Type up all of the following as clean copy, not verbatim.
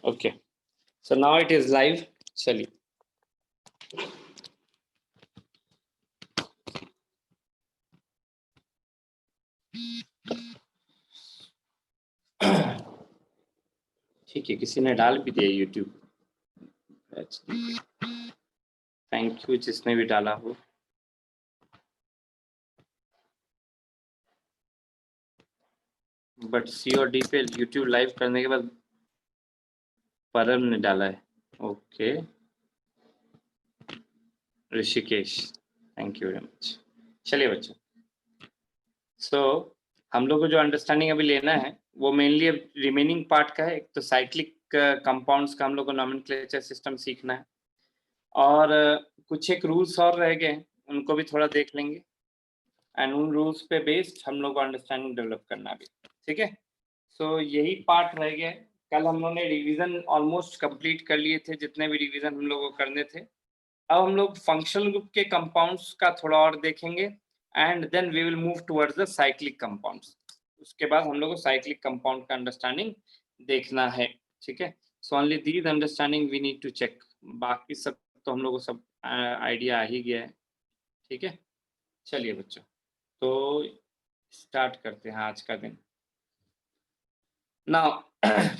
Okay, so now it is live. चलिए ठीक है, किसी ने डाल भी दिया YouTube। थैंक यू जिसने भी डाला हो। बट सी और डी पे YouTube लाइव करने के बाद परम ने डाला है। Okay, Rishikesh, thank you very much. चलिए बच्चों, सो हम लोग को जो अंडरस्टैंडिंग अभी लेना है वो मेनली रिमेनिंग पार्ट का है। एक तो साइक्लिक कंपाउंड्स का हम लोग को नॉमेनक्लेचर सिस्टम सीखना है, और कुछ एक रूल्स और रह गए, उनको भी थोड़ा देख लेंगे, एंड उन रूल्स पे बेस्ड हम लोग को अंडरस्टैंडिंग डेवलप करना भी, ठीक है। सो यही पार्ट रह गया है। कल हम लोगों ने रिवीजन ऑलमोस्ट कंप्लीट कर लिए थे, जितने भी रिवीजन हम लोग को करने थे। अब हम लोग फंक्शनल ग्रुप के कंपाउंड्स का थोड़ा और देखेंगे, and then we will move towards the cyclic compounds. उसके बाद हम लोग को साइक्लिक कंपाउंड का अंडरस्टैंडिंग देखना है, ठीक है। So only these understanding we need to check. बाकी सब तो हम लोग को सब आइडिया आ ही गया है, ठीक है। चलिए बच्चों, तो स्टार्ट करते हैं आज का दिन। नाउ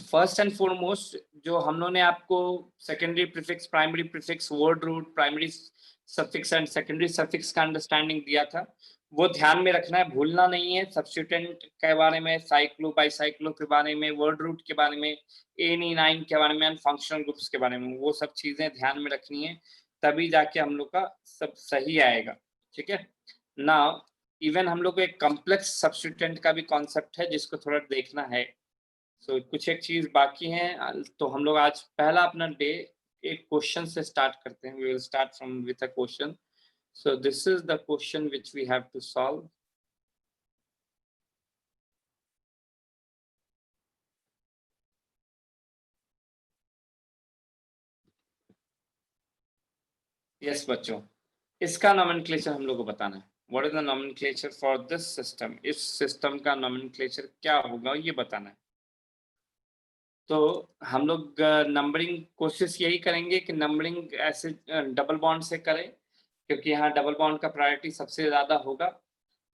फर्स्ट एंड फॉरमोस्ट, जो हम लोगों ने आपको secondary prefix, primary prefix, word root, primary suffix and secondary suffix का अंडरस्टैंडिंग दिया था, वो ध्यान में रखना है, भूलना नहीं है। सब्स्टिट्यूएंट के बारे में, साइक्लो बाईसाइक्लो के बारे में, वर्ड रूट के बारे में, एनी9 के बारे में, एंड फंक्शनल ग्रुप्स के बारे में, वो सब चीजें ध्यान में रखनी है, तभी जाके हम लोग का सब सही आएगा, ठीक है। नाउ इवन हम लोग को एक कॉम्प्लेक्स सब्स्टिट्यूएंट का भी कॉन्सेप्ट है जिसको थोड़ा देखना है। सो कुछ एक चीज बाकी है, तो हम लोग आज पहला अपना डे एक क्वेश्चन से स्टार्ट करते हैं। We will start from with a question. So this is the question which we have to solve. Yes बच्चों, इसका नॉमेनक्लेचर हम लोग को बताना है। What is the nomenclature for this system? इस सिस्टम का नॉमेनक्लेचर क्या होगा ये बताना है। तो हम लोग नंबरिंग कोशिश यही करेंगे कि नंबरिंग ऐसे डबल बॉन्ड से करें, क्योंकि यहाँ डबल बॉन्ड का प्रायोरिटी सबसे ज़्यादा होगा।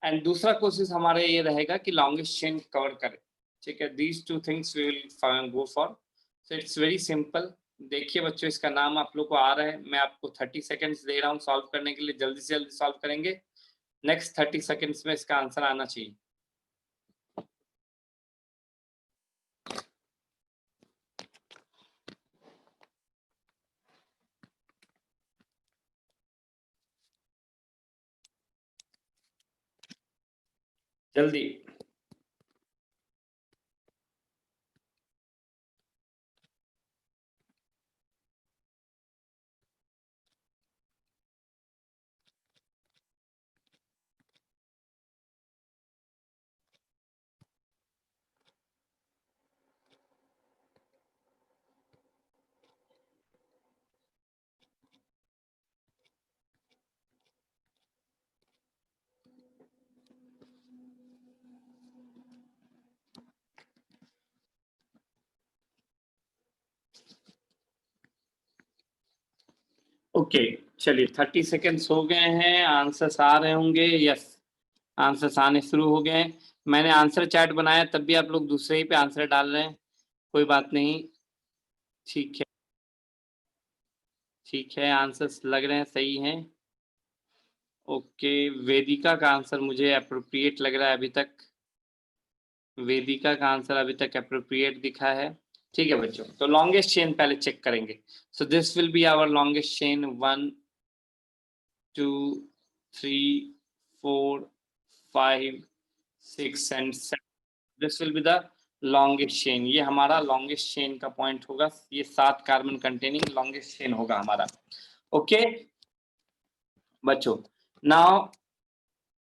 एंड दूसरा कोशिश हमारा ये रहेगा कि लॉन्गेस्ट चेन कवर करें, ठीक है। These two things we will go for. So it's very simple. देखिए बच्चों, इसका नाम आप लोग को आ रहा है, मैं आपको 30 सेकेंड्स दे रहा हूँ सॉल्व करने के लिए। जल्दी से जल्दी सॉल्व करेंगे, नेक्स्ट 30 सेकेंड्स में इसका आंसर आना चाहिए। जल्दी। ओके चलिए, 30 सेकेंड्स हो गए हैं, आंसर्स आ रहे होंगे। यस, आंसर्स आने शुरू हो गए हैं। मैंने आंसर चैट बनाया, तब भी आप लोग दूसरे ही पे आंसर डाल रहे हैं। कोई बात नहीं, ठीक है, ठीक है, आंसर्स लग रहे हैं सही हैं। ओके, वेदिका का आंसर मुझे अप्रोप्रिएट लग रहा है अभी तक। वेदिका का आंसर अभी तक अप्रोप्रिएट दिखा है, ठीक है बच्चों। तो लॉन्गेस्ट चेन पहले चेक करेंगे। So this will be our longest chain, 1 2 3 4 5 6 and 7। This will be the longest chain. ये हमारा लॉन्गेस्ट चेन का पॉइंट होगा। ये 7 कार्बन कंटेनिंग लॉन्गेस्ट चेन होगा हमारा। ओके बच्चों, नाउ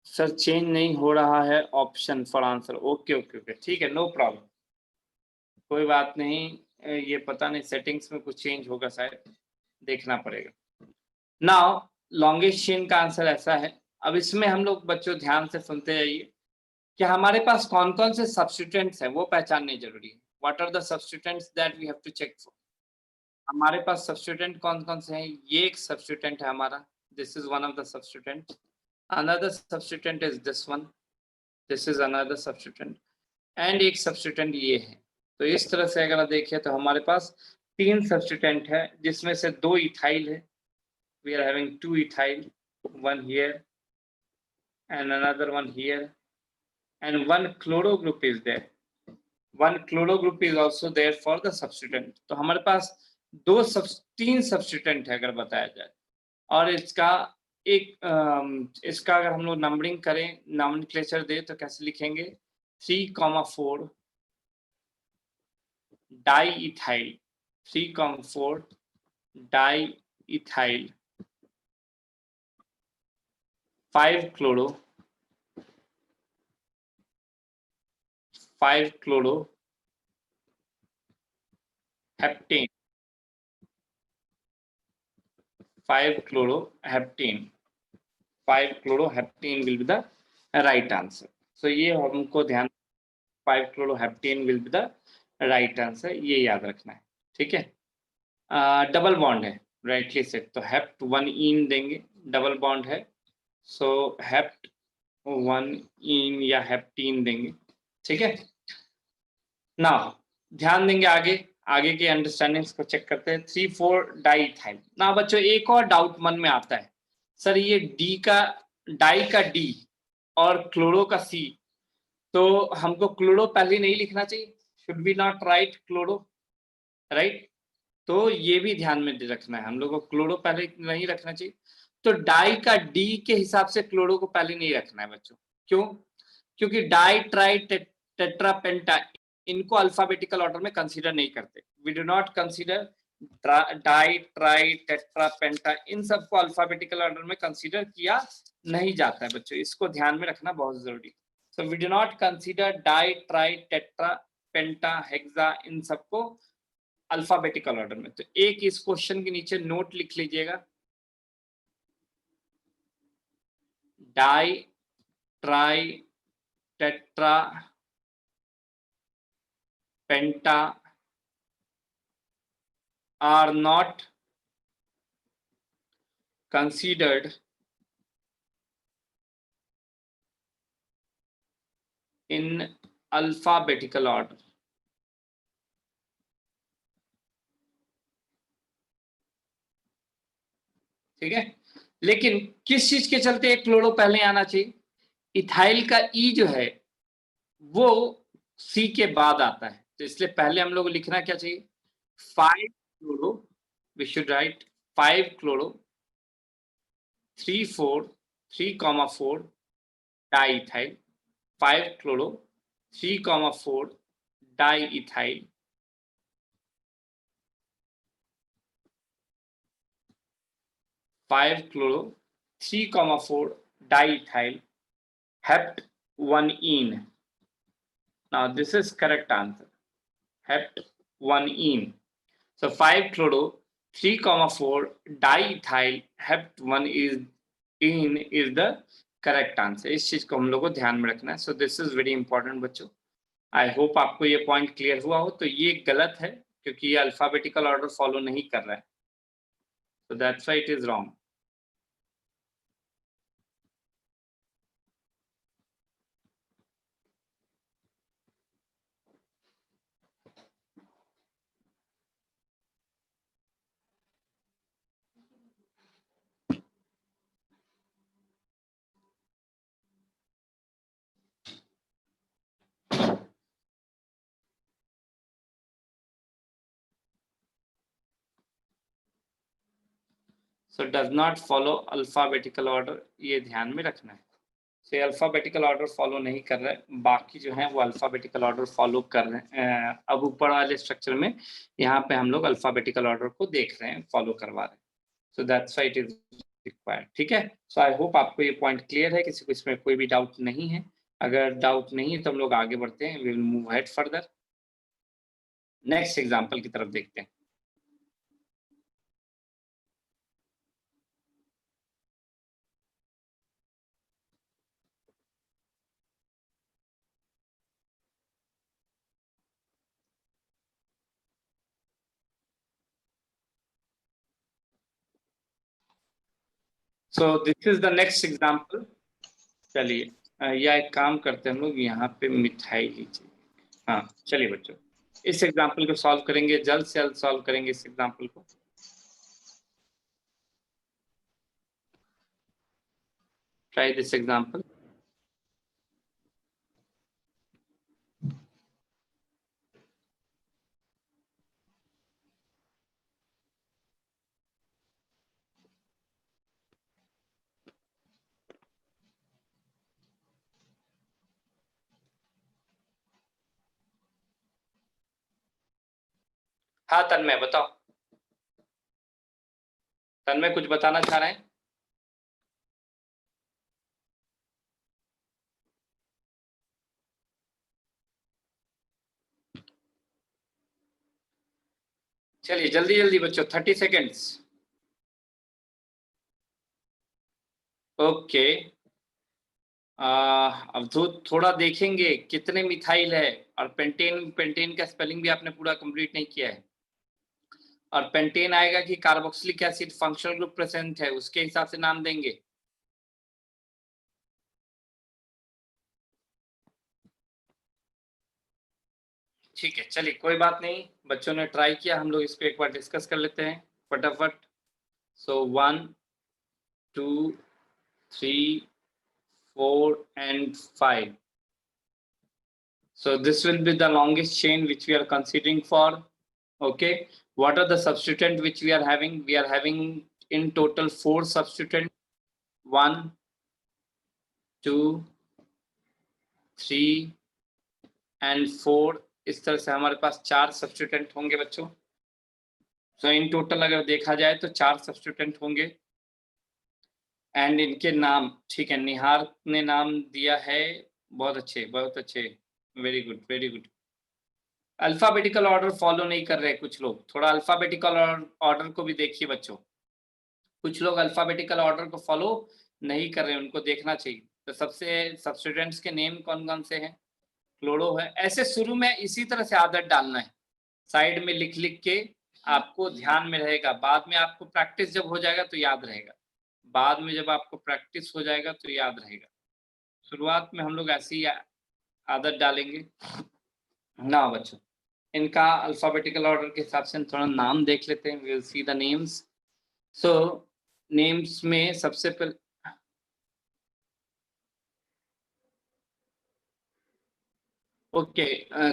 सर चेंज नहीं हो रहा है option for answer. Okay okay okay, ठीक है, नो प्रॉब्लम, कोई बात नहीं। ये पता नहीं सेटिंग्स में कुछ चेंज होगा शायद, देखना पड़ेगा। नाउ लॉन्गेस्ट चेन का आंसर ऐसा है। अब इसमें हम लोग बच्चों ध्यान से सुनते जाइए कि हमारे पास कौन कौन से सब्स्टिट्यूएंट्स हैं वो पहचानने जरूरी है। What are the substituents that we have to check for. हमारे पास सब्स्टिट्यूएंट कौन कौन से हैं? ये एक सब्स्टिट्यूएंट है हमारा, this is one of the substituent, another substituent is this one, this is another substituent, and एक सब्स्टिट्यूएंट ये है। तो इस तरह से अगर देखें तो हमारे पास 3 सब्स्टिट्यूएंट है, जिसमें से 2 इथाइल है, we are having 2 ethyl, one here and another one here, and one chloro group is there, one chloro group is also there for the substituent। तो हमारे पास 3 सब्स्टिट्यूएंट है अगर बताया जाए, और इसका इसका अगर हम लोग नंबरिंग करें, नॉमेनक्लेचर दे तो कैसे लिखेंगे? 3,4 di ethyl, 3,4 diethyl, 5 chloro, 5 chloro heptane, 5 chloroheptane, 5 chloroheptane will be the right answer। so ये हमको ध्यान, 5 chloroheptane will be the right answer, ये याद रखना है, ठीक है। डबल बॉन्ड है, राइटली सेट, तो हेप्ट 1 इन देंगे, डबल बॉन्ड है, सो हेप्ट 1 इन या हेप्टीन देंगे, ठीक है ना। ध्यान देंगे आगे के अंडरस्टैंडिंग्स को चेक करते हैं। 3,4 डाइथाइल। ना बच्चों एक और डाउट मन में आता है, सर ये डी का डाई का डी और क्लोरो का सी, तो हमको क्लोरो पहले नहीं लिखना चाहिए? Should be not right chloro, right? तो ये भी ध्यान में रखना है, हम लोग को क्लोरो पहले नहीं रखना चाहिए। तो डाई का डी के हिसाब से क्लोरो को पहले नहीं रखना है बच्चों। क्यों? क्योंकि डाई ट्राई टेट्रा पेंटा इनको अल्फाबेटिकल ऑर्डर में कंसीडर नहीं करते। We do not consider di tri tetra penta, इन सबको अल्फाबेटिकल ऑर्डर में कंसीडर किया नहीं जाता है बच्चों, इसको ध्यान में रखना बहुत जरूरी। So we do not consider di tri tetra penta hexa, इन सबको अल्फाबेटिकल ऑर्डर में। तो एक इस क्वेश्चन के नीचे नोट लिख लीजिएगा, डाई ट्राई टेट्रा पेंटा are not considered in alphabetical order। ठीक है, लेकिन किस चीज के चलते एक क्लोरो पहले आना चाहिए? इथाइल का ई जो है वो सी के बाद आता है, तो इसलिए पहले हम लोग लिखना क्या चाहिए? 5 chloro, we should write 5 chloro 3,4 diethyl, 5 chloro 3,4 diethyl, 5 chloro 3,4 diethyl hept 1 ene। Now this is correct answer, hept 1 ene। So 5 chloro 3,4 diethyl hept 1 ene is the correct answer। इस चीज को हम लोग को ध्यान में रखना है। So this is very important बच्चों। I hope आपको ये पॉइंट क्लियर हुआ हो। तो ये गलत है क्योंकि ये अल्फाबेटिकल ऑर्डर फॉलो नहीं कर रहा है, so that's why it is wrong। So does not follow alphabetical order, ये ध्यान में रखना है। से अल्फाबेटिकल ऑर्डर फॉलो नहीं कर रहे, बाकी जो है वो अल्फाबेटिकल ऑर्डर फॉलो कर रहे हैं। अब ऊपर वाले स्ट्रक्चर में यहाँ पे हम लोग अल्फाबेटिकल ऑर्डर को देख रहे हैं, फॉलो करवा रहे हैं। सो दैट्स व्हाई इट इज रिक्वायर्ड। ठीक है, सो आई होप आपको ये पॉइंट क्लियर है, किसी को इसमें कोई भी डाउट नहीं है। अगर डाउट नहीं है तो हम लोग आगे बढ़ते हैं, we will move head further. Next example की तरफ देखते हैं। So this is the next example. चलिए या एक काम करते हैं हम लोग, यहाँ पे मिठाई लीजिए। हाँ चलिए बच्चों, इस एग्जाम्पल को सॉल्व करेंगे, जल्द से जल्द सॉल्व करेंगे इस एग्जाम्पल को। ट्राई दिस एग्जाम्पल। हाँ तन्मय बताओ, तन्मय कुछ बताना चाह रहे हैं? चलिए जल्दी जल्दी बच्चों, 30 सेकेंड्स। ओके, अब थोड़ा देखेंगे कितने मिथाइल है, और पेंटेन, पेंटेन का स्पेलिंग भी आपने पूरा कंप्लीट नहीं किया है। और पेंटेन आएगा कि carboxylic acid functional group present है, उसके हिसाब से नाम देंगे। ठीक है चलिए कोई बात नहीं, बच्चों ने ट्राई किया, हम लोग इसको एक बार डिस्कस कर लेते हैं फटाफट। So 1 2 3 4 and 5. So this will be the longest chain which we are considering for. Okay, what are the substituent which we are having? We are having in total 4 substituent. 1 2 3 and 4, इस तरह से हमारे pass 4 substituent होंगे बच्चों। So in total अगर देखा जाए तो 4 substituent होंगे। End इनके नाम, ठीक है, निहार ने नाम दिया है, बहुत अच्छे बहुत अच्छे, very good very good. Alphabetical order follow नहीं कर रहे कुछ लोग, थोड़ा अल्फाबेटिकल ऑर्डर को भी देखिए बच्चों, कुछ लोग अल्फाबेटिकल ऑर्डर को फॉलो नहीं कर रहे, उनको देखना चाहिए। तो सबसे सब्स्टिट्यूएंट्स के नेम कौन कौन से हैं? क्लोरो है, ऐसे शुरू में इसी तरह से आदत डालना है, साइड में लिख लिख के आपको ध्यान में रहेगा, बाद में आपको प्रैक्टिस जब हो जाएगा तो याद रहेगा, बाद में जब आपको प्रैक्टिस हो जाएगा तो याद रहेगा। शुरुआत में हम लोग ऐसी आदत डालेंगे ना बच्चों। इनका अल्फाबेटिकल ऑर्डर के हिसाब से हम थोड़ा नाम देख लेते हैं, we will see the names. So names में सबसे पहले okay,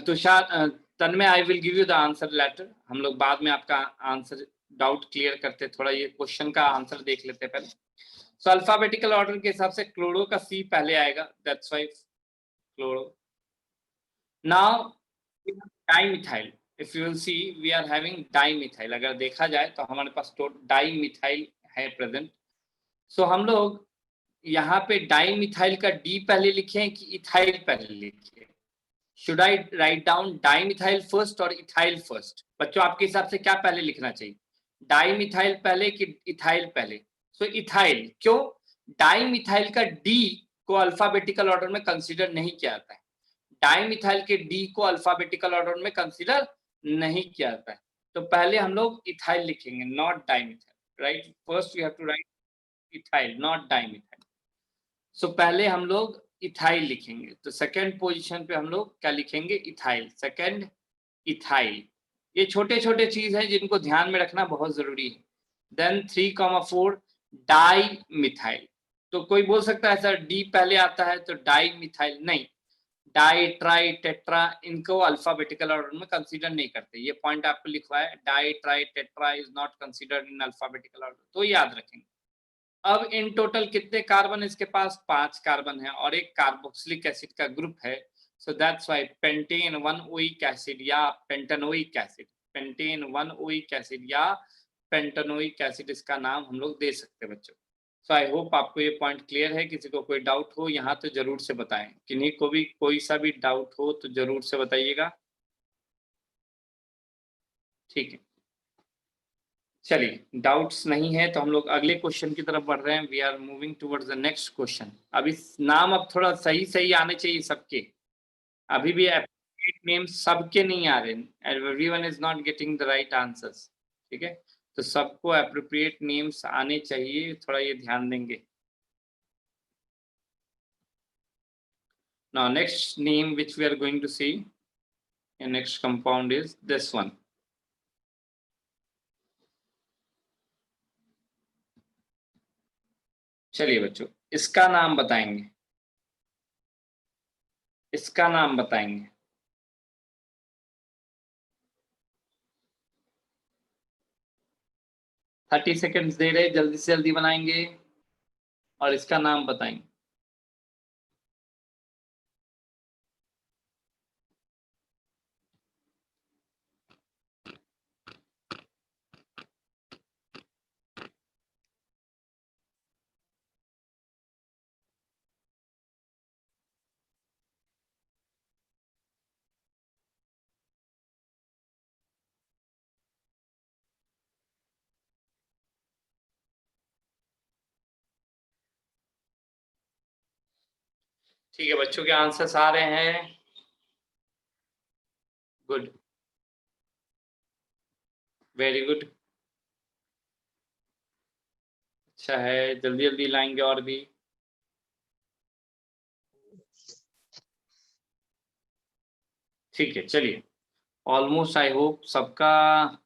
Tushar, Tanmay, I will give you the answer later, हम लोग बाद में आपका आंसर डाउट क्लियर करते, थोड़ा ये क्वेश्चन का आंसर देख लेते पहले। सो अल्फाबेटिकल ऑर्डर के हिसाब से क्लोरो का सी पहले आएगा, that's why chloro. Now dimethyl, if you will see we are having dimethyl, अगर देखा जाए तो हमारे पास तो डाइमिथाइल है प्रेजेंट। सो हम लोग यहाँ पे डाइमिथाइल का डी पहले लिखें कि इथाइल पहले लिखें? Should I write down dimethyl first और इथाइल फर्स्ट? बच्चों आपके हिसाब से क्या पहले लिखना चाहिए, डाइमिथाइल पहले कि इथाइल पहले? सो इथाइल, क्यों? डाइमिथाइल का डी को अल्फाबेटिकल ऑर्डर में कंसीडर नहीं किया जाता है, डाइमिथाइल के डी को अल्फाबेटिकल ऑर्डर में कंसीडर नहीं किया जाता है, तो पहले हम लोग इथाइल लिखेंगे, not dimethyl, right? First you have to write ethyl not dimethyl. So पहले हम लोग इथाइल लिखेंगे, तो सेकेंड पोजीशन पे हम लोग क्या लिखेंगे? Ethyl, second ethyl. ये छोटे छोटे चीज हैं जिनको ध्यान में रखना बहुत जरूरी है। देन 3,4 डाई मिथाइल, तो कोई बोल सकता है सर डी पहले आता है तो डाई मिथाइल, नहीं, डाई ट्राई टेट्रा इनको अल्फाबेटिकल ऑर्डर में कंसीडर नहीं करते, ये पॉइंट आपको लिखवा है, dye tri tetra is not considered in alphabetical order, तो याद रखेंगे। अब इन टोटल कितने कार्बन इसके पास? 5 कार्बन है और एक कार्बोक्सिलिक एसिड का ग्रुप है, सो दैट्स व्हाई पेंटेन 1 ओइक एसिड या pentanoic acid, pentane 1 oic acid या पेंटेनोइक एसिड इसका नाम हम लोग दे सकते हैं बच्चों। सो आई होप आपको ये पॉइंट क्लियर है, किसी को कोई डाउट हो यहाँ तो जरूर से बताएं, किन्हीं को भी कोई सा भी डाउट हो तो जरूर से बताइएगा, ठीक है? चलिए डाउट्स नहीं है तो हम लोग अगले क्वेश्चन की तरफ बढ़ रहे हैं, we are moving towards the next question. अब इस नाम अब थोड़ा सही सही आने चाहिए सबके, अभी भी नेम सबके नहीं आ रहे, everyone is not getting the right answers, ठीक है? तो सबको अप्रोप्रिएट नेम्स आने चाहिए, थोड़ा ये ध्यान देंगे। Now next name which we are going to see in next compound is this one. चलिए बच्चों, इसका नाम बताएंगे, इसका नाम बताएंगे। थर्टी सेकेंड्स दे रहे, जल्दी से जल्दी बनाएंगे और इसका नाम बताएंगे। ठीक है बच्चों, के आंसर्स आ रहे हैं। गुड, वेरी गुड, अच्छा है, जल्दी जल्दी लाएंगे और भी। ठीक है, चलिए, ऑलमोस्ट आई होप सबका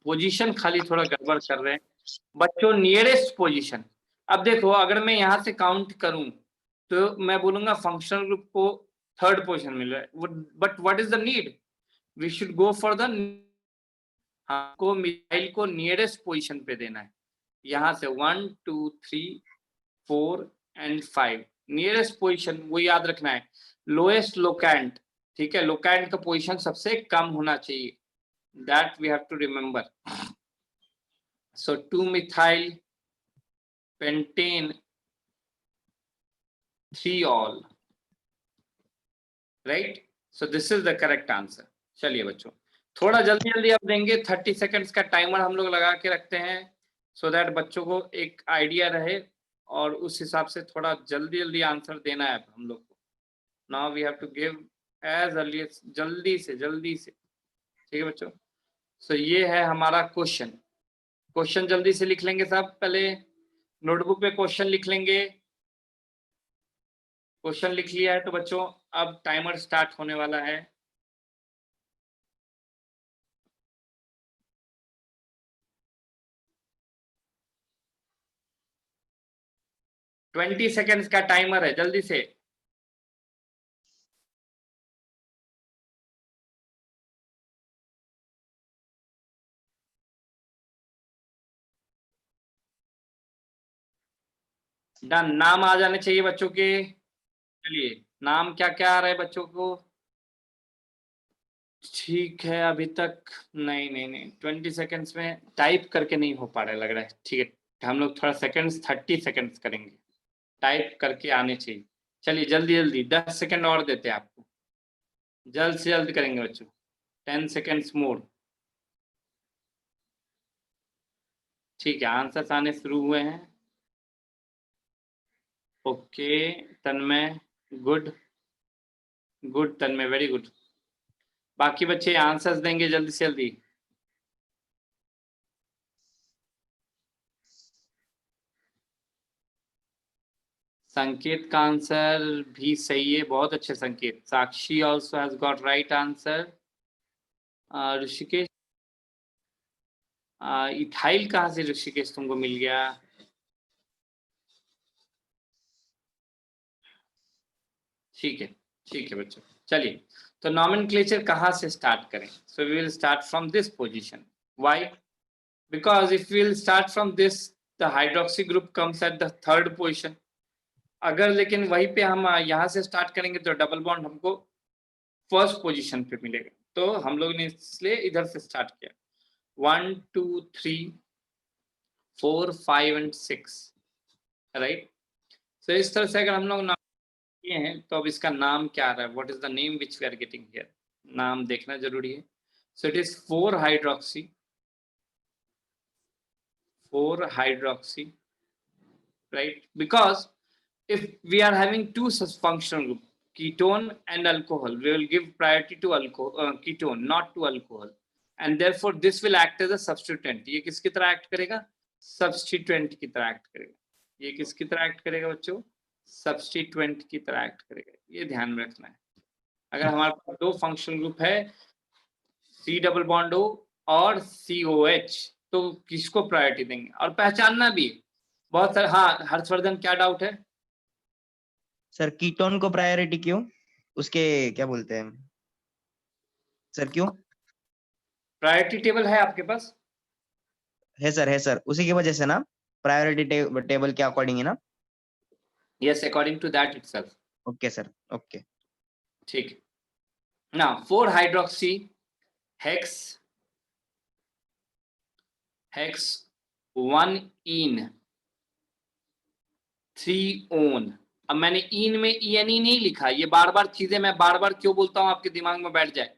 पोजीशन खाली थोड़ा गड़बड़ कर रहे हैं बच्चों। नियरेस्ट पोजीशन, अब देखो अगर मैं यहाँ से काउंट करूं तो मैं बोलूंगा फंक्शनल ग्रुप को थर्ड पोजीशन मिल रहा है, but what is the need, we should go for the, हमको मिसाइल को नियरेस्ट पोजीशन पे देना है। यहाँ से 1 2 3 4 एंड 5 नियरेस्ट पोजीशन वो याद रखना है। लोएस्ट लोकेंट, ठीक है, लोकेंट का पोजीशन सबसे कम होना चाहिए, that we have to remember. So 2 methyl pentane 3 ol, right, so this is the correct answer. चलिए बच्चों, थोड़ा जल्दी जल्दी अब देंगे, 30 सेकेंड्स का टाइमर हम लोग लगा के रखते हैं सो दैट बच्चों को एक आइडिया रहे और उस हिसाब से थोड़ा जल्दी जल्दी आंसर देना है हम लोग को। Now we have to give as early, जल्दी से जल्दी से, ठीक है बच्चों। सो ये है हमारा क्वेश्चन, क्वेश्चन जल्दी से लिख लेंगे सब, पहले नोटबुक पे क्वेश्चन लिख लेंगे। क्वेश्चन लिख लिया है तो बच्चों अब टाइमर स्टार्ट होने वाला है। ट्वेंटी सेकेंड्स का टाइमर है, जल्दी से। डन, नाम आ जाने चाहिए बच्चों के। चलिए, नाम क्या क्या आ रहा है बच्चों को? ठीक है, अभी तक नहीं नहीं नहीं, 20 सेकेंड्स में टाइप करके नहीं हो पा रहा है लग रहा है। ठीक है, हम लोग थोड़ा सेकेंड्स 30 सेकेंड्स करेंगे, टाइप करके आने चाहिए। चलिए जल्दी जल्दी, 10 सेकेंड और देते हैं आपको, जल्द से जल्द करेंगे बच्चों, 10 सेकेंड्स मोर। ठीक है, आंसर्स आने शुरू हुए हैं। Okay Tanmay, good good Tanmay, very good. बाकी बच्चे आंसर्स देंगे जल्दी से जल्दी। संकेत का आंसर भी सही है, बहुत अच्छे संकेत। Sakshi also has got right answer. Rishikesh, ethyl कहाँ से ऋषिकेश तुमको मिल गया? ठीक है, ठीक है बच्चों, चलिए, तो नॉमेनक्लेचर कहाँ से स्टार्ट करें? So we will start from this position. Why? Because if we will start from this, the hydroxy group comes at the third position. अगर लेकिन वहीं पे हम यहाँ से स्टार्ट करेंगे तो डबल बॉन्ड हमको फर्स्ट पोजीशन पे मिलेगा, तो हम लोग ने इसलिए इधर से स्टार्ट किया। 1 2 3 4 5 end 6, right. तो इस तरह से अगर हम लोग नाम किए हैं तो अब इसका नाम क्या आ रहा है? What is the name which we are getting here? नाम देखना जरूरी है। So it is 4 hydroxy, 4 hydroxy, right? Because if we are having two such functional group, ketone and alcohol, we will give priority to ketone, not to alcohol. End therefore this will act as a substituent. ये किसकी तरह act करेगा? Substituent की तरह act करेगा। ये किसकी तरह एक्ट करेगा बच्चों? सब्स्टिट्यूएंट की तरह एक्ट करेगा। ये ध्यान में रखना है। अगर हमारे पास दो फंक्शनल ग्रुप है C डबल बॉन्ड O और COH, तो किसको प्रायोरिटी देंगे? और पहचानना भी बहुत सारे। हाँ हर्षवर्धन, क्या डाउट है? सर कीटोन को प्रायोरिटी क्यों? उसके क्या बोलते हैं सर, क्यों? प्रायोरिटी टेबल है आपके पास? है सर, उसी की वजह से ना, प्रायोरिटी टेबल के अकॉर्डिंग है ना? Yes, according to that itself. Okay sir, okay. ठीक। Now 4 hydroxy hex 1 en 3 one. अब मैंने इन में ENE नहीं लिखा। ये बार बार चीजें मैं बार बार क्यों बोलता हूं आपके दिमाग में बैठ जाए।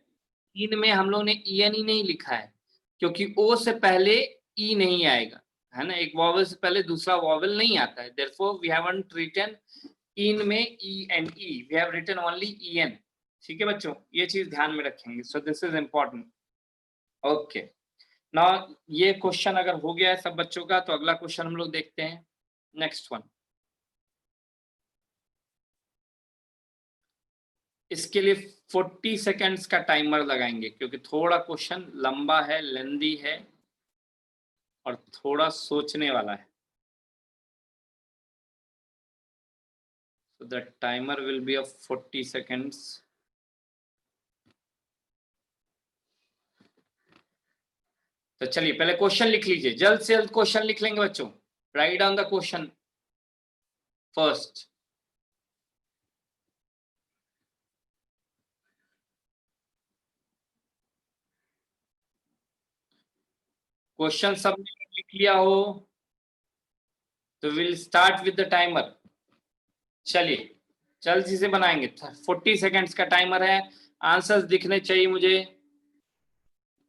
इन में हम लोग ने ENE नहीं लिखा है क्योंकि O से पहले E नहीं आएगा, है ना। एक वॉवल से पहले दूसरा वॉवल नहीं आता है। Therefore we haven't written in में ENE, we have written only EN। ठीक है बच्चों, ये चीज ध्यान में रखेंगे। So this is important. Okay, now ये क्वेश्चन अगर हो गया है सब बच्चों का, तो अगला क्वेश्चन हम लोग देखते हैं। Next one. इसके लिए 40 सेकेंड्स का टाइमर लगाएंगे क्योंकि थोड़ा क्वेश्चन लंबा है, लेंदी है और थोड़ा सोचने वाला है। So the timer will be of 40 seconds. तो चलिए पहले क्वेश्चन लिख लीजिए, जल्द से जल्द क्वेश्चन लिख लेंगे बच्चों। Write down the question first. Question सबने लिख लिया हो तो विल स्टार्ट विद द टाइमर। चलिए जल्दी से बनाएंगे। 40 सेकेंड्स का टाइमर है। आंसर्स दिखने चाहिए मुझे।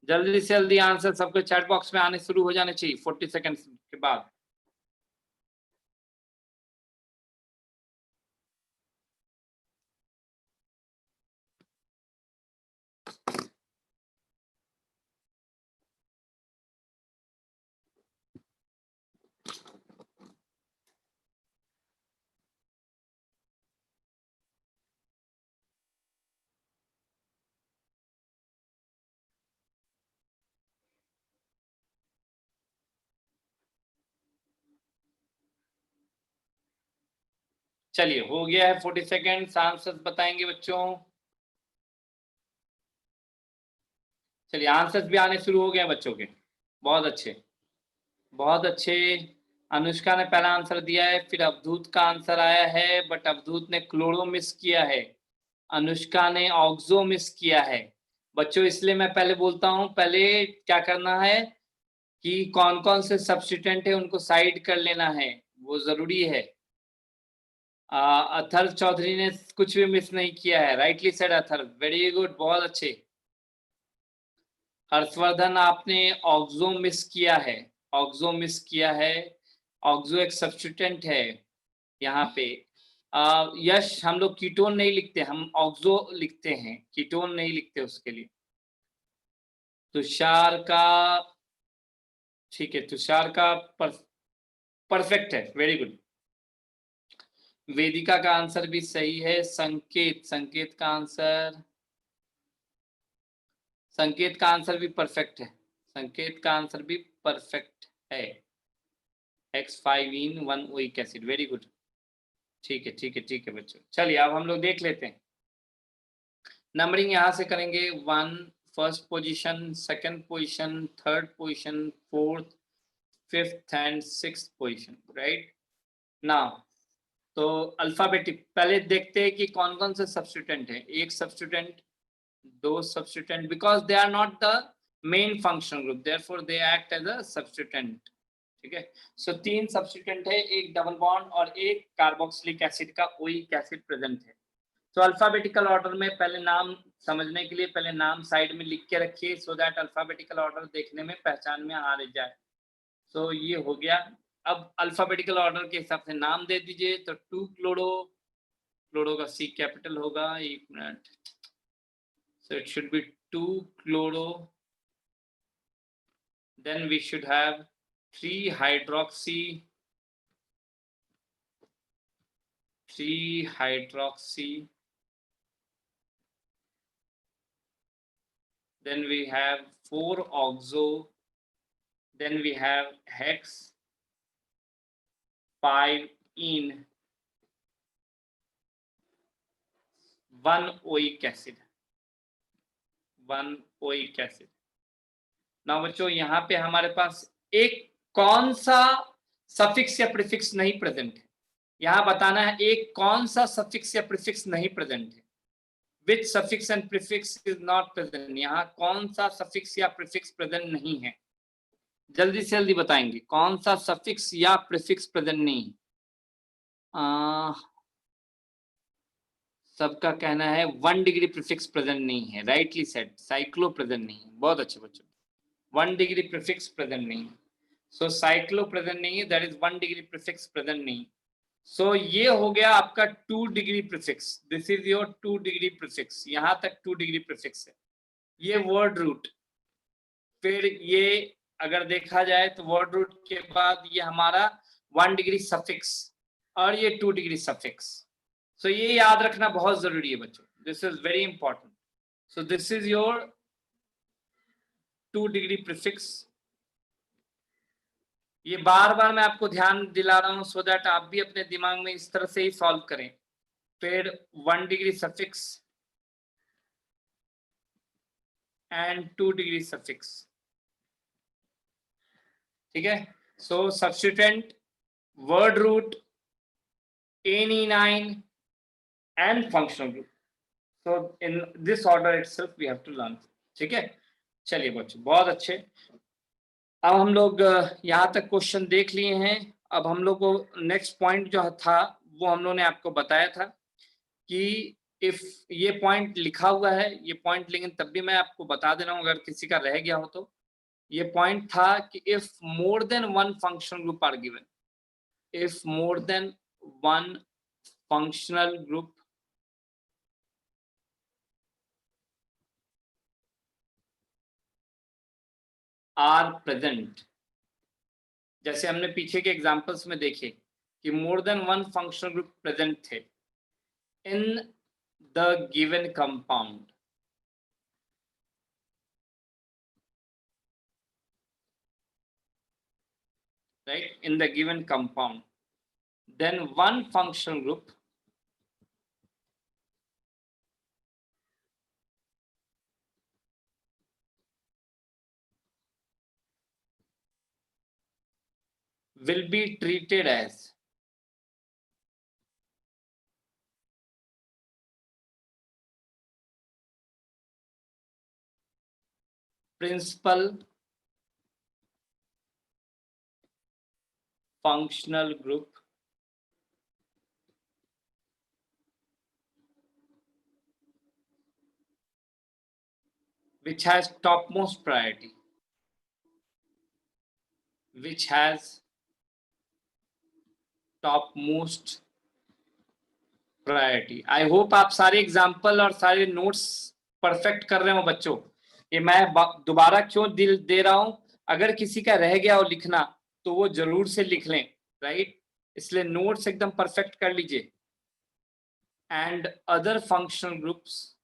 जल्दी से जल्दी आंसर सबके चैट बॉक्स में आने शुरू हो जाने चाहिए 40 सेकेंड्स के बाद। चलिए हो गया है 40 सेकेंड्स। आंसर्स बताएंगे बच्चों। चलिए आंसर्स भी आने शुरू हो गए हैं बच्चों के। बहुत अच्छे, बहुत अच्छे। अनुष्का ने पहला आंसर दिया है, फिर अवधूत का आंसर आया है, बट अवधूत ने क्लोरो मिस किया है। अनुष्का ने ऑक्सो मिस किया है। बच्चों इसलिए मैं पहले बोलता हूं, पहले क्या करना है कि कौन कौन से सब्स्टिट्यूएंट है उनको साइड कर लेना है, वो जरूरी है। अथर्व चौधरी ने कुछ भी मिस नहीं किया है। Rightly sed Atharva, very good, बहुत अच्छे। हर्षवर्धन आपने ऑक्सो मिस किया है, ऑक्सो मिस किया है। ऑक्सो एक सब्स्टिट्यूएंट है यहाँ पे। यश, हम लोग कीटोन नहीं लिखते, हम ऑक्सो लिखते हैं, कीटोन नहीं लिखते उसके लिए। तुषार का, ठीक है, तुषार का परफेक्ट है, वेरी गुड। वेदिका का आंसर भी सही है। संकेत का आंसर, संकेत का आंसर भी परफेक्ट है। संकेत का आंसर भी परफेक्ट है। X5 in 1 oic acid, very good. ठीक है ठीक है ठीक है बच्चों। चलिए अब हम लोग देख लेते हैं। नंबरिंग यहां से करेंगे। 1 first position, second position, third position, fourth, fifth end sixth position. Right now तो अल्फाबेटिक पहले देखते हैं कि कौन कौन से सब्स्टिट्यूएंट है। एक सब्स्टिट्यूएंट, दो substituent, because they are not the main functional group, therefore they act as a substituent. ठीक है, सो 3 सब्स्टिट्यूएंट है, एक डबल बॉन्ड और एक कार्बोक्सिलिक एसिड का ओइक एसिड प्रेजेंट है। तो अल्फाबेटिकल ऑर्डर में पहले नाम समझने के लिए पहले नाम साइड में लिख के रखिए, सो दैट अल्फाबेटिकल ऑर्डर देखने में पहचान में आ जाए। तो ये हो गया। अब अल्फाबेटिकल ऑर्डर के हिसाब से नाम दे दीजिए। तो 2 क्लोरो, क्लोरो का C कैपिटल होगा, एक minute. So it should be 2 chloro then we should have 3-hydroxy, 3-hydroxy, then we have 4-oxo, then we have hex 5-ene 1-oic acid, 1-oic acid। ना बच्चों यहाँ पे हमारे पास एक कौन सा सफिक्स या प्रीफिक्स नहीं प्रेजेंट है, यहाँ बताना है एक कौन सा सफिक्स या प्रीफिक्स नहीं प्रेजेंट है। Which suffix and prefix is not present, यहाँ कौन सा सफिक्स या प्रीफिक्स प्रेजेंट नहीं है, जल्दी से जल्दी बताएंगे कौन सा सफिक्स या प्रीफिक्स प्रेजेंट नहीं है। सबका कहना है 1 डिग्री प्रीफिक्स प्रेजेंट नहीं है, राइटली सेड, साइक्लो प्रेजेंट नहीं है, बहुत अच्छे बच्चों, 1 डिग्री प्रीफिक्स प्रेजेंट नहीं है। सो साइक्लो प्रेजेंट नहीं है, that is 1 degree prefix present नहीं। सो ये हो गया आपका 2 degree prefix, this is your 2 degree prefix, यहां तक 2 डिग्री प्रीफिक्स है। ये वर्ड रूट, फिर ये अगर देखा जाए तो वर्ड रूट के बाद ये हमारा 1 डिग्री सफिक्स और ये 2 डिग्री सफिक्स। सो ये याद रखना बहुत जरूरी है बच्चों, this is very important. So this is your 2 degree prefix. ये बार बार मैं आपको ध्यान दिला रहा हूं सो दैट आप भी अपने दिमाग में इस तरह से ही सॉल्व करें। फिर 1 degree suffix and 2 degree suffix, ठीक है। So substituent, word root, NE9 and functional group. So in this order itself we have to learn, ठीक है। चलिए बच्चों बहुत अच्छे, अब हम लोग यहाँ तक क्वेश्चन देख लिए हैं। अब हम लोग को नेक्स्ट पॉइंट जो था वो हम लोगों ने आपको बताया था कि इफ ये पॉइंट लिखा हुआ है ये पॉइंट, लेकिन तब भी मैं आपको बता दे रहा हूँ अगर किसी का रह गया हो तो। ये पॉइंट था कि if more than 1 functional group are given, if more than 1 functional group are present, जैसे हमने पीछे के एग्जांपल्स में देखे कि more than 1 functional group present थे in the given compound, right, in the given compound, then 1 functional group will be treated as principal functional group which has topmost priority, which has topmost priority. I hope आप सारे example और सारे notes perfect कर रहे हो बच्चों। ये मैं दोबारा क्यों दिल दे रहा हूं, अगर किसी का रह गया हो लिखना तो वो जरूर से लिख लें, राइट, इसलिए नोट्स एकदम परफेक्ट कर लीजिए। एंड अदर फंक्शनल ग्रुप्स,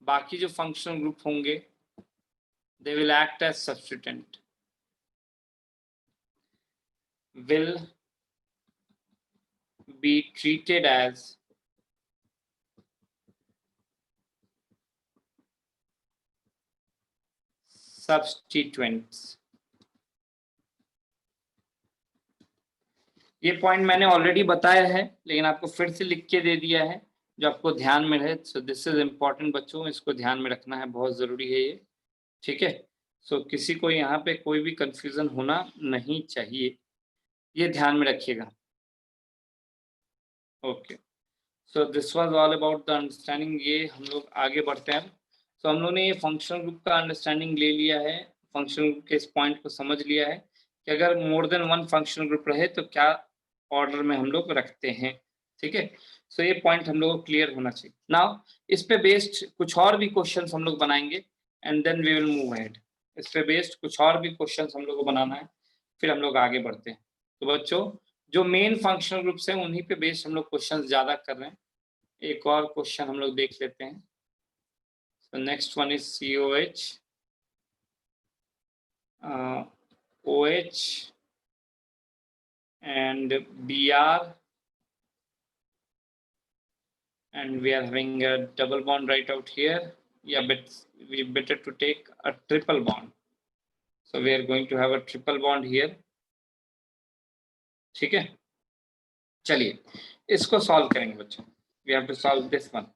बाकी जो फंक्शनल ग्रुप होंगे they will act as substituent, will be treated as substituents। ये पॉइंट मैंने ऑलरेडी बताया है लेकिन आपको फिर से लिख के दे दिया है जो आपको ध्यान में रहे। सो दिस इज इम्पोर्टेंट बच्चों, इसको ध्यान में रखना है, बहुत जरूरी है ये, ठीक है। सो किसी को यहाँ पे कोई भी कंफ्यूजन होना नहीं चाहिए, ये ध्यान में रखिएगा। ओके, सो दिस वाज ऑल अबाउट द अंडरस्टैंडिंग। ये हम लोग आगे बढ़ते हैं। सो हम लोग ने ये फंक्शनल ग्रुप का अंडरस्टैंडिंग ले लिया है, फंक्शनल ग्रुप के इस पॉइंट को समझ लिया है कि अगर मोर देन 1 फंक्शनल ग्रुप रहे तो क्या ऑर्डर में हम लोग रखते हैं, ठीक है। सो ये पॉइंट हम लोग को क्लियर होना चाहिए। नाउ इस पे बेस्ड कुछ और भी क्वेश्चंस हम लोग बनाएंगे and then we will move ahead. इस पे बेस्ड कुछ और भी क्वेश्चंस हम लोग को बनाना है, फिर हम लोग आगे बढ़ते हैं। तो बच्चों जो मेन फंक्शनल ग्रुप्स हैं उन्हीं पे बेस्ड हम लोग क्वेश्चंस ज्यादा कर रहे हैं। एक और क्वेश्चन हम लोग देख लेते हैं। So next one is COH, OH and Br, and we are having a double bond right out here. Yeah, but we better to take a triple bond. So we are going to have a triple bond here. ठीक है, चलिए इसको solve करेंगे बच्चों। We have to solve this one.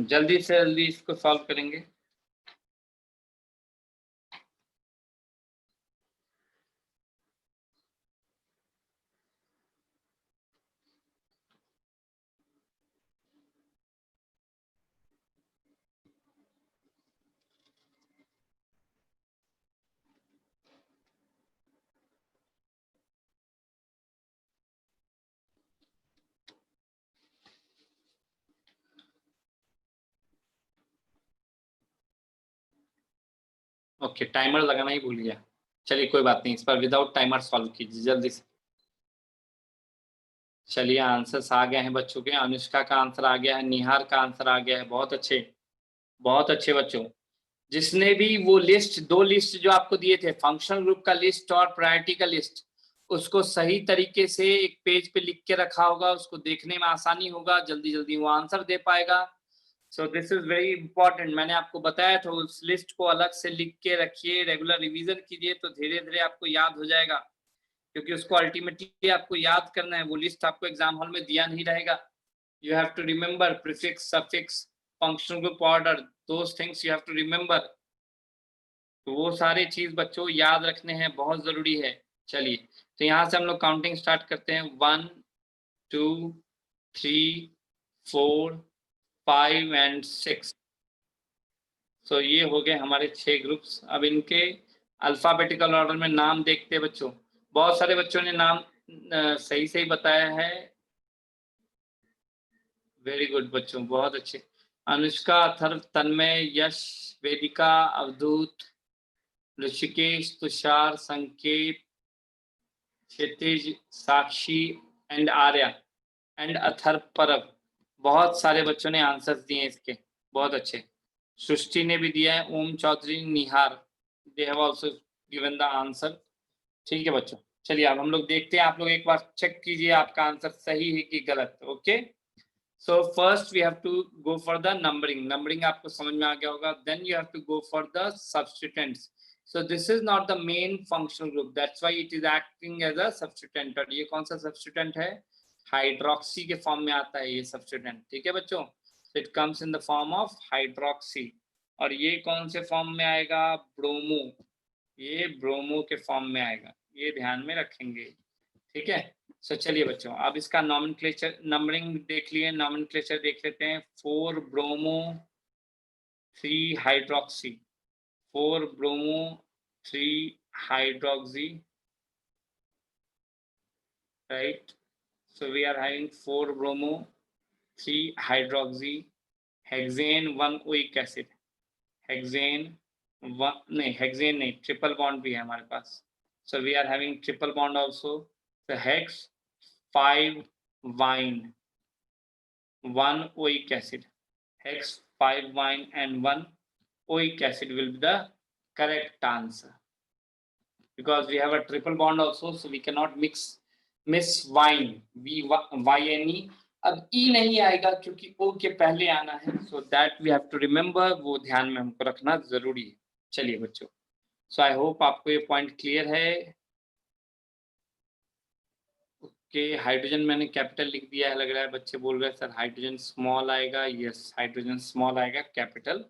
जल्दी से जल्दी इसको सॉल्व करेंगे। ओके, टाइमर लगाना ही भूल गया। चलिए कोई बात नहीं, इस पर विदाउट टाइमर सॉल्व कीजिए जल्दी से। चलिए आंसर्स आ गए हैं बच्चों के। अनुष्का का आंसर आ गया है, निहार का आंसर आ गया है। बहुत अच्छे, बहुत अच्छे बच्चों। जिसने भी वो लिस्ट, दो लिस्ट जो आपको दिए थे, फंक्शनल ग्रुप का लिस्ट और प्रायोरिटी का लिस्ट, उसको सही तरीके से एक पेज पे लिख के रखा होगा, उसको देखने में आसानी होगा, जल्दी जल्दी वो आंसर दे पाएगा। So this is very important. मैंने आपको बताया था उस लिस्ट को अलग से लिख के रखिए, रेगुलर रिवीजन कीजिए, तो धीरे धीरे आपको याद हो जाएगा, क्योंकि उसको अल्टीमेटली आपको याद करना है। वो लिस्ट आपको एग्जाम हॉल में दिया नहीं रहेगा। You have to remember prefix, suffix, functional group order, those things you have to remember. तो वो सारे चीज बच्चों याद रखने हैं, बहुत जरूरी है। चलिए तो यहाँ से हम लोग काउंटिंग स्टार्ट करते हैं। 1 2 3 4 5 एंड 6। सो ये हो गए हमारे 6 ग्रुप्स। अब इनके अल्फाबेटिकल ऑर्डर में नाम देखते हैं बच्चों। बहुत सारे बच्चों ने नाम सही सही बताया है। वेरी गुड बच्चों, बहुत अच्छे। अनुष्का, अथर्व, तन्मय, यश, वेदिका, अवधूत, ऋषिकेश, तुषार, संकेत, क्षितिज, साक्षी एंड आर्या एंड अथर्व, परब। बहुत सारे बच्चों ने आंसर्स दिए इसके, बहुत अच्छे। सृष्टि ने भी दिया है, Om Chaudhary, Nihar, they have also given the answer. ठीक है बच्चों, चलिए अब हम लोग देखते हैं। आप लोग एक बार चेक कीजिए आपका आंसर सही है कि गलत। Okay, so first we have to go for the numbering. Numbering आपको समझ में आ गया होगा। Then you have to go for the substituents. So this is not the main functional group, that's why it is acting as a substituent। और ये कौन सा substituent है? हाइड्रोक्सी के फॉर्म में आता है ये substituent। ठीक है बच्चों, so it comes in the form of hydroxy। और ये कौन से फॉर्म में आएगा? ब्रोमो। ये ब्रोमो के फॉर्म में आएगा, ये ध्यान में रखेंगे। ठीक है, सो चलिए बच्चों अब इसका नॉमेनक्लेचर, नंबरिंग देख लिए, नॉमेनक्लेचर देख लेते हैं। 4 bromo 3 hydroxy, 4 bromo 3 hydroxy, right? So we are having 4 bromo 3 hydroxy, hexane 1 oic acid, hexane 1 नहीं, hexane नहीं, ट्रिपल बॉन्ड भी है हमारे pass. So we are having triple bond also। So hex 5 wine 1 oic acid, hex 5 wine and 1 oic acid will be the correct answer, because we have a triple bond also, so we cannot miss wine, vyne। अब E नहीं आएगा क्योंकि ओ के पहले आना है, so that we have to remember, वो ध्यान में हमको रखना जरूरी है। चलिए बच्चों, so I hope आपको ये पॉइंट क्लियर है। ओके, हाइड्रोजन मैंने कैपिटल लिख दिया है, लग रहा है बच्चे बोल रहे हैं सर हाइड्रोजन स्मॉल आएगा। यस, हाइड्रोजन स्मॉल आएगा, कैपिटल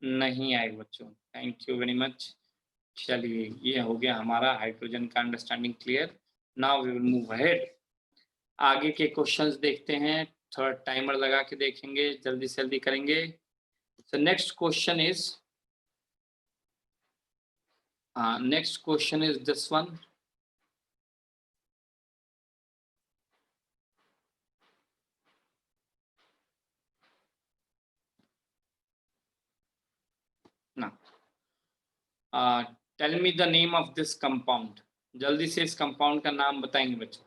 नहीं आएगा बच्चों। Thank you very much. चलिए ये हो गया हमारा हाइड्रोजन का understanding clear. Now we will move ahead. आगे के क्वेश्चंस देखते हैं, थोड़ा टाइमर लगा के देखेंगे, जल्दी से जल्दी करेंगे। So next question is this one. ना। Tell me the name of this compound, जल्दी से इस कंपाउंड का नाम बताएंगे बच्चों।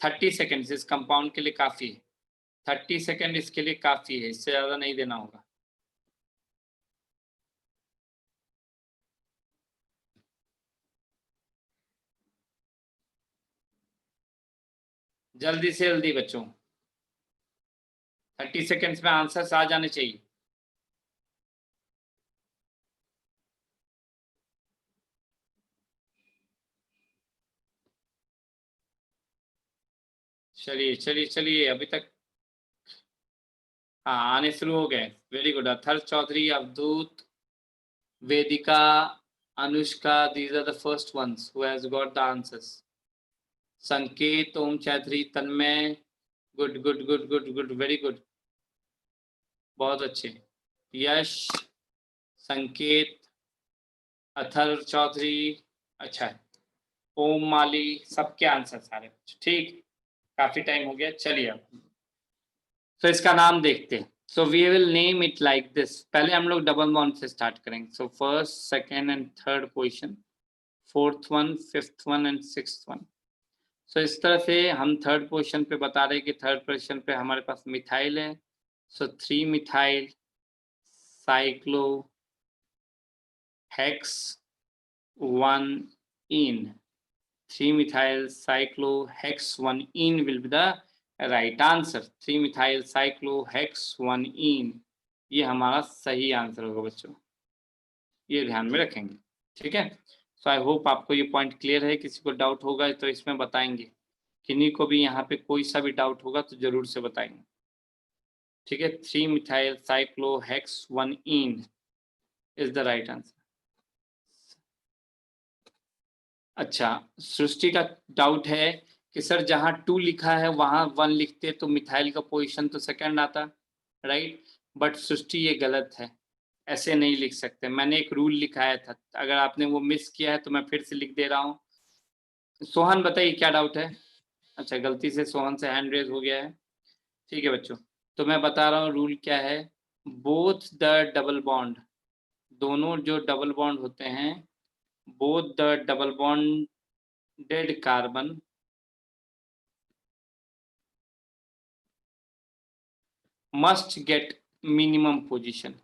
30 सेकेंड्स इस कंपाउंड के लिए काफी है, 30 सेकेंड इसके लिए काफी है, इससे ज्यादा नहीं देना होगा। जल्दी से जल्दी बच्चों, 30 सेकेंड्स में आंसर्स आ जाने चाहिए। चलिए चलिए चलिए, अभी तक हाँ आने शुरू हो गए। Very good. Atharva Chaudhari, Avadhoot, Vedika, Anushka, these are the first ones who has got the answers. Sanket, Om Chaudhari, Tanmay, good good good good good, very good, बहुत अच्छे। यश, संकेत, अथर्व चौधरी, अच्छा है। ओम माली, सबके आंसर सारे ठीक। काफी टाइम हो गया, चलिए अब तो इसका नाम देखते हैं। So we will name it like this. पहले हम लोग डबल बॉन्ड से स्टार्ट करेंगे। So first, second and third position, fourth one, fifth one and sixth one. सो इस तरह से हम थर्ड पोजीशन पे बता रहे हैं कि थर्ड पोजीशन पे हमारे पास मिथाइल है। So 3 methyl cyclo hex 1 en, 3 methyl cyclo hex 1 in will be the right answer. 3 methyl cyclo hex 1 in, ये हमारा सही आंसर होगा बच्चों, ये ध्यान में रखेंगे। ठीक है, सो आई होप आपको ये पॉइंट क्लियर है। किसी को डाउट होगा तो इसमें बताएंगे, किन्हीं को भी यहाँ पे कोई सा भी डाउट होगा तो जरूर से बताएंगे। ठीक है, 3 methyl cyclo hex 1 in is the right answer. अच्छा, सृष्टि का डाउट है कि सर जहाँ 2 लिखा है वहां 1 लिखते तो मिथाइल का पोजीशन तो सेकंड आता, राइट। बट सृष्टि ये गलत है, ऐसे नहीं लिख सकते। मैंने एक रूल लिखाया था, अगर आपने वो मिस किया है तो मैं फिर से लिख दे रहा हूँ। सोहन बताइए क्या डाउट है। अच्छा, गलती से सोहन से हैंड रेज हो गया है। ठीक है बच्चों, तो मैं बता रहा हूँ रूल क्या है। बोथ द डबल बॉन्ड, दोनों जो डबल बॉन्ड होते हैं, both the double bonded carbon must get minimum position,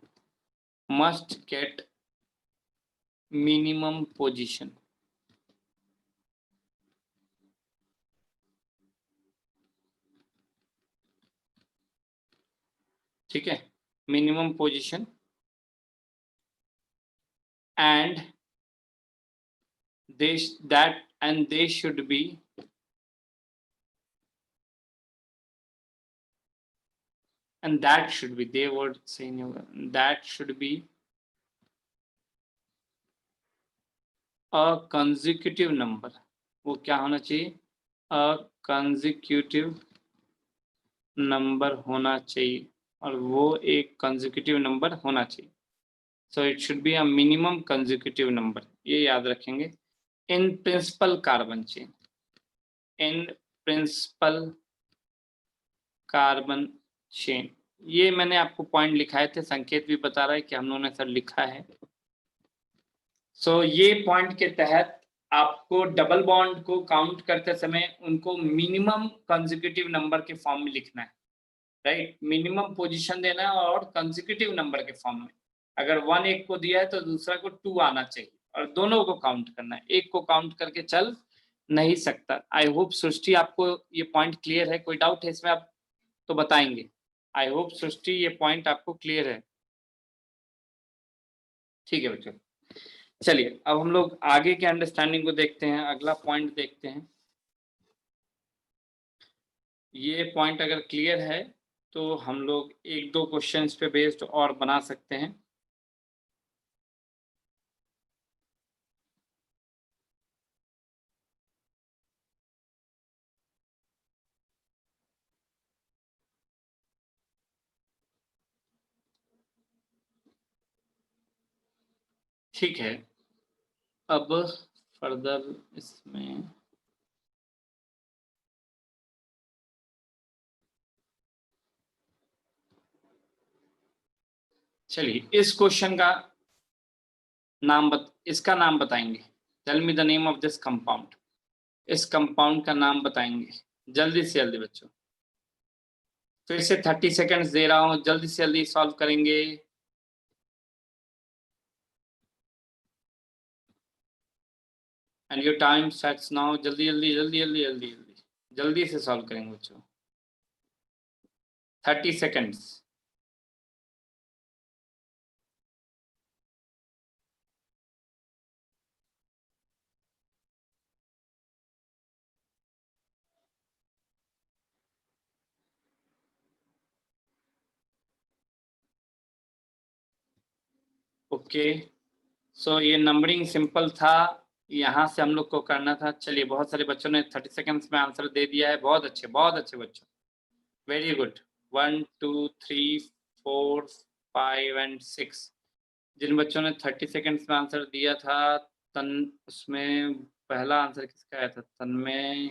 must get minimum position। ठीक है, minimum position and they should be they were saying that should be a consecutive number। वो क्या होना चाहिए, a consecutive नंबर होना चाहिए, और वो एक कंसेक्यूटिव नंबर होना चाहिए। So it should be a minimum consecutive number, ये याद रखेंगे। In principle carbon chain, in principle carbon chain, ये मैंने आपको पॉइंट लिखाए थे। संकेत भी बता रहा है कि हम लोगों ने सर लिखा है। सो ये पॉइंट के तहत आपको डबल बॉन्ड को काउंट करते समय उनको मिनिमम कंसेक्यूटिव नंबर के फॉर्म में लिखना है, राइट। मिनिमम पोजीशन देना है और कंसेक्यूटिव नंबर के फॉर्म में। अगर 1 एक को दिया है तो दूसरा को 2 आना चाहिए, और दोनों को काउंट करना है, एक को काउंट करके चल नहीं सकता। आई होप सृष्टि आपको ये पॉइंट क्लियर है, कोई डाउट है इसमें आप तो बताएंगे। आई होप सृष्टि ये पॉइंट आपको क्लियर है। ठीक है बच्चों, चलिए अब हम लोग आगे के अंडरस्टैंडिंग को देखते हैं। अगला पॉइंट देखते हैं। ये पॉइंट अगर क्लियर है तो हम लोग 1-2 क्वेश्चंस पे बेस्ड और बना सकते हैं। ठीक है, अब फर्दर इसमें चलिए इस क्वेश्चन का इसका नाम बताएंगे। Tail me the name of this compound. Is compound का नाम बताएंगे जल्दी से जल्दी बच्चों। फिर से 30 सेकंड्स दे रहा हूं, जल्दी से जल्दी सॉल्व करेंगे। End your time starts now. जल्दी जल्दी जल्दी जल्दी जल्दी जल्दी जल्दी से सॉल्व करेंगे बच्चों। 30 सेकंड्स। ओके, सो ये नंबरिंग सिंपल था, यहाँ से हम लोग को करना था। चलिए, बहुत सारे बच्चों ने 30 सेकंड्स में आंसर दे दिया है। बहुत अच्छे बच्चों, वेरी गुड। 1 2 3 4 5 एंड 6। जिन बच्चों ने 30 सेकंड्स में आंसर दिया था, उसमें पहला आंसर किसका आया था? तन्मय।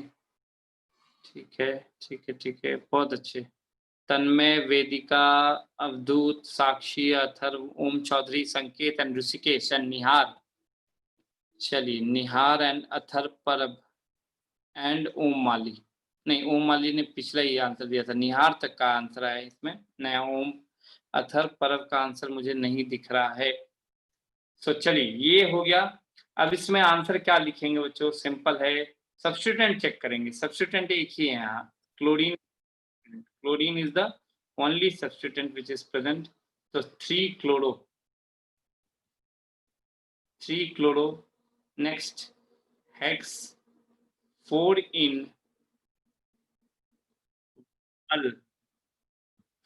ठीक है ठीक है ठीक है, बहुत अच्छे। तन्मय, वेदिका, अवधूत, साक्षी, अथर्व, ओम चौधरी, संकेत एंड ऋषिकेश एंड निहार। चलिए, निहार एंड अथर्व, परब एंड ओम माली। नहीं, ओम माली ने पिछला ही आंसर दिया था। निहार तक का आंसर है इसमें नया। ओम, अथर्व, परब का आंसर मुझे नहीं दिख रहा है। सो चलिए, ये हो गया। अब इसमें आंसर क्या लिखेंगे बच्चों? सिंपल है, सब्स्टिट्यूएंट चेक करेंगे। सब्स्टिट्यूएंट एक ही है यहाँ, chlorine. Chlorine is the only substituent which is present. तो 3 chloro. Next, hex 4 in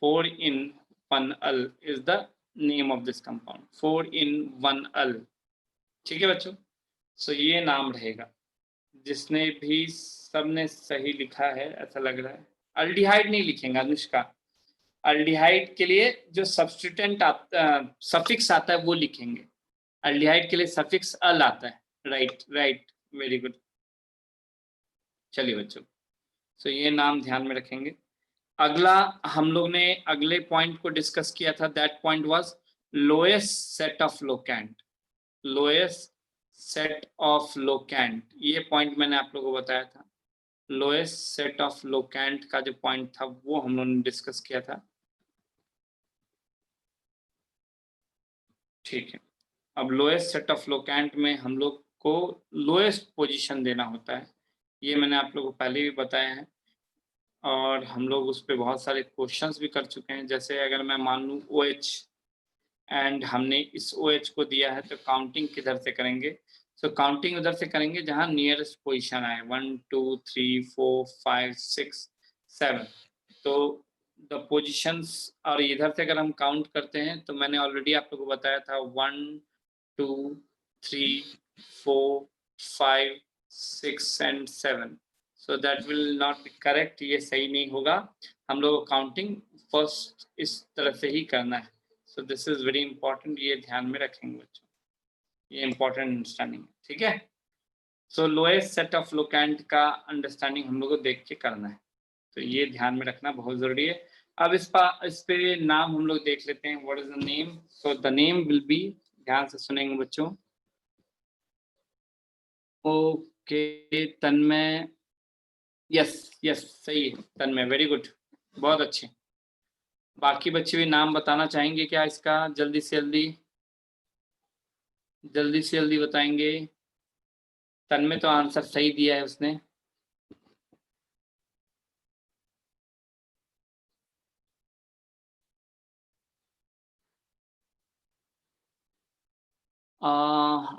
4 in 1 is the name of this compound. 4 in 1 ठीक है बच्चों। सो ये नाम रहेगा। जिसने भी, सबने सही लिखा है ऐसा लग रहा है। अल्डिहाइड नहीं लिखेंगे अनुष्का। अल्डिहाइड के लिए जो सब्स्टिट्यूएंट सफिक्स आता है वो लिखेंगे। अल्डिहाइड के लिए सफिक्स अल आता है। Right right, very good. चलिए बच्चों, सो ये नाम ध्यान में रखेंगे। अगला हम लोग ने अगले पॉइंट को डिस्कस किया था। दैट पॉइंट वाज lowest set of locant. Lowest set of locant, ये पॉइंट मैंने आप लोगों को बताया था। लोएस्ट सेट ऑफ लोकेंट का जो पॉइंट था वो हम लोगों ने डिस्कस किया था। ठीक है, अब लोएस्ट सेट ऑफ लोकेंट में हम लोग को लोएस्ट पोजीशन देना होता है। ये मैंने आप लोगों को पहले भी बताया है और हम लोग उस पर बहुत सारे क्वेश्चंस भी कर चुके हैं। जैसे अगर मैं मान लूँ OH एंड हमने इस OH को दिया है, तो काउंटिंग किधर से करेंगे? सो काउंटिंग उधर से करेंगे जहां नियरेस्ट पोजीशन आए। 1 2 3 4 5 6 7। तो द पोजीशंस, और इधर से अगर हम काउंट करते हैं तो मैंने ऑलरेडी आप लोगों को बताया था 1 2 3 4 5 6 and 7। So that will not be correct, ये सही नहीं होगा। हम लोग को काउंटिंग फर्स्ट इस तरह से ही करना है। So this is very important, ये ध्यान में रखेंगे बच्चों, ये इंपॉर्टेंट अंडरस्टैंडिंग है। ठीक है, so lowest set of locant का अंडरस्टैंडिंग हम लोग को देख के करना है, तो ये ध्यान में रखना बहुत जरूरी है। अब इस पे नाम हम लोग देख लेते हैं। What is the name? So the name will be, ध्यान से सुनेंगे बच्चों। ओके, तन्मय, यस यस सही है, तन्मय, वेरी गुड, बहुत अच्छे। बाकी बच्चे भी नाम बताना चाहेंगे क्या इसका? जल्दी से जल्दी बताएंगे। तन्मय तो आंसर सही दिया है उसने।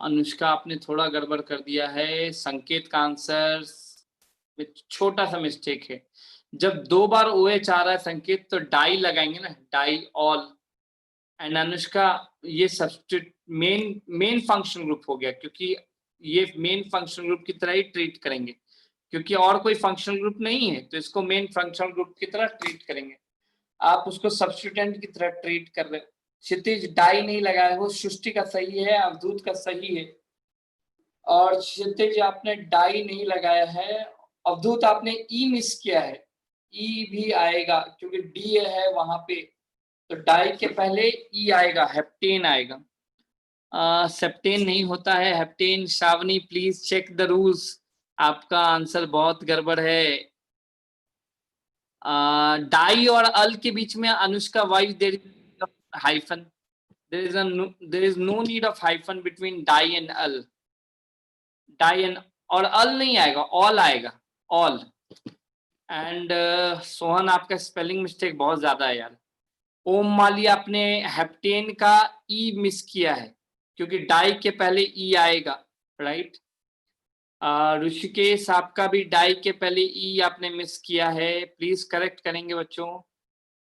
अनुष्का, आपने थोड़ा गड़बड़ कर दिया है। संकेत का आंसर में छोटा सा मिस्टेक है। जब 2 बार OH आ रहा है संकेत, तो डाई लगाएंगे ना, डाई ऑल। एंड अनुष्का, ये सब्स्टिट्यूट मेन फंक्शन ग्रुप हो गया, क्योंकि ये मेन फंक्शन ग्रुप की तरह ही ट्रीट करेंगे, क्योंकि और कोई फंक्शन ग्रुप नहीं है, तो इसको मेन फंक्शन ग्रुप की तरह ट्रीट करेंगे। आप उसको सब्स्टिट्यूएंट की तरह ट्रीट कर रहे हो। क्षितिज डाई नहीं लगाया, वो सृष्टि का सही है, अवधूत का सही है। और क्षितिज आपने डाई नहीं लगाया है। अवधूत आपने ई मिस किया है। ई भी आएगा क्योंकि डी है वहां पे, तो डाई के पहले ई आएगा, हेप्टेन आएगा। सेप्टेन नहीं होता है, heptane. Shravani please check the rules, आपका आंसर बहुत गड़बड़ है। डाई और अल के बीच में अनुष्का वाइफ there hyphen, there is no need of hyphen between die and al, die and, और अल नहीं आएगा, ऑल आएगा, ऑल। एंड सोहन आपका स्पेलिंग मिस्टेक बहुत ज्यादा है यार। ओम माली आपने हेप्टेन का ई मिस किया है, क्योंकि डाई के पहले ई आएगा, राइट। ऋषिकेश आपका भी डाई के पहले ई आपने मिस किया है, प्लीज करेक्ट करेंगे बच्चों।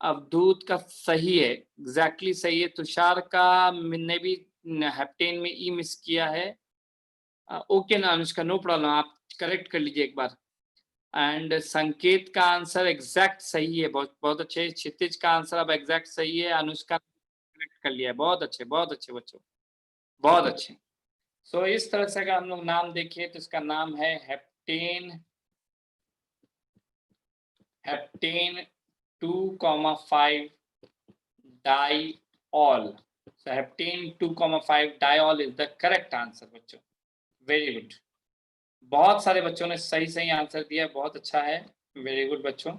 अवधूत का सही है, एग्जैक्टली सही है। तुषार का मैंने भी हेप्टेन में ई मिस किया है। ओके ना अनुष्का, नो प्रॉब्लम, आप करेक्ट कर लीजिए एक बार। एंड संकेत का आंसर एग्जैक्ट सही है, बहुत बहुत अच्छे। क्षितिज का आंसर अब एग्जैक्ट सही है, अनुष्का करेक्ट कर लिया है, बहुत अच्छे बच्चों, बहुत अच्छे। सो इस तरह से अगर हम लोग नाम देखिए तो इसका नाम है heptane, heptane 2,5 diol. So heptane 2,5 diol is the correct answer बच्चों, वेरी गुड। बहुत सारे बच्चों ने सही आंसर दिया, बहुत अच्छा है, वेरी गुड बच्चों।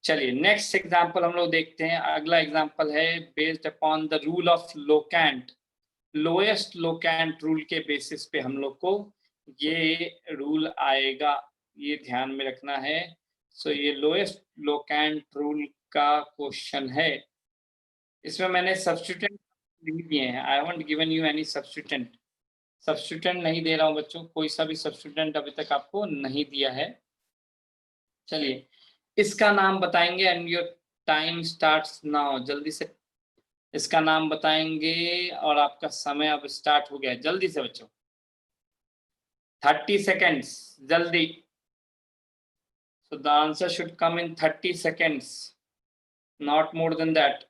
चलिए नेक्स्ट एग्जाम्पल हम लोग देखते हैं। अगला एग्जाम्पल है based upon the rule of locant, lowest locant rule के बेसिस पे हम लोग को ये रूल आएगा, ये ध्यान में रखना है। सो ये लोएस्ट लोकेंट रूल का क्वेश्चन है। इसमें मैंने सब्स्टिट्यूएंट नहीं दिए हैं, I haven't given you any substituent, substituent नहीं दे रहा हूं बच्चों, कोई सा भी सब्स्टिट्यूएंट अभी तक आपको नहीं दिया है। चलिए इसका नाम बताएंगे end your time starts now, जल्दी से इसका नाम बताएंगे और आपका समय अब स्टार्ट हो गया, जल्दी से बच्चों, 30 seconds, जल्दी। So the answer should come in 30 seconds, not more than that.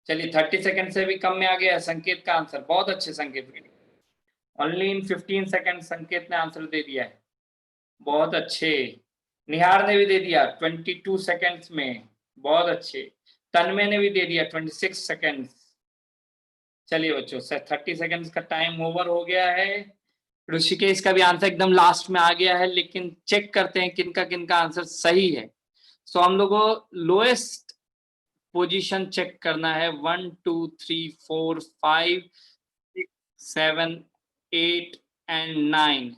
चलिए 30 सेकंड से भी कम में आ गया संकेत का आंसर, बहुत अच्छे संकेत। ओनली इन 15 सेकंड संकेत ने आंसर दे दिया है, बहुत अच्छे। निहार ने भी दे दिया 22 सेकंड्स में, बहुत अच्छे। तन्मय ने भी दे दिया 26 सेकंड्स। चलिए बच्चों 30 सेकंड्स का टाइम ओवर हो गया है। ऋषिकेश का भी आंसर एकदम लास्ट में आ गया है, लेकिन चेक करते हैं किनका किनका आंसर सही है। सो हम लोग को लोएस्ट पोजीशन चेक करना है, 1 2 3 4 5 6 7 8 एंड 9।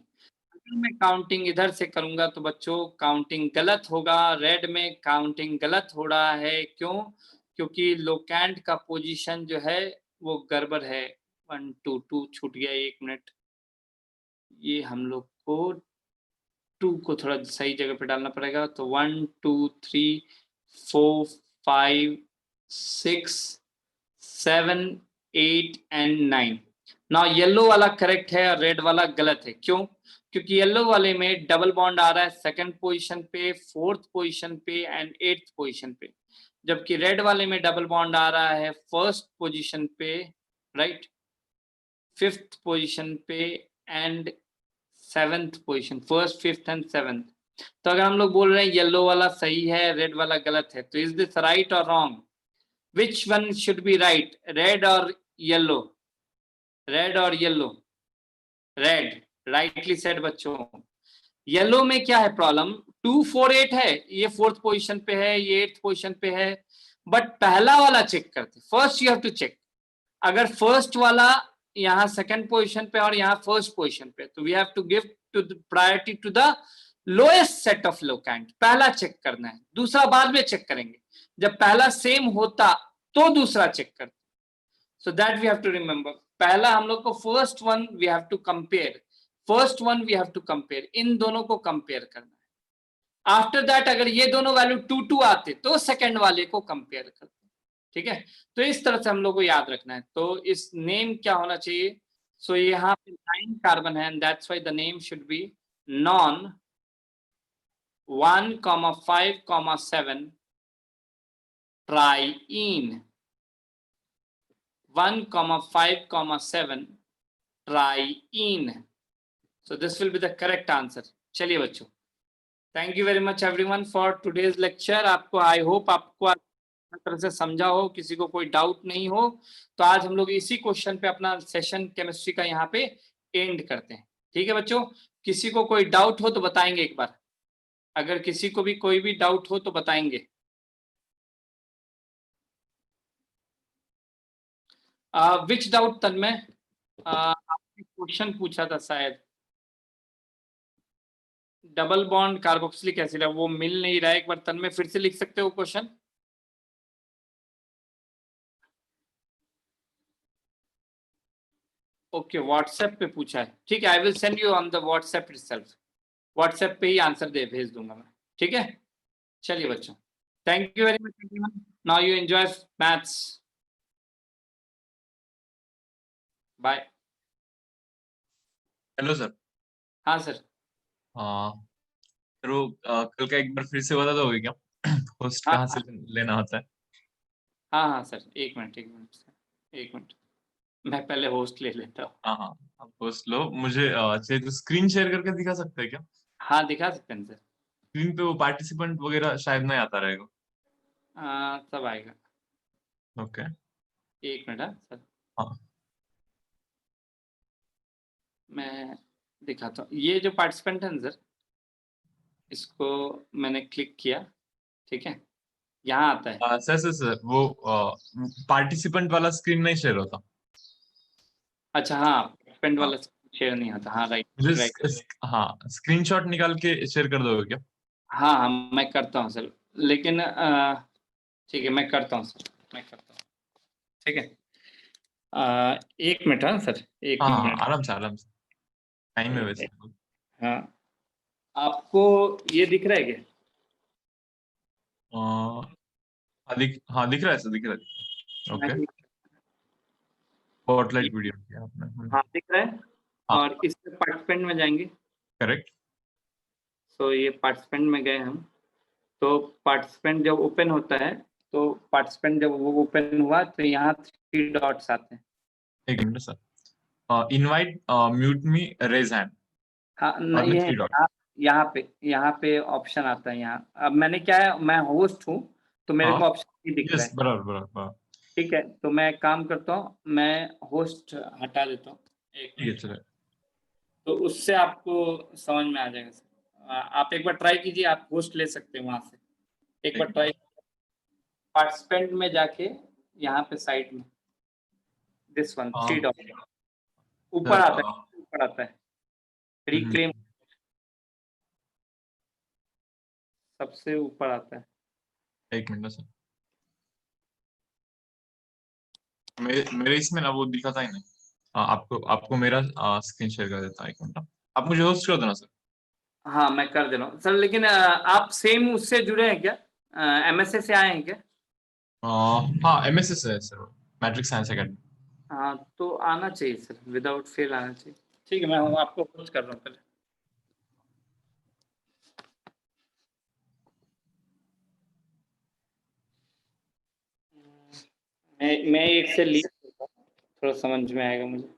अगर मैं काउंटिंग इधर से करूंगा तो बच्चों काउंटिंग गलत होगा, रेड में काउंटिंग गलत हो रहा है। क्यों? क्योंकि लोकेंट का पोजीशन जो है वो गड़बड़ है। 1 2 2 छूट गया, 1 मिनट, ये हम लोग को 2 को थोड़ा सही जगह पे डालना पड़ेगा। तो 1 2 3 4 5 6 7 8 एंड 9। ना येलो वाला करेक्ट है और रेड वाला गलत है। क्यों? क्योंकि येलो वाले में डबल बॉन्ड आ रहा है सेकंड पोजीशन पे, फोर्थ पोजीशन पे एंड 8th पोजीशन पे, जबकि रेड वाले में डबल बॉन्ड आ रहा है फर्स्ट पोजीशन पे, राइट, 5th पोजीशन पे and 7th position, first 5th and 7th। तो अगर हम लोग बोल रहे हैं येलो वाला सही है, रेड वाला गलत है, तो इज दिस राइट और wrong? Which one should be right, red or yellow? Red or yellow? Red, rightly said बच्चों। येलो में क्या है प्रॉब्लम? 2 4 8 है, ये 4th पोजीशन पे है, ये 8th पोजीशन पे है, बट पहला वाला चेक करते, first you have to check. अगर फर्स्ट वाला यहाँ सेकंड पोजीशन पे और यहाँ फर्स्ट पोजीशन पे, तो we have to give to priority to the lowest set of locant, पहला चेक करना है, दूसरा बाद में चेक करेंगे। जब पहला सेम होता तो दूसरा चेक करते। So that we have to remember, पहला हम लोग को first one we have to compare, first one we have to compare, इन दोनों को कंपेयर करना है। आफ्टर दैट अगर ये दोनों वैल्यू 2 2 आते तो सेकंड वाले को कंपेयर करते, ठीक है। तो इस तरह से हम लोग को याद रखना है। तो इस नेम क्या होना चाहिए? सो यहाँ पे 9 कार्बन है एंड दैट्स व्हाई the name should be non 1,5,7 triene, 1,5,7 triene. So this will be the correct answer. चलिए बच्चों, thank you very much everyone for today's lecture. आपको आई होप आपको तरह से समझा हो, किसी को कोई डाउट नहीं हो, तो आज हम लोग इसी क्वेश्चन पे अपना सेशन केमिस्ट्री का यहाँ पे एंड करते हैं। ठीक है बच्चों, किसी को कोई डाउट हो तो बताएंगे एक बार, अगर किसी को भी कोई भी डाउट हो तो बताएंगे। विच डाउट तन्मय, आपने क्वेश्चन पूछा था शायद, डबल बॉन्ड कार्बोक्सिलिक एसिड है वो मिल नहीं रहा है, एक बार तन्मय फिर से लिख सकते हो क्वेश्चन? ओके, व्हाट्सएप पे पूछा है, ठीक है, I will send you on the WhatsApp itself, WhatsApp पे ही आंसर दे भेज दूंगा मैं, ठीक है। चलिए बच्चों, thank you very much, now you enjoy maths, bye. Hello sir. हाँ सर। हाँ, तो कल का एक बार फिर से बता दोगे क्या? होस्ट हाँ कहाँ से हाँ लेना होता है? हाँ हाँ सर, एक मिनट एक मिनट सर, एक मिनट, मैं पहले होस्ट ले लेता हूँ। हाँ हाँ, आप होस्ट लो। मुझे चाहिए तो स्क्रीन शेयर करके दिखा सकते हैं क्या? हाँ दिखा सकते हैं सर। स्क्रीन पे वो पार्टिसिपेंट वगैरह शायद नहीं आता रहेगा। सब आएगा, ओके। एक मिनट। हाँ सर, हाँ मैं दिखाता हूँ, ये जो पार्टिसिपेंट है ना सर, इसको मैंने क्लिक किया, ठीक है, यहाँ आता है। सर वो पार्टिसिपेंट वाला स्क्रीन नहीं शेयर होता। अच्छा हाँ, पार्टिसिपेंट हाँ, वाला शेयर नहीं आता, हाँ राइट मुझे राइट। हाँ स्क्रीनशॉट निकाल के शेयर कर दोगे क्या? हाँ हाँ मैं करता हूँ सर, लेकिन ठीक है मैं करता हूँ सर, मैं करता हूँ, ठीक है। एक मिनट, हाँ सर, एक हाँ हाँ, मिनट। आराम से टाइम है वैसे। हाँ, आपको ये दिख रहा है क्या? हाँ दिख रहा है सर, दिख रहा है। मैं ओके, ये- स्पॉटलाइट वीडियो किया आपने। हाँ दिख रहा है, हाँ और इस पार्टिसिपेंट में जाएंगे, करेक्ट। तो ये पार्टिसिपेंट में गए हम, तो पार्टिसिपेंट जब ओपन होता है, तो पार्टिसिपेंट जब वो ओपन हुआ तो यहाँ 3 डॉट्स आते हैं। एक मिनट सर, इनवाइट म्यूट मी रेज हैंड हाँ और नहीं में है, 3 डॉट। यहाँ पे ऑप्शन आता है यहाँ, अब मैंने क्या है, मैं होस्ट हूँ तो मेरे हाँ को ऑप्शन नहीं दिख रहा यस, है। बराबर बराबर बराबर। ठीक है, तो मैं एक काम करता हूँ, मैं होस्ट हटा देता हूँ, एक ठीक है मिनट, चले। तो उससे आपको समझ में आ जाएगा सर। आप एक बार ट्राई कीजिए, आप होस्ट ले सकते हैं वहां से, एक बार एक ट्राई, पार्टिसिपेंट में जाके यहाँ पे साइड में दिस वन 3 डॉट ऊपर सर आता है, ऊपर आता है रिक्लेम, सबसे ऊपर आता है। एक मिनट सर, मेरे इसमें ना वो दिखाता ही नहीं। आपको आपको मेरा स्क्रीन शेयर कर देता हूँ, एक मिनट। आप मुझे होस्ट कर देना सर। हाँ मैं कर दे रहा हूँ सर, लेकिन आप सेम उससे जुड़े हैं क्या, एमएसए से आए हैं क्या? हाँ एमएसएस है सर, मैट्रिक्स साइंस अकेडमी। हाँ तो आना चाहिए सर, विदाउट फेल आना चाहिए। ठीक है, मैं आपको होस्ट कर रहा हूँ पहले, मैं एक से लीड, थोड़ा समझ में आएगा मुझे।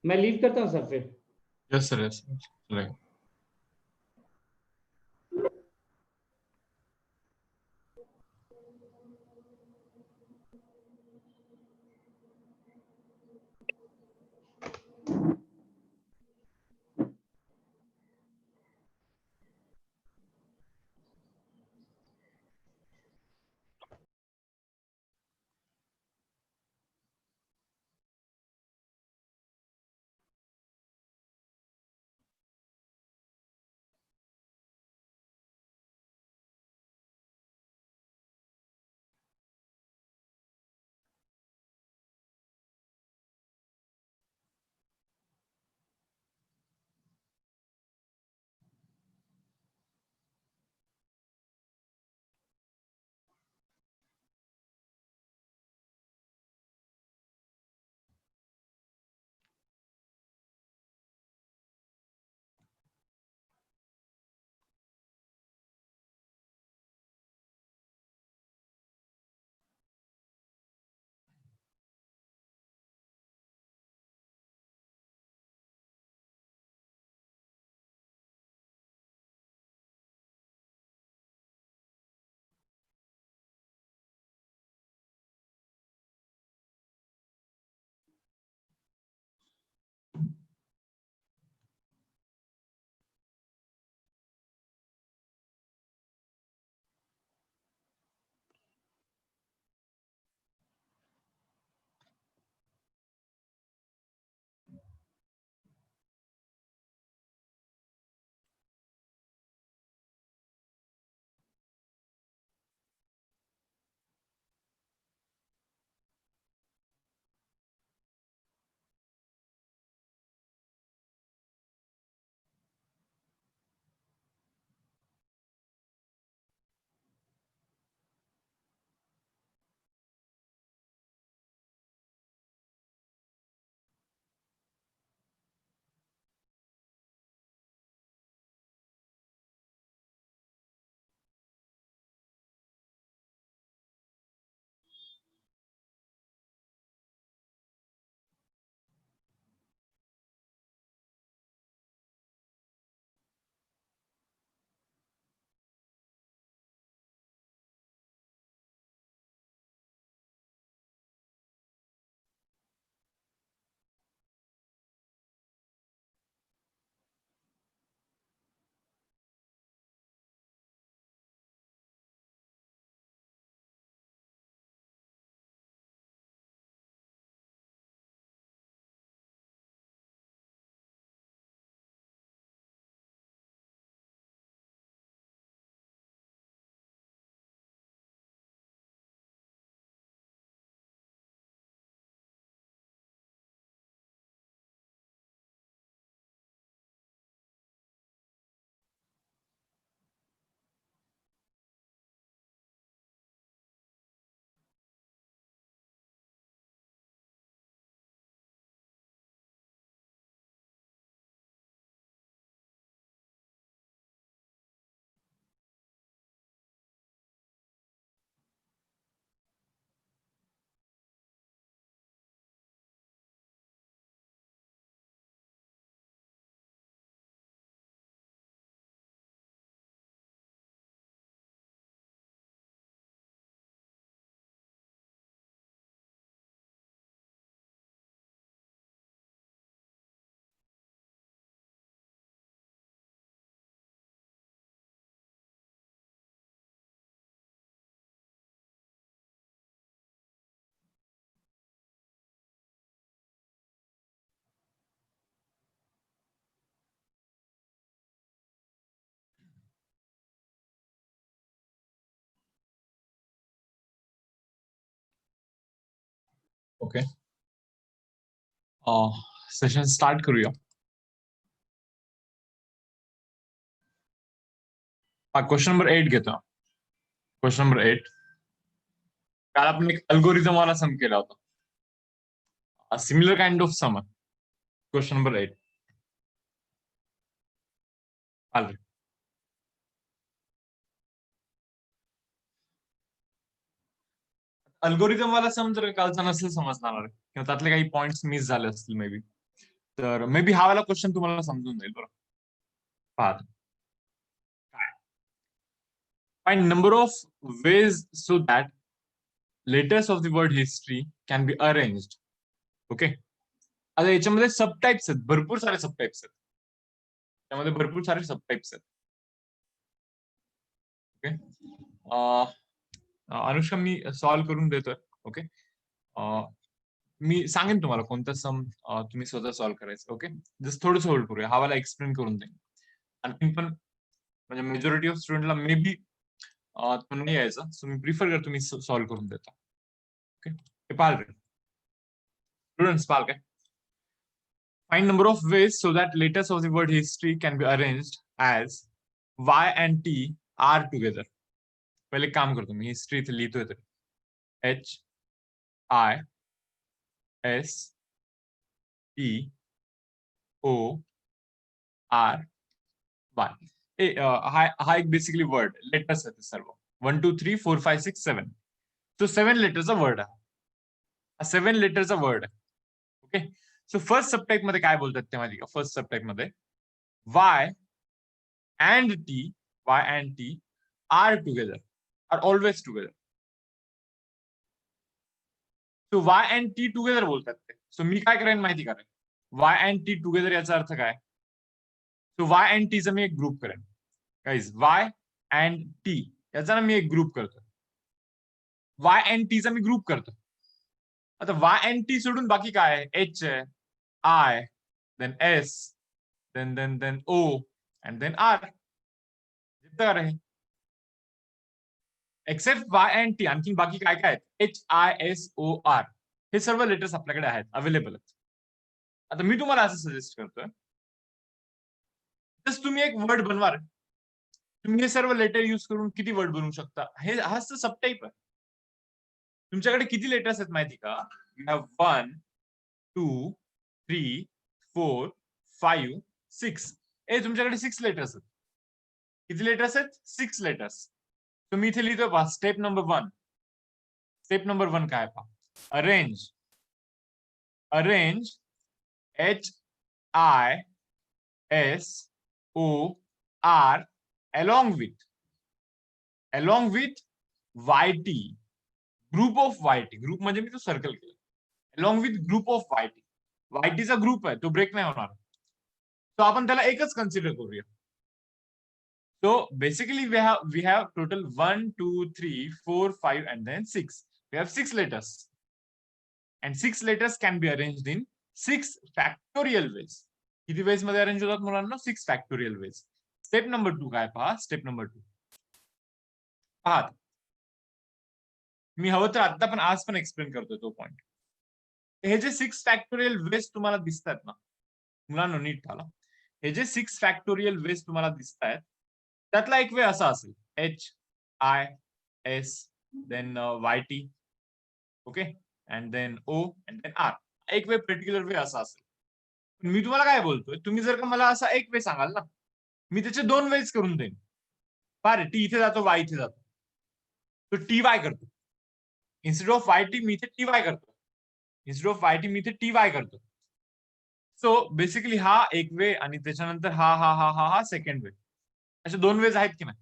मैं लीड करता हूँ सर फिर। यस सर, यस चलेगा। ओके, सेशन स्टार्ट करूया. क्वेश्चन नंबर 8 घेतो. Question number 8. काल आपण एक अल्गोरिदम वाला सम केला होता. Similar kind of sum. Question number 8. Algorithm वाला सम जर कालचा नसेल समजणार किंवा त्यातले काही पॉइंट्स मिस झाले असतील मे बी, तर मे बी हा वाला क्वेश्चन तुम्हाला समजून जाईल. बरं, पहा. Find number of ways so that letters of the word history can be arranged. Okay, आता याच्यामध्ये सबटाइप्स आहेत, भरपूर सारे सबटाइप्स आहेत. त्यामध्ये भरपूर सारे सबटाइप्स आहेत. ओके, अनुष्का मी सॉल्व्ह करून देतोय. ओके, मी सांगेन तुम्हाला कोणता सम तुम्ही स्वतः सॉल्व्ह करायचं. ओके, जस्ट थोडंसं होल्ड करूया, हा वाला एक्सप्लेन करून देईन. आणखी पण म्हणजे मेजॉरिटी ऑफ स्टुडंटला मे बी नाही यायचं, सो मी प्रिफर करतो मी सॉल्व्ह करून देतो. ओके, हे पाहाल रे स्टुडंट्स, पाहाल काय. Find number of ways so that letters of the word history can be arranged as Y and T are together. पहिले काम करतो मी, हिस्ट्री इथे लिहितोय तर H I S T O R Y. हा एक बेसिकली वर्ड, लेटर्स आहेत सर्व. 1 2 3 4 5 6 7. तो 7 लेटरचा वर्ड आहे. हा 7 लेटरचा वर्ड आहे. ओके, सो फर्स्ट सबटाइप मध्ये काय बोलतात ते माहिती का. फर्स्ट सबटाइप मध्ये Y and T are together, are always together. So Y and T together बोलतात ते. सो मी काय करेन माहिती का, Y and T together याचा अर्थ काय. सो Y and T चा मी एक ग्रुप करेन. गाइस, Y and T याचा ना मी एक ग्रुप करतो. Y and T चा मी ग्रुप करतो. आता Y and T सोडून बाकी काय आहे. H आहे, I, then S, then O, and then R. जितकं आहे एक्सेप्ट Y and T, आणखी बाकी काय काय आहेत. HISOR हे सर्व लेटर्स आपल्याकडे आहेत, अवेलेबल आहेत. आता मी तुम्हाला असं सजेस्ट करतोय, जस्ट तुम्ही एक वर्ड बनवा. तुम्ही हे सर्व लेटर युज करून किती वर्ड बनवू शकता. हे हाच तर सबटाइप आहे. तुमच्याकडे किती लेटर्स आहेत माहिती का. You have 1 2 3 4 5 6. तुमच्याकडे 6 लेटर्स आहेत. किती लेटर्स आहेत. 6 लेटर्स. तुम्ही इथे लिहितो पहा, स्टेप नंबर 1. स्टेप नंबर 1 काय पहा, arrange HISOR along with YT, group of YT. Group म्हणजे मी तो सर्कल केला. along with group of YT. YT चा ग्रुप आहे, तो ब्रेक नाही होणार. तो आपण त्याला एकच कन्सिडर करूया. So basically we have total 1 2 3 4 5 and then 6. We have 6 letters, and 6 letters can be arranged in 6 factorial ways. किती वेज मध्ये अरेंज होतात मुलांना. 6 फॅक्टोरियल वेज. स्टेप नंबर 2 काय पहा. स्टेप नंबर 2 पहा, मी हवं तर आता पण आज पण एक्सप्लेन करतोय तो पॉइंट. हे जे 6 फॅक्टोरियल वेज तुम्हाला दिसतात ना मुलांना, नीट पाहा. हे जे 6 फॅक्टोरियल वेज तुम्हाला दिसत आहेत त्यातला एक वे असा असेल HIS, then YT, okay, and then O, and then R. एक वे पर्टिक्युलर वे असा असेल. मी तुम्हाला काय बोलतोय, तुम्ही जर का मला असा एक वे सांगाल ना, मी त्याचे 2 वेज करून देईन. पारे टी इथे जातो, Y इथे जातो, तो TY करतो. इन्स्टेड ऑफ YT मी इथे TY करतो. इन्स्टेड ऑफ YT मी इथे TY करतो. सो बेसिकली हा एक वे आणि त्याच्यानंतर हा सेकंड वे, असे 2 वेज आहेत की नाही.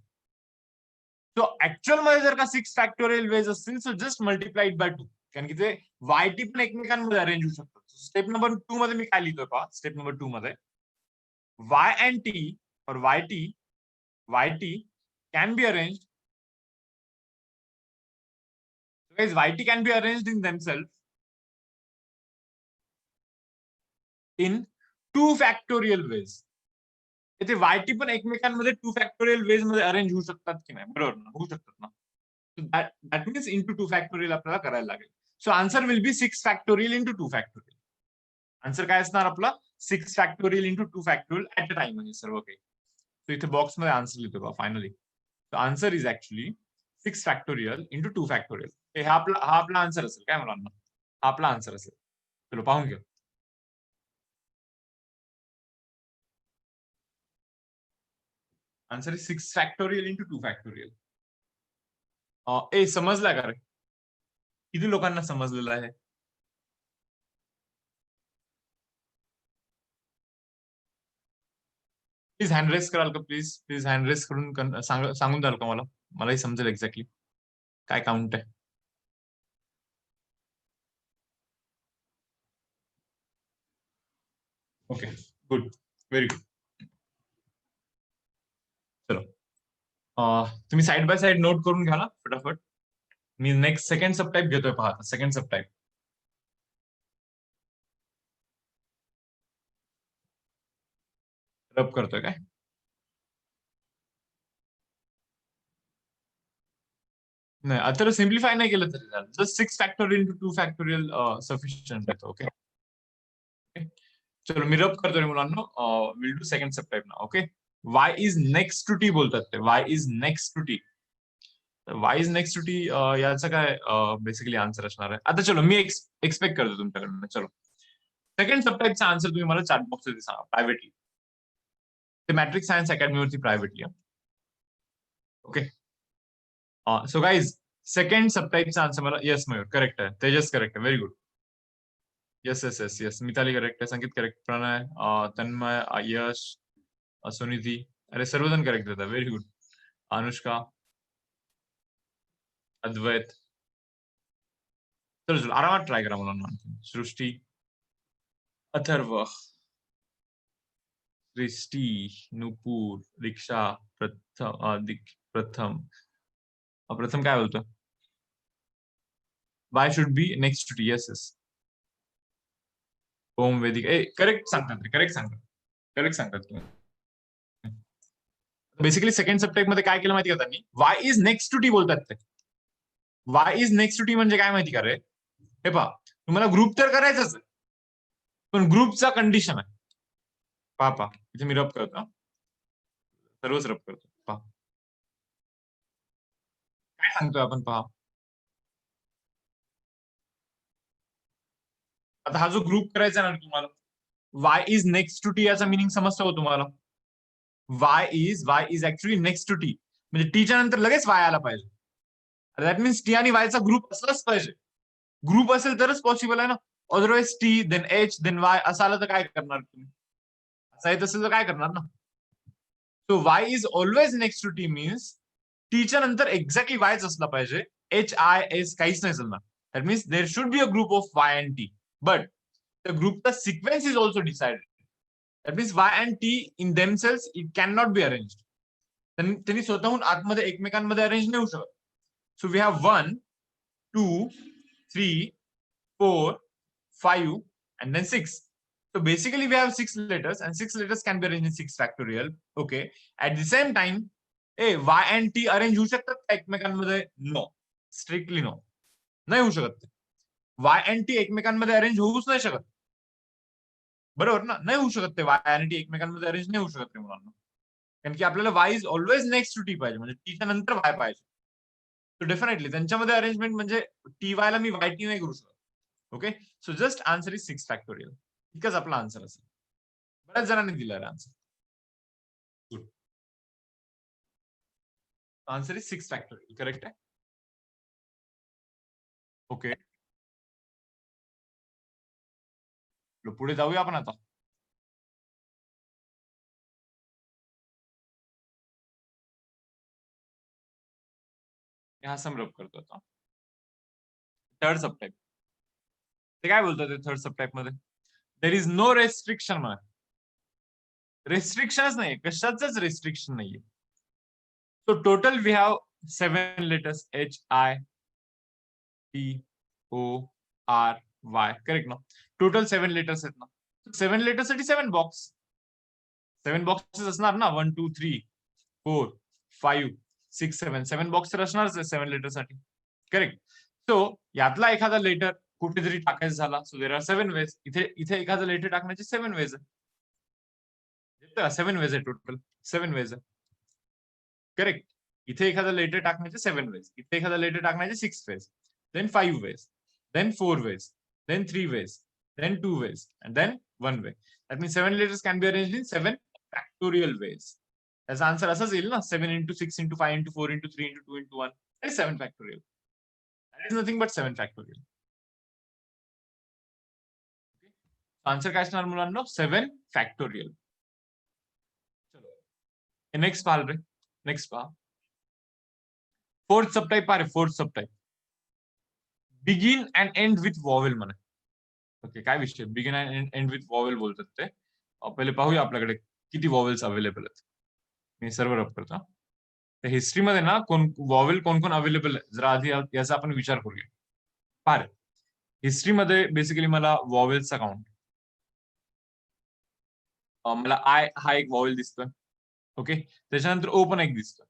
सो ऍक्च्युअल मध्ये जर का 6 फॅक्टोरियल वेज असतील, सो जस्ट मल्टिप्लाइड बाय 2, कारण की ते YT पण एकमेकांमध्ये अरेंज होऊ शकतात. स्टेप नंबर 2 मध्ये मी काय लिहितोय पहा. स्टेप नंबर 2 मध्ये Y and T or YT can be arranged. So guys, YT can be arranged in themselves in 2 factorial ways. इथे YT पण एकमेकांमध्ये 2 फॅक्टोरियल वेज मध्ये अरेंज होऊ शकतात की नाही. बरोबर ना, होऊ शकतात ना. दॅट मीन्स इंटू 2 फॅक्टोरियल आपल्याला करायला लागेल. So answer will be 6 factorial into 2 factorial. Answer काय असणार आपला 6 factorial into 2 factorial at a time म्हणजे सर्व काही. तो इथे बॉक्स मध्ये आन्सर लिहितो का finally. Answer is actually 6 factorial into 2 factorial. हा आपला आन्सर असेल काय मुलांना, हा आपला आन्सर असेल. चलो पाहून घेऊ. Answer is 6 factorial into 2 factorial. समजला का रे? किती लोकांना समजलेलं आहे? प्लीज हँड रेस कराल का? प्लीज हँड रेस करून सांगून द्याल का मला? मलाही समजेल एक्झॅक्टली काय काउंट आहे. Okay good, very good. चलो तुम्ही साइड बाय साइड नोट करून घ्या ना फटाफट. मी नेक्स्ट सेकंड सबटाईप घेतोय पहा. सेकंड सबटाईप रब करतोय काय? नाही आता सिम्प्लिफाय नाही केलं तरी झालं. Just 6 factorial into 2 factorial sufficient आहे. ओके चलो मी रब करतोय मुलांना. विल डू सेकंड सबटाईप ना. Okay Y is next to T बोलतात ते. Y is next to T. Y is next to T याचं काय बेसिकली आन्सर असणार आहे. आता चलो मी एक्सपेक्ट करतो तुमच्याकडनं. चलो सेकंड सबटाईपचा आन्सर तुम्ही मला चॅट बॉक्स मध्ये सांगा प्रायव्हेटली. ते मॅट्रिक्स सायन्स अकॅडमीवरती privately. Okay so guys second सबटाईपचा आन्सर मला येस मयूर करेक्ट आहे. तेजस करेक्ट आहे. Very good. Yes yes yes yes Mitali correct आहे. संगीत करेक्ट. प्रणय तन्मय यश सुनिधी अरे सर्वजण करेक्ट देतात. Very good. अनुष्का अद्वैत. चलो चलो आरामात ट्राय करा मुलांना. सृष्टी अथर्व सृष्टी नुपूर दीक्षा प्रथम प्रथम काय बोलतो? Y should be next to T. Yes yes Om Vedik correct सांगतात. करेक्ट सांगतात तुम्ही. बेसिकली सेकंड सबटाईप मध्ये काय केलं माहिती का त्यांनी? Y is next to T बोलतात ते. Y is next to T म्हणजे काय माहिती का रे? हे पहा तुम्हाला ग्रुप तर करायचंच आहे पण ग्रुपचा कंडिशन आहे. पहा इथे मी रब करतो. सर्वच रब करतो. पहा काय सांगतोय आपण. पहा आता हा जो ग्रुप करायचा ना तुम्हाला, Y is next to T याचा मिनिंग समजतो हो तुम्हाला? Y is actually next to T म्हणजे टीच्या नंतर लगेच वाय आला पाहिजे. दॅट मीन्स टी आणि वायचा ग्रुप असलाच पाहिजे. ग्रुप असेल तरच पॉसिबल आहे ना. Otherwise T then H then Y असं आलं तर काय करणार तुम्ही? असं येत असेल तर काय करणार ना. So Y is always next to T means टीच्या नंतर एक्झॅक्टली वायच असला पाहिजे. एच आय एस काहीच नाही चालणार. That means there should be a group of Y and T but the ग्रुपचा sequence is also decided. That means Y and T in themselves it can not be arrange. त्यांनी स्वतःहून आतमध्ये एकमेकांमध्ये arrange नाही होऊ शकत. So we have 1 2 3 4 5 and then 6. So basically we have 6 letters and 6 letters can be arranged in 6 factorial. Okay. At the same time, y and t arrange होऊ शकतात का एकमेकांमध्ये? नो, स्ट्रिक्टली नो, नाही होऊ शकत. y and t एकमेकांमध्ये arrange होऊच नाही शकत. बरोबर ना? नाही होऊ शकत ते. y आणि t एकमेकांमध्ये अरेंज नाही होऊ शकत ते मुलांना. कारण की आपल्याला y is always next to T पाहिजे म्हणजे टीच्या नंतर y पाहिजे. सो डेफिनेटली त्यांच्यामध्ये अरेंजमेंट म्हणजे टी वाय ला मी वाय टी नाही करू शकत. Okay so just answer is 6 factorial. इतकंच आपला आन्सर असेल. बऱ्याच जणांनी दिला answer. Good. Answer is 6 factorial. Correct आहे. ओके पुढे जाऊया आपण आता. हा समरप करतो आता. थर्ड सबटाईप ते काय बोलतात थर्ड सबटाईप मध्ये? There is no restriction. रेस्ट्रिक्शनच नाही, कशाच रेस्ट्रिक्शन नाहीये. So total we have 7 letters H I T O R Y. Correct ना? टोटल 7 लेटर्स आहेत ना. 7 लेटर्स साठी 7 बॉक्स. 7 बॉक्सेस असणार ना. 1 2 3 4 5 6 7 7 बॉक्स तर असणारच 7 लेटर साठी. करेक्ट. सो यातला एखादा लेटर कुठेतरी टाकायचा झाला, सो देर आर 7 वेज. इथे एखादा लेटर टाकण्याचे 7 वेज आहे. 7 वेज आहे टोटल, 7 वेज आहे. करेक्ट. इथे एखादा लेटर टाकण्याचे 7 वेज, इथे एखादा लेटर टाकण्याचे 6 ways, then 5 ways, then 4 ways, then 3 ways, then 2 ways, and then 1 way. That means 7 letters can be arranged in 7 factorial ways. त्याचा आन्सर असाच येईल ना, 7 into 6 into 5 into 4 into 3 into 2 into 1. That is 7 factorial. That is nothing but 7 factorial. Okay. Answer काय असणार मुलांनो? 7 factorial. चलो next पाहाल रे, नेक्स्ट पहा. फोर्थ सबटाइप पहा रे, fourth subtype. Begin and end with vowel म्हणे. ओके, काय विषय? Begin and end with vowel बोलतात ते. पहिले पाहूया आपल्याकडे किती वॉवेल्स अवेलेबल आहेत. मी सर्व रब करतो. तर हिस्ट्रीमध्ये ना वॉवेल कोण कोण अवेलेबल आहे, जरा आधी याचा आपण विचार करूया. पार हिस्ट्रीमध्ये बेसिकली मला वॉवेल्सचा काउंट, मला आय हा एक वॉवेल दिसतोय. ओके, त्याच्यानंतर ओ पण एक दिसतोय.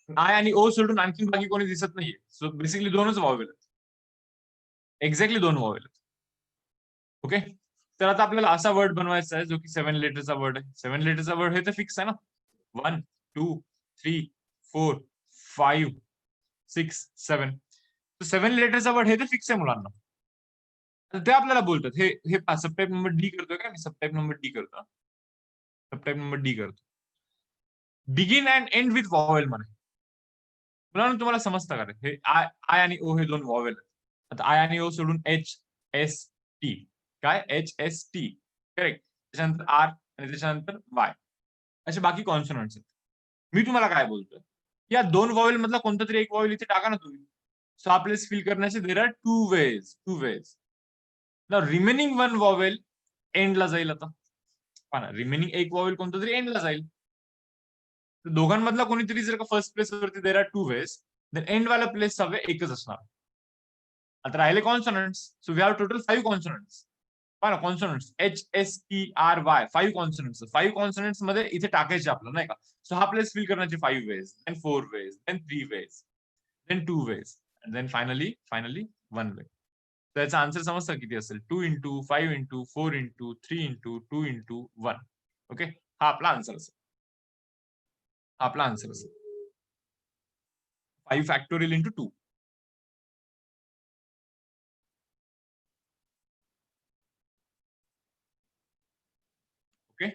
आय आणि ओ सोडून आणखी बाकी कोणी दिसत नाहीये. सो बेसिकली दोनच वॉवेल आहेत. एक्झॅक्टली 2 वॉवेल आहेत. ओके, तर आता आपल्याला असा वर्ड बनवायचा आहे जो की 7 लेटरचा वर्ड आहे. 7 लेटरचा वर्ड हे तर फिक्स आहे ना. 1 2 3 4 5 6 7. 7 लेटरचा वर्ड हे तर फिक्स आहे मुलांना. ते आपल्याला बोलतात हे हे सबटाइप नंबर डी करतोय का मी? सबटाइप नंबर डी करतो. सबटाइप नंबर डी करतो. Begin and end with vowel म्हणे. मुलांना तुम्हाला समजतं का रे? हे आय आणि ओ हे 2 वॉवेल आहेत. आता आय आणि ओ सोडून एच एस टी, काय? H S T. करेक्ट. त्याच्यानंतर आर आणि त्याच्यानंतर वाय, असे बाकी कॉन्सोनंट्स आहेत. मी तुम्हाला काय बोलतोय, या 2 वॉवेल मधला कोणता तरी एक वॉवेल इथे टाका ना तुम्ही. सो आपले फिल करण्याचे there are 2 ways. 2 ways. Now remaining 1 vowel एंडला जाईल. आता पहा, रिमेनिंग एक वॉवेल कोणतं तरी एंडला जाईल. तर दोघांमधला कोणीतरी जर का फर्स्ट प्लेस वरती there are 2 ways, then end वाला प्लेस हवे एकच असणार. आता राहिले consonants. So we have total 5 consonants. पहा ना, consonants H S T R Y, 5 consonants. 5 consonants मध्ये इथे टाकायचे आपल्याला, नाही का? सो हा प्लेस फिल करण्याचे 5 ways, then 4 ways, then 3 ways, then 2 ways, then finally 1 way. त्याचा आन्सर समजतं किती असेल? 2 into 5 into 4 into 3 into 2 into 1. Okay, हा आपला आन्सर असेल. आपला आन्सर असेल 5 फॅक्टोरियल इंटू 2. ओके,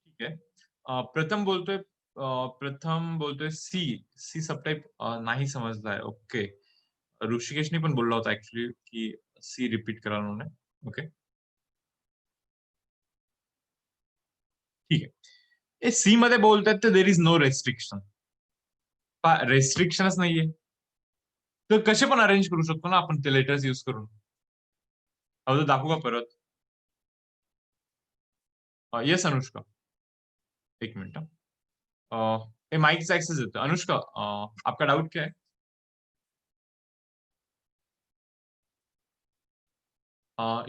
ठीक आहे. प्रथम बोलतोय सी. सी सबटाइप नाही समजलाय. ओके, ऋषिकेशनी पण बोलला होता ऍक्च्युली की सी रिपीट करा म्हणून. ओके, ठीक आहे. सी मध्ये बोलतात तर देर इज नो रेस्ट्रिक्शन. रेस्ट्रिक्शनच नाहीये, तर कसे पण अरेंज करू शकतो ना आपण ते लेटर्स यूज करून. अहो, दाखवू का परत? येस अनुष्का, एक मिनिट. माइकचा ऍक्सेस येतो. अनुष्का, आपका डाउट क्या है?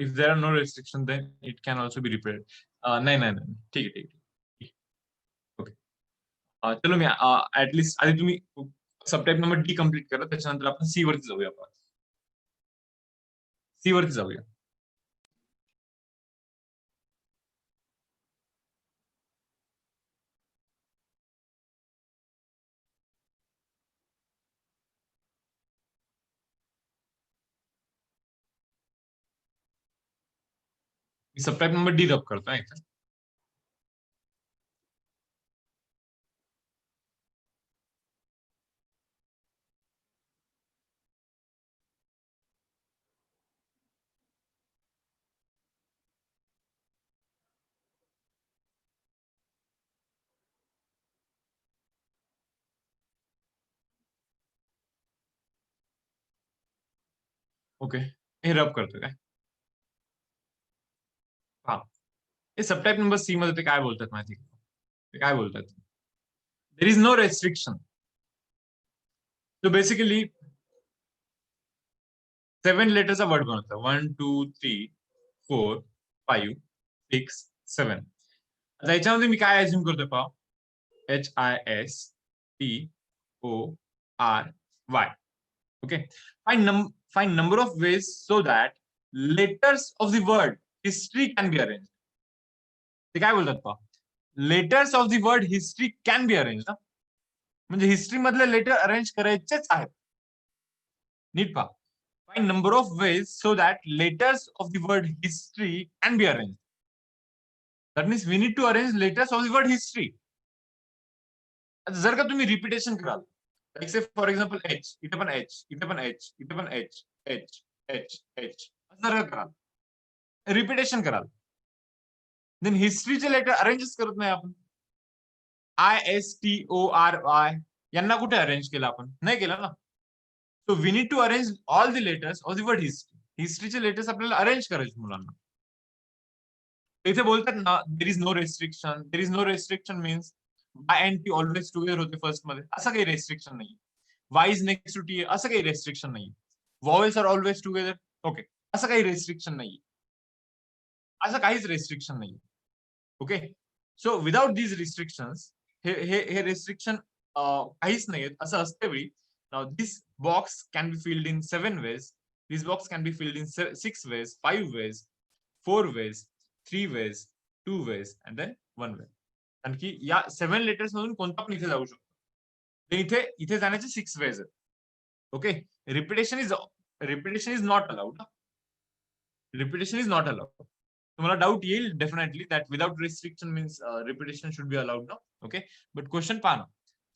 If there are no restriction then it can also be repaired. नाही नाही नाही, ठीक आहे, ठीक आहे. ओके, चलो मी ऍटलिस्ट आधी तुम्ही सबटाइप नंबर डी कम्प्लीट करा, त्याच्यानंतर आपण सी वरती जाऊया. सी वरती जाऊया. मी सबटाइप नंबर डी रब करतो आहे. ओके, हे रब करतो काय? हा, हे सबटाइप नंबर सी मध्ये ते काय बोलतात माहिती? ते काय बोलतात? There is no restriction. So basically 7 लेटरचा वर्ड बनवतो. 1 2 3 4 5 6 7. आता याच्यामध्ये मी काय अज्युम करतोय पहा? HIST O R Y. Okay. Find number of ways so that letters of the word history can be arranged. ते काय बोलतात पहा, letters of the word history can be arrange ना, म्हणजे हिस्ट्री मधले लेटर अरेंज करायचेच आहेत. नीट पहा, find number of ways so that letters of the word history can be arrange. That means we need to arrange letters of the word history. जर का तुम्ही रिपिटेशन कराल, like say for example H, इथे पण H, इथे पण H, इथे पण एच, एच एच एच, असं जर कराल, रिपिटेशन कराल, देन हिस्ट्रीचे लेटर अरेंजच करत नाही आपण. ISTORY यांना कुठे अरेंज केलं आपण, नाही केलं ना. So we need to arrange all the letters of the word history. हिस्ट्रीचे लेटर्स आपल्याला अरेंज करायचे मुलांना. इथे बोलतात ना, there is no restriction. There is no restriction means Y and T always together होते फर्स्ट मध्ये, असं काही रेस्ट्रिक्शन नाही. Y is next to T, असं काही रेस्ट्रिक्शन नाही. Vowels are always together, okay, असं काही रेस्ट्रिक्शन नाही. असं काहीच रेस्ट्रिक्शन नाही. Okay, so without these restrictions, हे रेस्ट्रिक्शन काहीच नाहीयेत असं असते वेळी. Now this box can be filled in 7 ways. This box can be filled in 6 ways, 5 ways, 4 ways, 3 ways, 2 ways and then 1 way. आणखी या 7 लेटर्स मधून कोणता पण इथे जाऊ शकतो. इथे इथे जाण्याचे 6 वेज आहेत. Okay, repetition is not allowed. Repetition is not allowed. तुम्हाला डाऊट येईल definitely that without restriction means repetition should be allowed ना. ओके, बट क्वेश्चन पहा ना,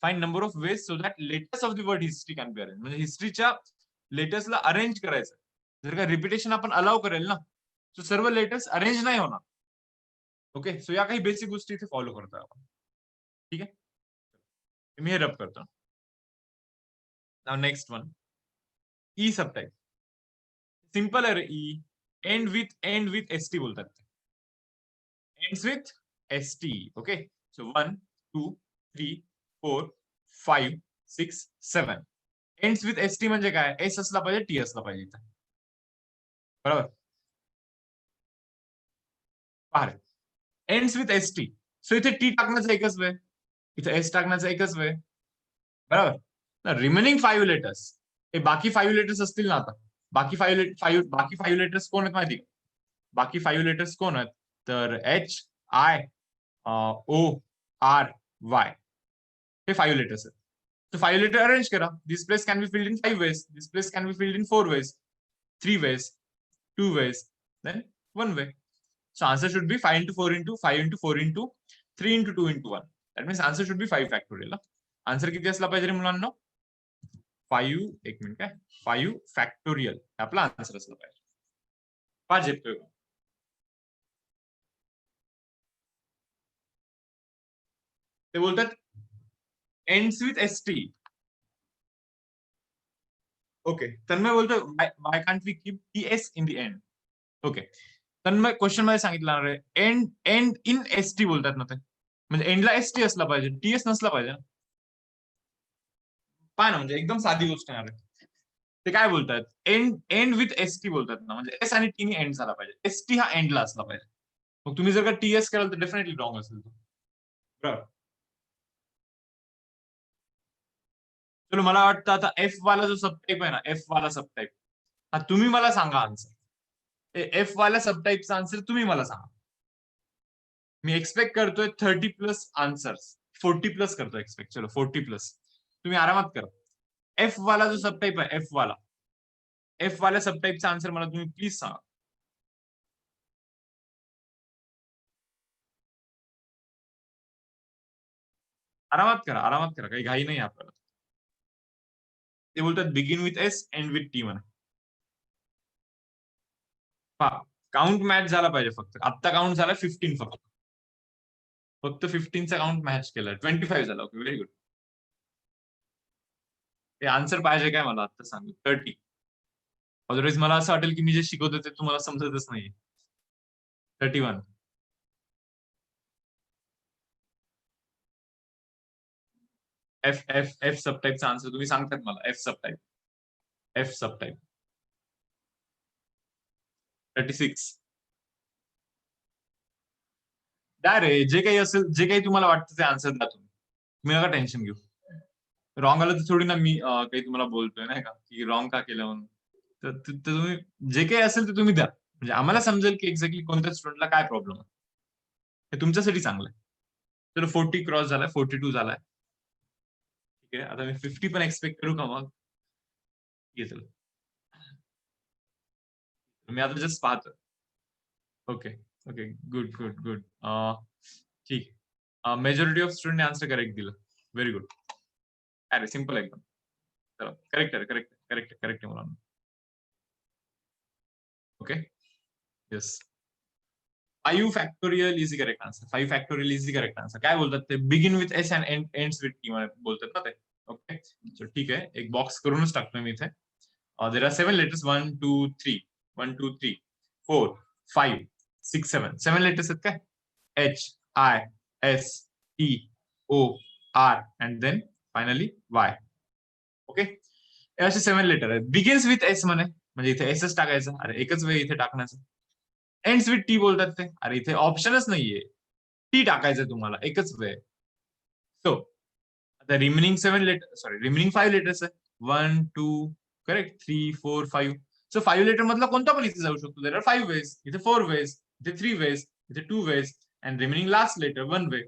find number of ways so that letters of the word history can be arrange. म्हणजे हिस्ट्रीच्या लेटर्सला arrange करायचं. जर का repetition आपण अलाउ करेल ना, तर सर्व लेटर्स अरेंज नाही होणार. ओके, सो या काही बेसिक गोष्टी इथे फॉलो करतो आपण. ठीक आहे, मी हे रब करतो. Now next one, E subtype. Simple आहे रे ई. एंड विथ ST बोलतात. Ends with ST. Okay, so 1 2 3 4 5 6 7. Ends with ST म्हणजे काय, एस असला पाहिजे, टी असला पाहिजे इथं. बरोबर, पहा रे, एंड्स विथ ST. सो इथे टी टाकण्याचा एकच वे, इथे एस टाकण्याचा एकच वे. बरोबर, रिमेनिंग 5 लेटर्स, हे बाकी 5 लेटर्स असतील ना, आता बाकी 5 लेटर्स कोण आहेत माहिती? बाकी 5 लेटर्स कोण आहेत? तर HIORY, हे 5 लेटर्स आहेत. तो 5 लेटर अरेंज करा. This place can be filled in 5 ways, this place can be filled in 4 ways, 3 ways, 2 ways, then 1 way. So answer should be 5 into 4 into 5 into 4 into 3 into 2 into 1. That means answer should be 5 factorial. Answer किती असला पाहिजे रे मुलांना? 5, एक minute काय, 5 factorial आपला answer असला पाहिजे. पाच येतोय. ते बोलतात ends with ST. Okay, Tanmay बोलतोय why can't we keep TS in the end? Okay, Tanmay question मध्ये सांगितलं रे, एंड इन ST बोलतात ना, ते म्हणजे एंडला ST असला पाहिजे, TS नसला पाहिजे. पहा ना, म्हणजे एकदम साधी गोष्ट आहे. ते काय बोलतात, एंड विथ ST बोलतात ना, म्हणजे एस आणि टी ने एंड झाला पाहिजे, ST हा एंडला असला पाहिजे. मग तुम्ही जर का TS कराल तर डेफिनेटली रॉंग असेल तो. बरोबर, चलो, मला वाटतं आता F वाला जो सबटाईप आहे ना, F वाला सबटाईप, हा तुम्ही मला सांगा आन्सर. F वाला सबटाईपचा आन्सर तुम्ही मला सांगा. मी एक्सपेक्ट करतोय 30+ आन्सर्स, 40+ करतोय एक्सपेक्ट. चलो 40+, तुम्ही आरामात करा. F वाला जो सबटाईप आहे, F वाल्या सबटाईपचा आन्सर मला तुम्ही प्लीज सांगा. आरामात करा, काही घाई नाही आपल्याला. ते बोलतात begin with S, end with T म्हणा. पहा, काउंट मॅच झाला पाहिजे फक्त. आता काउंट झाला 15, फक्त 15चा काउंट मॅच केलाय. 25 झाला. Okay, very good. हे आन्सर पाहिजे काय मला आता सांग. 30. अदरवाईज मला असं वाटेल की मी जे शिकवतो ते तुम्हाला समजतच नाही. 31. एफ सबटाईपचा आन्सर तुम्ही सांगतात मला. एफ सबटाईप 36. द्या रे, जे काही असेल, जे काही तुम्हाला वाटतं ते आन्सर द्या तुम्ही नका टेन्शन घेऊ. रॉंग आलं तर थोडी ना मी काही तुम्हाला बोलतोय नाही का की रॉंग का केलं म्हणून. तर तुम्ही जे काही असेल ते तुम्ही द्या, म्हणजे आम्हाला समजेल की एक्झॅक्टली कोणत्या स्टुडंटला काय प्रॉब्लेम आहे. हे तुमच्यासाठी चांगलं आहे. चलो 40 क्रॉस झालाय, 42 झालाय. ठीक आहे, आता मी 50 पण एक्सपेक्ट करू का मग? ठीक आहे, चलो मी आता जस्ट पाहतो. Okay okay, good good good. ठीक. Majority of student answer correct दिलं. Very good. अरे सिंपल एकदम. चला करेक्ट आहे, करेक्ट करेक्ट करेक्ट आहे मुलांना. Okay yes. 5 factorial is the correct answer. 5 factorial is the correct answer. काय बोलतात ते? Begin with S and ends with T बोलतात ना ते. ओके सो ठीक आहे, एक बॉक्स करूनच टाकतोय मी इथे. There are 7 letters 1 2 3 1 2 3 4 5 6 7. 7 लेटर्स आहेत काय? H I S T O R and then finally Y. Okay, हे असे 7 लेटर आहेत. बिगिन्स विथ एस म्हणे, म्हणजे इथे एसच टाकायचं. अरे एकच वेळ इथे टाकण्याचं. एंड्स विथ टी बोलतात ते. अरे इथे ऑप्शनच नाहीये, टी टाकायचं तुम्हाला एकच वेळ. सो आता रिमेनिंग 5 लेटर्स आहे. 1 2 करेक्ट 3 4 5. सो 5 लेटर मधला कोणता पण इथे जाऊ शकतो. देर आर 5 वेज, इथे 4 वेज, इथे 3 वेज, इथे 2 ways and remaining last letter 1 way.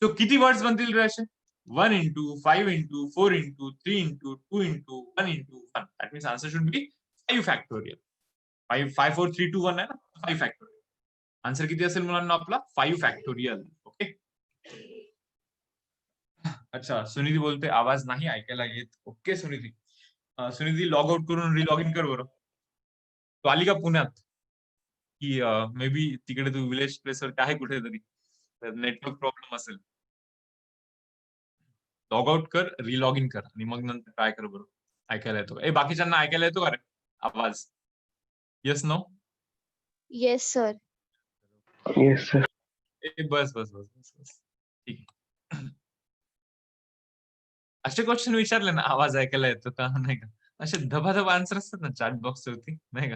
सो किती वर्ड्स बनतील रे असे? 1 into 5 into 4 into 3 into 2 into 1 into 1. That means answer should be 5 factorial. 5 5 4 3 2 1 आहे ना, 5 factorial. आन्सर किती असेल मुलांना आपला? 5 फॅक्टोरियल. ओके. अच्छा, सुनिधी बोलते आवाज नाही ऐकायला येत. Okay Sunidhi. Sunidhi log out करून रिलॉग इन कर बरं. तू आली का पुण्यात? की मे बी तिकडे तू विलेज प्लेस वरती आहे कुठेतरी, तर नेटवर्क प्रॉब्लेम असेल. लॉग आउट कर, रिलॉग इन कर आणि मग नंतर ट्राय कर बरं. ऐकायला येतो का? बाकीच्यांना ऐकायला येतो का रे आवाज? Yes no? Yes sir. Yes sir. बस बस बस बस बस, ठीक आहे. असे क्वेश्चन विचारले ना, आवाज ऐकायला येतो का नाही का, असे धबाधब आन्सर असतात ना चॅट बॉक्स वरती नाही का.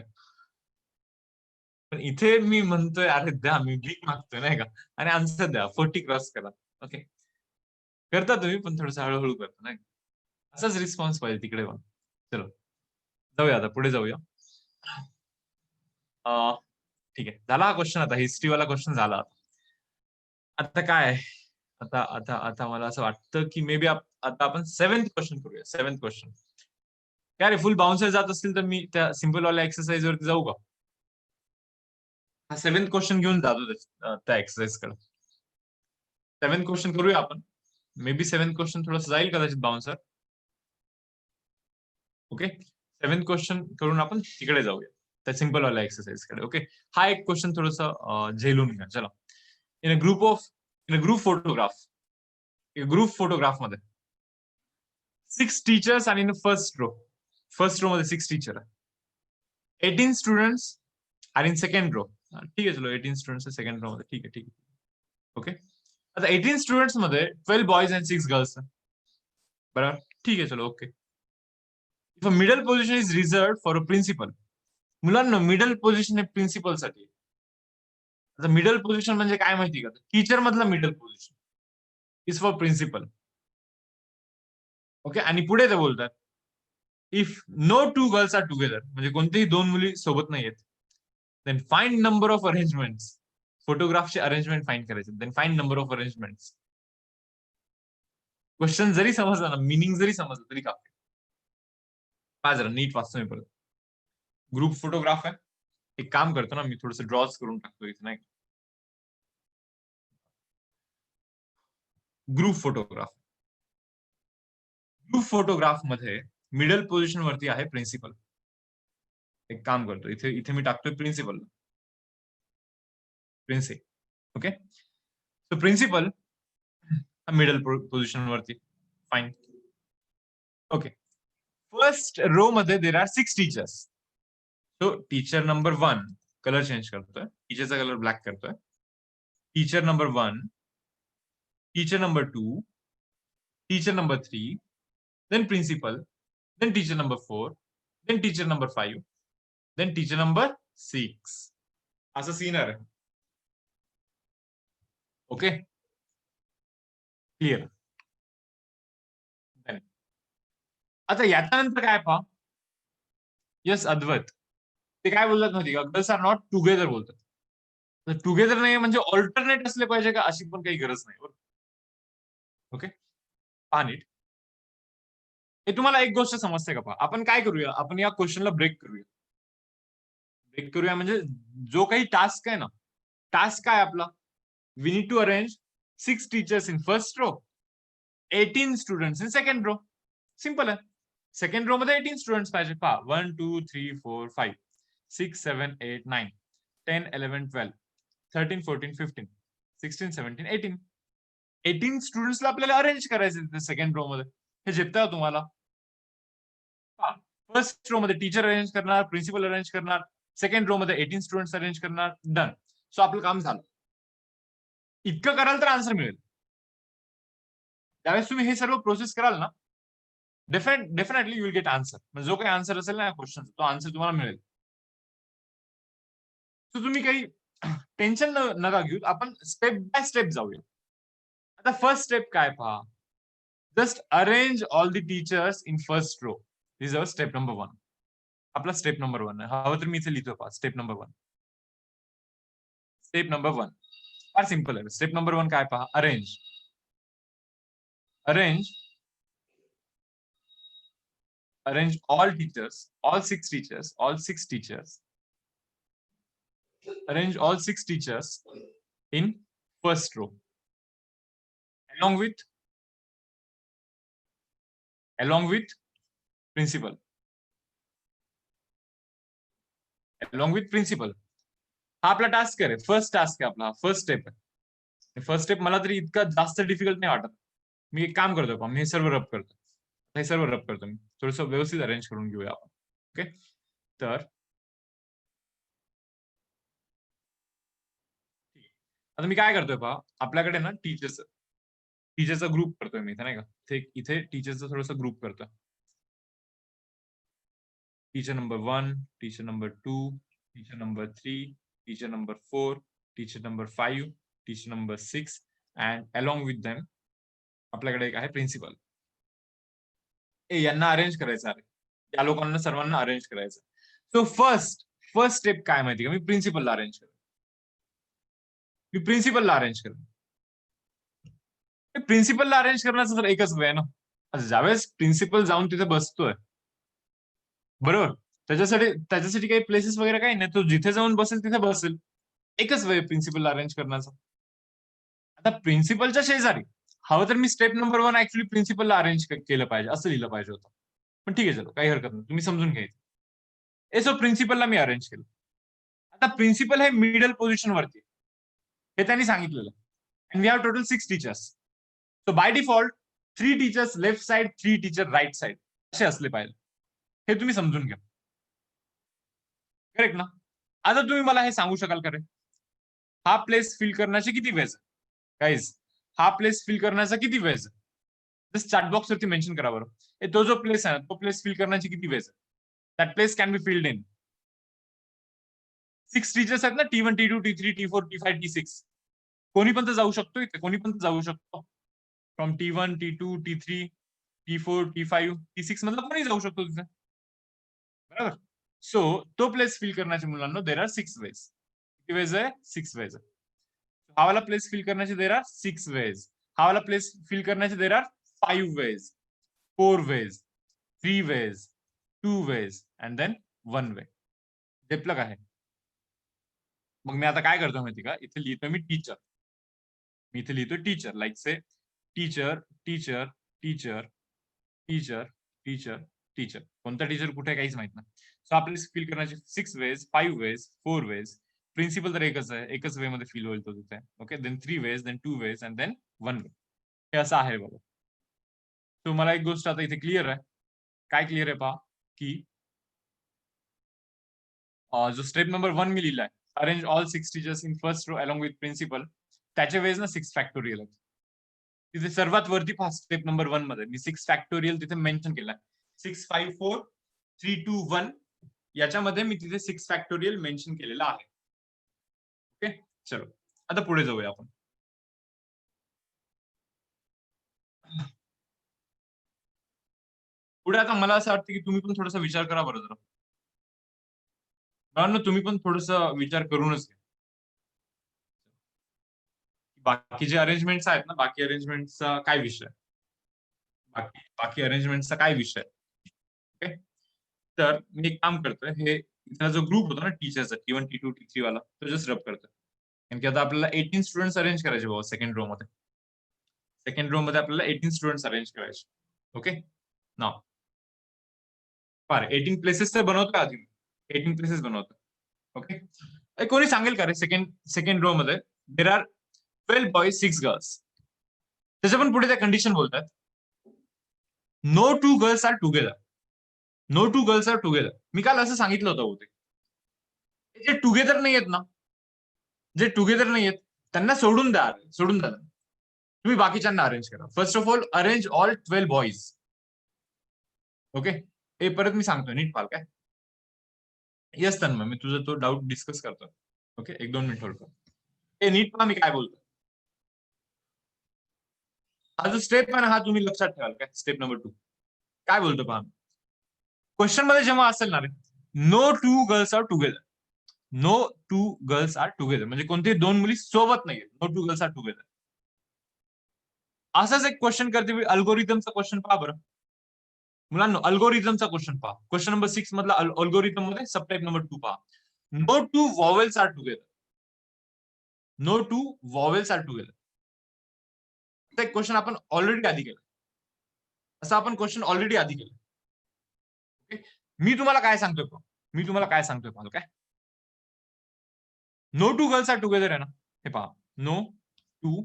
पण इथे मी म्हणतोय अरे द्या, मी भीक मागतोय नाही का, आणि आन्सर द्या. 40 क्रॉस करा. ओके, करता तुम्ही पण थोडस हळूहळू करता नाही का. असाच रिस्पॉन्स पाहिजे तिकडे पण. चलो जाऊया, आता पुढे जाऊया. ठीक आहे, झाला हा क्वेश्चन. आता हिस्ट्रीवाला क्वेश्चन झाला. आता काय, आता आता आता मला असं वाटतं की मे बी आता आपण 7th क्वेश्चन करूया. 7th क्वेश्चन काय रे, फुल बाउन्सर जात असतील तर मी त्या सिम्पल वाल्या एक्सरसाइज वरती जाऊ का? हा 7th क्वेश्चन घेऊन जातो त्या एक्सरसाइज कडे. 7th क्वेश्चन करूया आपण. मे बी 7th क्वेश्चन थोडस जाईल कदाचित बाउन्सर. ओके, 7th क्वेश्चन करून आपण तिकडे जाऊया त्या सिम्पल वाल्या एक्सरसाइज कडे. ओके, हा एक क्वेश्चन थोडस झेलून घ्या. चला, इन अ ग्रुप फोटोग्राफ मध्ये 6 टीचर्स आणि इन फर्स्ट रो मध्ये 6 टीचर आहे. 18 students are in second row. ठीक आहे, चलो 18 स्टुडंट्स सेकंड रो मध्ये. ठीक आहे ठीक आहे. ओके, आता 18 स्टुडंट्स मध्ये 12 बॉयज अँड 6 गर्ल्स आहे. बरोबर, ठीक आहे, चलो okay. If a middle position is reserved for a principal. मुलांना मिडल पोझिशन हे प्रिन्सिपल साठी. आता मिडल पोझिशन म्हणजे काय माहिती का? टीचर मधला middle position is for principal. Okay, आणि पुढे ते बोलतात if no 2 girls are together, म्हणजे कोणतेही 2 मुली सोबत नाही आहेत, then find number of arrangements. फोटोग्राफचे अरेंजमेंट फाइंड करायचे. Then find number of arrangements. Question जरी समजला ना, मिनिंग जरी समजलं तरी का जरा नीट वाचतो मी परत. ग्रुप फोटोग्राफ आहे. एक काम करतो ना, मी थोडस ड्रॉज करून टाकतो इथे नाही. ग्रुप फोटोग्राफ मध्ये मिडल पोझिशन वरती आहे प्रिन्सिपल. एक काम करतो, इथे इथे मी टाकतोय principal. Okay, so principal middle position वरती. फाईन. ओके, फर्स्ट रो मध्ये there are 6 teachers. So teacher number 1 colour change करतोय, टीचरचा कलर ब्लॅक करतोय. Teacher number 1, teacher number 2, teacher number 3, then principal, then teacher number 4, then teacher number 5, then teacher number 6. असं scene आहे. Okay, clear. आता याच्यानंतर काय पहा, यस अद्वैत, ते काय बोलतात माहिती का, गर्ल्स आर नॉट टुगेदर बोलतात. टुगेदर नाही म्हणजे ऑल्टरनेट असले पाहिजे का, अशी पण काही गरज नाही. ओके, पहा नीट. हे तुम्हाला एक गोष्ट समजते का? पहा, आपण काय करूया, आपण या क्वेश्चनला ब्रेक करूया म्हणजे जो काही टास्क आहे ना, टास्क काय आपला, we need to arrange 6 teachers in first row, 18 students in second row. Simple आहे. सेकंड रो मध्ये 18 स्टुडंट्स पाहिजे. पहा, 1 2 3 4 5 6 7 8 9 10 11 12 13 14 15 16 17 18 18 स्टुडंट्सला आपल्याला अरेंज करायचे सेकंड रो मध्ये. हे झेपतं का तुम्हाला? फर्स्ट रो मध्ये टीचर अरेंज करणार, प्रिन्सिपल अरेंज करणार, सेकंड रो मध्ये 18 स्टुडंट्स अरेंज करणार, डन. सो आपलं काम झालं. इतकं कराल तर आन्सर मिळेल. त्यावेळेस तुम्ही हे सर्व प्रोसेस कराल ना, definitely you will get answer. म्हणजे जो काही आन्सर असेल ना या क्वेश्चन, तो आन्सर तुम्हाला मिळेल. तर तुम्ही काही टेन्शन नका घेऊ, आपण स्टेप बाय स्टेप जाऊया. आता फर्स्ट स्टेप काय पहा, just arrange all the teachers in first row. This is step number 1. आपला स्टेप नंबर 1 आहे. हवं तर मी इथे लिहितो पहा, स्टेप नंबर 1. स्टेप नंबर 1 फार सिंपल आहे. स्टेप नंबर 1 काय पहा, arrange all teachers, all 6 teachers. Arrange all 6 teachers in first row along with principal. हा आपला टास्क आहे, फर्स्ट टास्क आहे आपला, फर्स्ट स्टेप आहे. फर्स्ट स्टेप मला तरी इतका जास्त डिफिकल्ट नाही वाटत. मी एक काम करतो, मी हे सर्व रब करतो. मी थोडस व्यवस्थित अरेंज करून घेऊया आपण. ओके, तर आता मी काय करतोय पहा, आपल्याकडे ना टीचरचा ग्रुप करतोय मी इथे, नाही का, इथे टीचरचा थोडासा ग्रुप करतोय. Teacher number 1, teacher number 2, teacher number 3, teacher number 4, teacher number 5, teacher number 6 and along with them आपल्याकडे एक आहे प्रिन्सिपल. यांना अरेंज करायचं आहे, या लोकांना सर्वांना अरेंज करायचं. सो फर्स्ट स्टेप काय माहिती का, मी प्रिन्सिपलला अरेंज करेन. प्रिन्सिपलला अरेंज करण्याचं तर एकच वे आहे ना. ज्यावेळेस प्रिन्सिपल जाऊन तिथे बसतोय, बरोबर, त्याच्यासाठी काही प्लेसेस वगैरे काही नाही, तो जिथे जाऊन बसेल तिथे बसेल. एकच वे प्रिन्सिपलला अरेंज करण्याचा. आता प्रिन्सिपलच्या शेजारी हवं तर मी स्टेप नंबर 1 ऍक्च्युली प्रिन्सिपलला अरेंज केलं पाहिजे, असं लिहिलं पाहिजे होतं. पण ठीक आहे, चलो, काही हरकत नाही, तुम्ही समजून घ्यायचं. सो प्रिन्सिपलला मी अरेंज केलं. आता प्रिन्सिपल हे मिडल पोझिशन वरती, हे त्यांनी सांगितलेलं. And we have total 6 teachers. So by default 3 teachers left side, 3 teacher right side असे असले पाहिजे. हे तुम्ही समजून घ्या. करेक्ट ना? आता तुम्ही मला हे सांगू शकाल का रे, हा प्लेस फिल करण्याचे किती वेज गाईज? हा प्लेस फिल करण्याचा किती वेज? जस्ट चॅट बॉक्स वरती मेन्शन करा बरं. तो जो प्लेस आहे तो प्लेस फिल करण्याची किती ways? That place can be filled in 6 teachers आहेत ना, T1 T2 T3 T4 T5 T6. कोणी पण तर जाऊ शकतो इथे, कोणी पण जाऊ शकतो. From T1 T2 T3 T4 T5 T6 मधलं कोणी जाऊ शकतो तिथे, बरोबर. सो तो प्लेस फिल करण्याचे मुलांना देर आर 6 वेज. किती वेज आहे? 6 वेज. हा वाला प्लेस फिल करण्याचे देर आर 6 वेज. हा वाला प्लेस फिल करण्याचे there are 5 ways, 4 ways, 3 ways, 2 ways and then 1 way. झेपलं का हे? मग मी आता काय करतो माहिती का, इथे लिहितो मी teacher. Like say teacher teacher teacher teacher teacher teacher. कोणता टीचर कुठे काहीच माहित नाही. सो आपल्याला फिल करण्याचे 6 वेज, 5 वेज, 4 वेज. प्रिन्सिपल तर एकच आहे, एकच वे मध्ये फिल होईल तो तिथे. Okay, then 3 ways, then 2 ways and then 1 way. हे असं आहे बघा. सो मला एक गोष्ट आता इथे क्लिअर आहे. काय क्लिअर आहे पहा, की जो स्टेप नंबर 1 मी लिहिलाय, arrange all 6 teachers in first row along with principal, त्याच्या वेळेस ना 6 फॅक्टोरियल आहेत. तिथे सर्वात वरती पहा, स्टेप नंबर 1 मध्ये मी 6 फॅक्टोरियल तिथे मेन्शन केलाय. 6 5 4 3 2 1 याच्यामध्ये मी तिथे 6 फॅक्टोरियल मेन्शन केलेला आहे. ओके, चलो आता पुढे जाऊया आपण. पुढे आता मला असं वाटतं की तुम्ही पण थोडासा विचार करा बरं जरा. कारण तुम्ही पण थोडासा विचार करूनच घ्या. बाकी जे अरेंजमेंट्स आहेत ना, बाकी अरेंजमेंटचा काय विषय? बाकी अरेंजमेंटचा काय विषय? ओके. तर मी एक काम करतोय, हे इथला जो ग्रुप होता ना टीचरचा T1, T2, T3 वाला, तो जस्ट रब करतोय. कारण की आता आपल्याला 18 स्टुडंट्स अरेंज करायचे बाबा सेकंड रो मध्ये. सेकंड रो मध्ये आपल्याला 18 स्टुडंट्स अरेंज करायचे. ओके. नाव 18 प्लेसेस तर बनवतो आधी. 18 प्लेसेस बनवतो. ओके. कोणी सांगेल का रे सेकंड रो मध्ये देर आर 12 बॉयज 6 गर्ल्स. त्याच्या पण पुढे त्या कंडिशन बोलतात no 2 girls are together. No 2 girls are together. मी काल असं सांगितलं होतं होते जे टुगेदर नाही आहेत ना, जे टुगेदर नाही आहेत त्यांना सोडून द्या. तुम्ही बाकीच्यांना अरेंज करा. First of all arrange all 12 boys. Okay. हे परत मी सांगतोय, नीट पाल काय. येस तन्मय, मी तुझा तो डाऊट डिस्कस करतो. ओके, 1-2 मिनिट होल्ड कर. हे नीट पहा मी काय बोलतो. हा जो स्टेप आहे ना, हा तुम्ही लक्षात ठेवाल काय. स्टेप नंबर 2 काय बोलतो पहा. क्वेश्चन मध्ये जेव्हा असेल ना रे, no 2 girls are together. No 2 girls are together म्हणजे कोणते 2 मुली सोबत नाहीये. No 2 girls are together. असाच एक क्वेश्चन करते अल्गोरिथमचा क्वेश्चन पहा बरं मुलांनो. अल्गोरिथमचा क्वेश्चन पहा. क्वेश्चन नंबर 6 मधला अल्गोरिथम मध्ये सब टाइप नंबर 2 पहा. No 2 vowels are together. No 2 vowels are together. एक क्वेश्चन आपण ऑलरेडी आधी केलं. असं आपण क्वेश्चन ऑलरेडी आधी केलं. ओके. मी तुम्हाला काय सांगतोय काय. नो 2 गर्ल्स आर टुगेदर आहे ना, हे पहा. No 2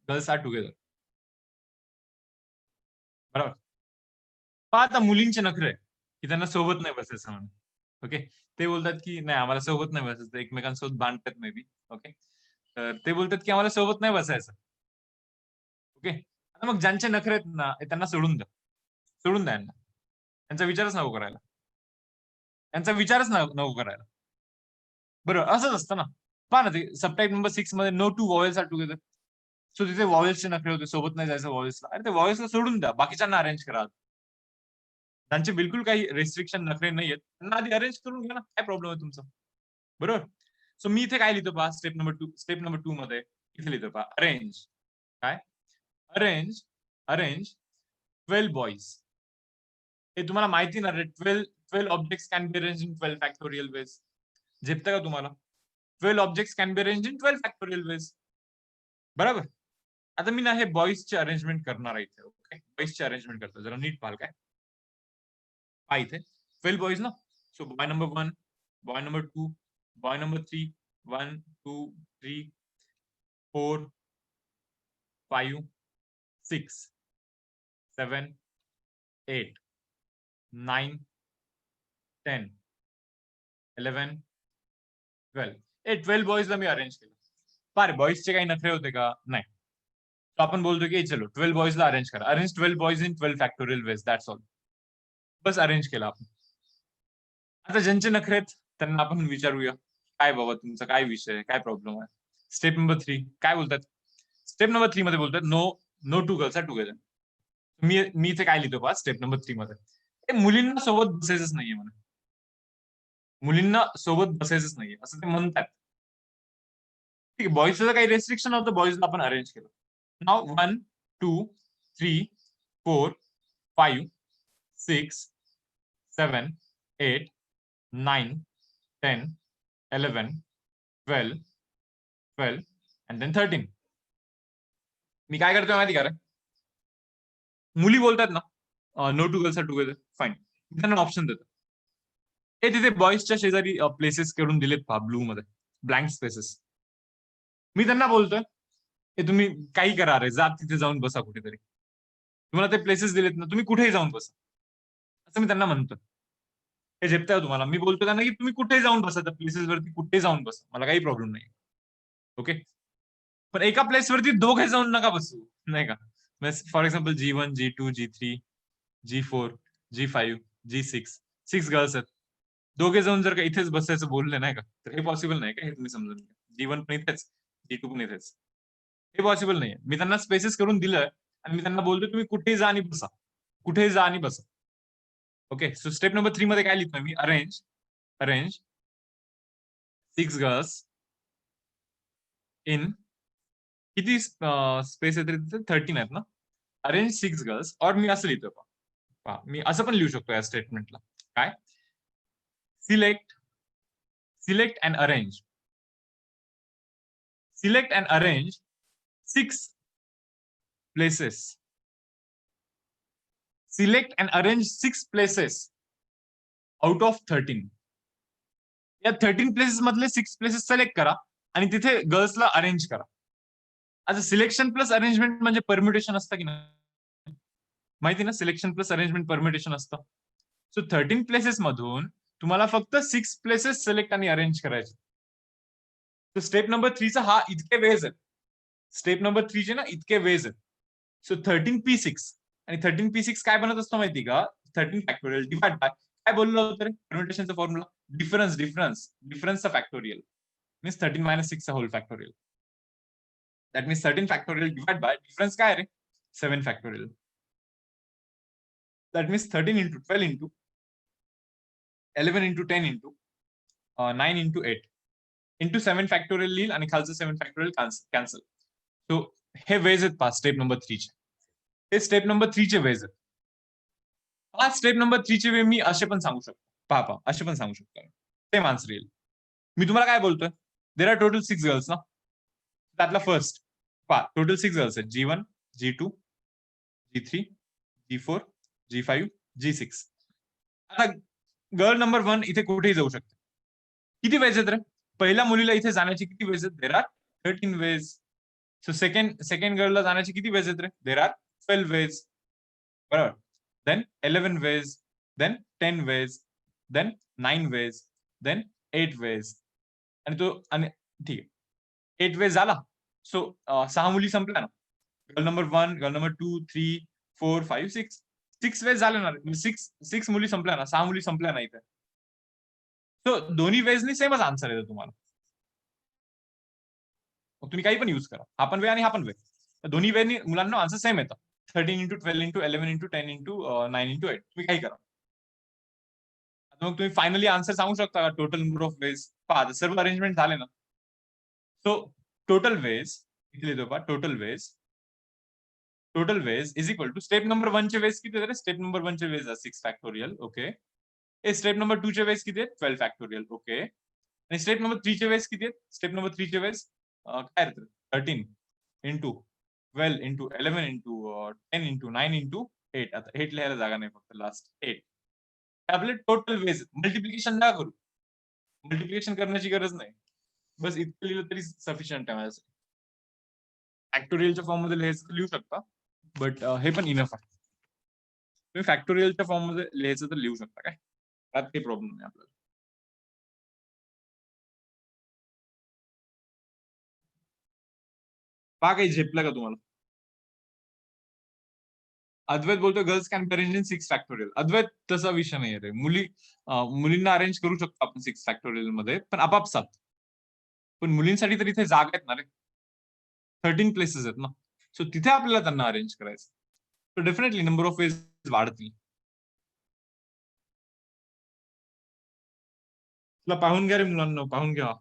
girls are together. बरोबर. पहा आता मुलींचे नखरे आहे की त्यांना सोबत नाही बसायचं म्हणून. ओके. ते बोलतात की नाही आम्हाला सोबत नाही बसायचं, एकमेकांसोबत भांडतात मे बी. ओके. तर ते बोलतात की आम्हाला सोबत नाही बसायचं. ओके. आता मग ज्यांचे नखरे आहेत ना त्यांना सोडून द्या यांना. त्यांचा विचारच नको करायला. बरोबर असंच असतं ना. पहा ना ते सबटाईप नंबर 6 मध्ये नो 2 वॉवेल्स आर टुगेदर. सो तिथे वॉवेल्सचे नखरे होते, सोबत नाही जायचं वॉवेल्सला. अरे ते वॉवेल्सला सोडून द्या, बाकीच्यांना अरेंज करा. त्यांचे बिलकुल काही रेस्ट्रिक्शन नखरे नाहीयेत, त्यांना आधी अरेंज करून घ्या ना. काय प्रॉब्लेम आहे तुमचा. बरोबर. सो मी इथे काय लिहितो पहा स्टेप नंबर 2 मध्ये इथे लिहितो पहा अरेंज. काय अरेंज 12 बॉयज. हे तुम्हाला माहिती ना रे, 12 objects can be arrange in 12 factorial ways. झेपतं का तुम्हाला. 12 objects can be arrange in 12 factorial ways. बरोबर. आता मी ना हे बॉईजचे अरेंजमेंट करणार आहे इथे. ओके. बॉईजचे अरेंजमेंट करतो, जरा नीट पाहाल काय. पहा इथे 12 बॉयज ना. So boy number 1, boy number 2, boy number 3, 1, 2, 3, 4, 5, 6, 7, 8, 9, 10, 11, 12. 12 बॉयजला मी अरेंज केलं. पारे बॉयजचे काही नखरे होते का. नाही. तो आपण बोलतो की चलो 12 बॉयजला अरेंज करा. Arrange 12 boys in 12 factorial ways. That's all. बस अरेंज केला आपण. आता ज्यांचे नखरे आहेत त्यांना आपण विचारूया काय बाबा तुमचा काय विषय आहे, काय प्रॉब्लेम आहे. स्टेप नंबर 3 काय बोलतात. स्टेप नंबर 3 मध्ये बोलतात नो 2 गर्ल्स आर टुगेदर. मी इथे काय लिहितो पहा स्टेप नंबर 3 मध्ये मुलींना सोबत बसायचंच नाहीये म्हणा. मुलींना सोबत बसायचंच नाहीये असं ते म्हणतात. ठीक आहे. बॉईजचं काही रेस्ट्रिक्शन होतं, बॉईजला आपण अरेंज केलं. नाव 1, 2, 3, 4, 5, 6, 7, 8, 9, 10, 11, 12, 12 and then 13. मी काय करतोय माहिती का रे. मुली बोलतात ना no 2 girls are together. Fine. त्यांना ऑप्शन देतो. हे तिथे बॉईजच्या शेजारी प्लेसेस करून दिलेत पहा ब्लू मध्ये ब्लँक स्पेसेस. मी त्यांना बोलतोय हे तुम्ही काही करा रे, जा तिथे जाऊन बसा कुठेतरी. तुम्हाला ते प्लेसेस दिलेत ना, तुम्ही कुठेही जाऊन बसा असं मी त्यांना म्हणतो. हे झेपतंय तुम्हाला. मी बोलतो त्यांना की तुम्ही कुठेही जाऊन बसा, त्या प्लेसेस वरती कुठेही जाऊन बसा, मला काही प्रॉब्लेम नाही. ओके. पण एका प्लेस वरती दोघे जाऊन नका बसू, नाही का. For example G1, G2, G3, G4, G5, G6 6 girls आहेत. दोघे जाऊन जर का इथेच बसायचं बोलले नाही का, तर हे पॉसिबल नाही का. हे तुम्ही समजून घ्या. G1 पण इथेच, G2 पण इथेच. हे पॉसिबल नाहीये. मी त्यांना स्पेसेस करून दिलं आणि मी त्यांना बोलतो तुम्ही कुठेही जा आणि बसा. कुठे जा आणि बस. ओके, सो स्टेप नंबर 3 मध्ये काय लिहितोय मी? अरेंज 6 गर्ल्स इन किती स्पेस आहे तिथे? 13 आहेत ना. अरेंज 6 गर्ल्स, और मी असं लिहितोय पहा, मी असं पण लिहू शकतो या स्टेटमेंटला. काय? Select and arrange 6 places. Select and arrange 6 places out of 13. या 13 प्लेसेस मधले 6 प्लेसेस सिलेक्ट करा आणि तिथे गर्ल्सला अरेंज करा. आता सिलेक्शन प्लस अरेंजमेंट म्हणजे परम्युटेशन असतं की नाही? माहिती ना, सिलेक्शन प्लस अरेंजमेंट परम्युटेशन असतं. सो 13 प्लेसेस मधून तुम्हाला फक्त 6 प्लेसेस सिलेक्ट आणि अरेंज करायचे. तर स्टेप नंबर 3 चा हा इतके वेज आहे. स्टेप नंबर 3 चे ना इतके वेज आहेत. सो 13p6 आणि 13p6 काय बनत असतो माहिती का? 13 फॅक्टोरियल डिवाइड बाय काय बोललो होतं रे परम्युटेशनचा फॉर्म्युला? डिफरन्सचा फॅक्टोरियल मीन्स 13 - 6 चा whole factorial. That means 13 factorial divide by difference काय रे? 7 factorial. That means 13 into 12 into 11 into 10 into 9 into 8 into 7 factorial लिहिल आणि खालचं 7 फॅक्टोरियल कॅन्सल. सो हे वेज आहेत पहा स्टेप नंबर 3 चे. हे स्टेप नंबर 3 चे वेज आहेत. हा स्टेप नंबर 3 चे वे मी असे पण सांगू शकतो. पहा असे पण सांगू शकतो. सेम आन्सर येईल. मी तुम्हाला काय बोलतोय? देर आर टोटल 6 गर्ल्स ना. त्यातला फर्स्ट पहा, टोटल 6 गर्ल्स आहेत. G1, G2, G3, G4, G5, G6. आता गर्ल नंबर 1 इथे कुठेही जाऊ शकते. किती वेज आहेत रे? पहिल्या मुलीला इथे जाण्याची किती वेज आहेत? There are 13 ways. So second गर्लला जाण्याची किती वेज आहेत रे? There are 12 ways. बरोबर. Then 11 ways, then 10 ways, then 9 ways, then 8 ways. आणि ठीक आहे, 8 वेज झाला. सो 6 मुली संपल्या ना. Girl number 1, girl number 2, 3, 4, 5, 6 ways झाले ना. 6 मुली संपल्या ना, 6 मुली संपल्या ना इथे. सो दोन्ही वेजनी सेमच आन्सर येतो तुम्हाला. तुम्ही काही पण युज करा, हा पण वे आणि हा पण वे. दोन्ही वेनी मुलांना आन्सर सेम येतं. 13 into 12 into 11 into 10 into 9 into 8. तुम्ही काही करा. मग तुम्ही फायनली आन्सर सांगू शकता का? Total number of veg. पहा सर्व अरेंजमेंट झाले ना. सो टोटल वेज इथे लिहितो पहा. Total ways is equal to step number 1 चे वेज किती आहेत? स्टेप नंबर 1 चे ways 6 factorial. Okay. Step number 2 चे वेज किती आहेत? 12 फॅक्टोरियल. ओके. आणि स्टेप नंबर 3 चे वेज किती आहेत? स्टेप नंबर 3 चे वेज काय आहेत? 13 into 12 into 11 into 10 into 9 into 8. आता 8 लिहायला जागा नाही, फक्त लास्ट 8. आपले टोटल वेज. मल्टिप्लिकेशन ना करू, मल्टिप्लिकेशन करण्याची गरज नाही. बस इतकं लिहिलं तरी सफिशियंट आहे माझ्यासाठी. फॅक्टोरियलच्या फॉर्म मध्ये लिहायचं लिहू शकता, बट हे पण इनफ आहे. तुम्ही फॅक्टोरियलच्या फॉर्म मध्ये लिहायचं तर लिहू शकता, काय त्यात काही प्रॉब्लेम नाही आपल्याला. पहा काही झेपलं का तुम्हाला? अद्वैत बोलतो girls can be arrange in 6 factorial. Advait तसा विषय नाही रे. मुलींना अरेंज करू शकतो आपण 6 फॅक्टोरियल मध्ये, पण आपापसात. पण मुलींसाठी तर इथे जागा आहेत ना रे. 13 प्लेसेस आहेत ना. सो तिथे आपल्याला त्यांना अरेंज करायचं. So definitely number of veg वाढतील. तुला पाहून घ्या रे मुलांना, पाहून घ्या.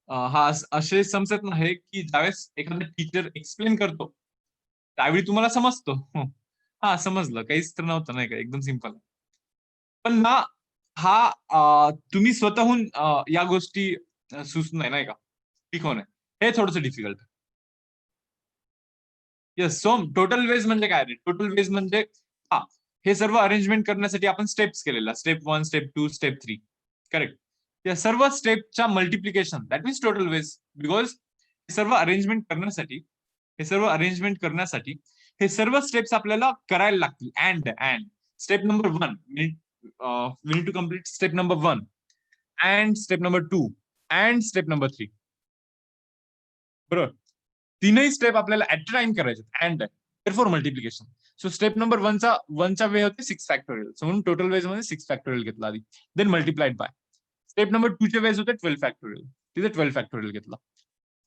हा असे समजत नाही की ज्यावेळेस एखादा टीचर एक्सप्लेन करतो त्यावेळी तुम्हाला समजतो. हा समजलं, काहीच तर नव्हतं नाही का, एकदम सिंपल. पण ना हा तुम्ही स्वतःहून या गोष्टी सुचत नाही का, शिकवणे हे थोडंसं डिफिकल्ट आहे. येस. सो टोटल वेज म्हणजे काय रे? टोटल वेज म्हणजे हा हे सर्व अरेंजमेंट करण्यासाठी आपण स्टेप्स केलेला. Step 1, step 2, step 3. करेक्ट. या सर्व स्टेपच्या multiplication that means total ways. Because हे सर्व अरेंजमेंट करण्यासाठी हे सर्व स्टेप्स आपल्याला करायला लागतील. And step number 1 we need to complete step number 1 and step number 2 and step number 3. बरोबर. तीनही स्टेप आपल्याला ऍट टाइम करायचे and therefore multiplication. So step number 1चा वे होते 6 फॅक्टोरियल. सो म्हणून टोटल वेज मध्ये 6 फॅक्टोरियल घेतला आधी, then multiplied by. Step number 2 चे वेज होते 12 फॅक्टोरियल, तिथे 12 फॅक्टोरियल घेतला.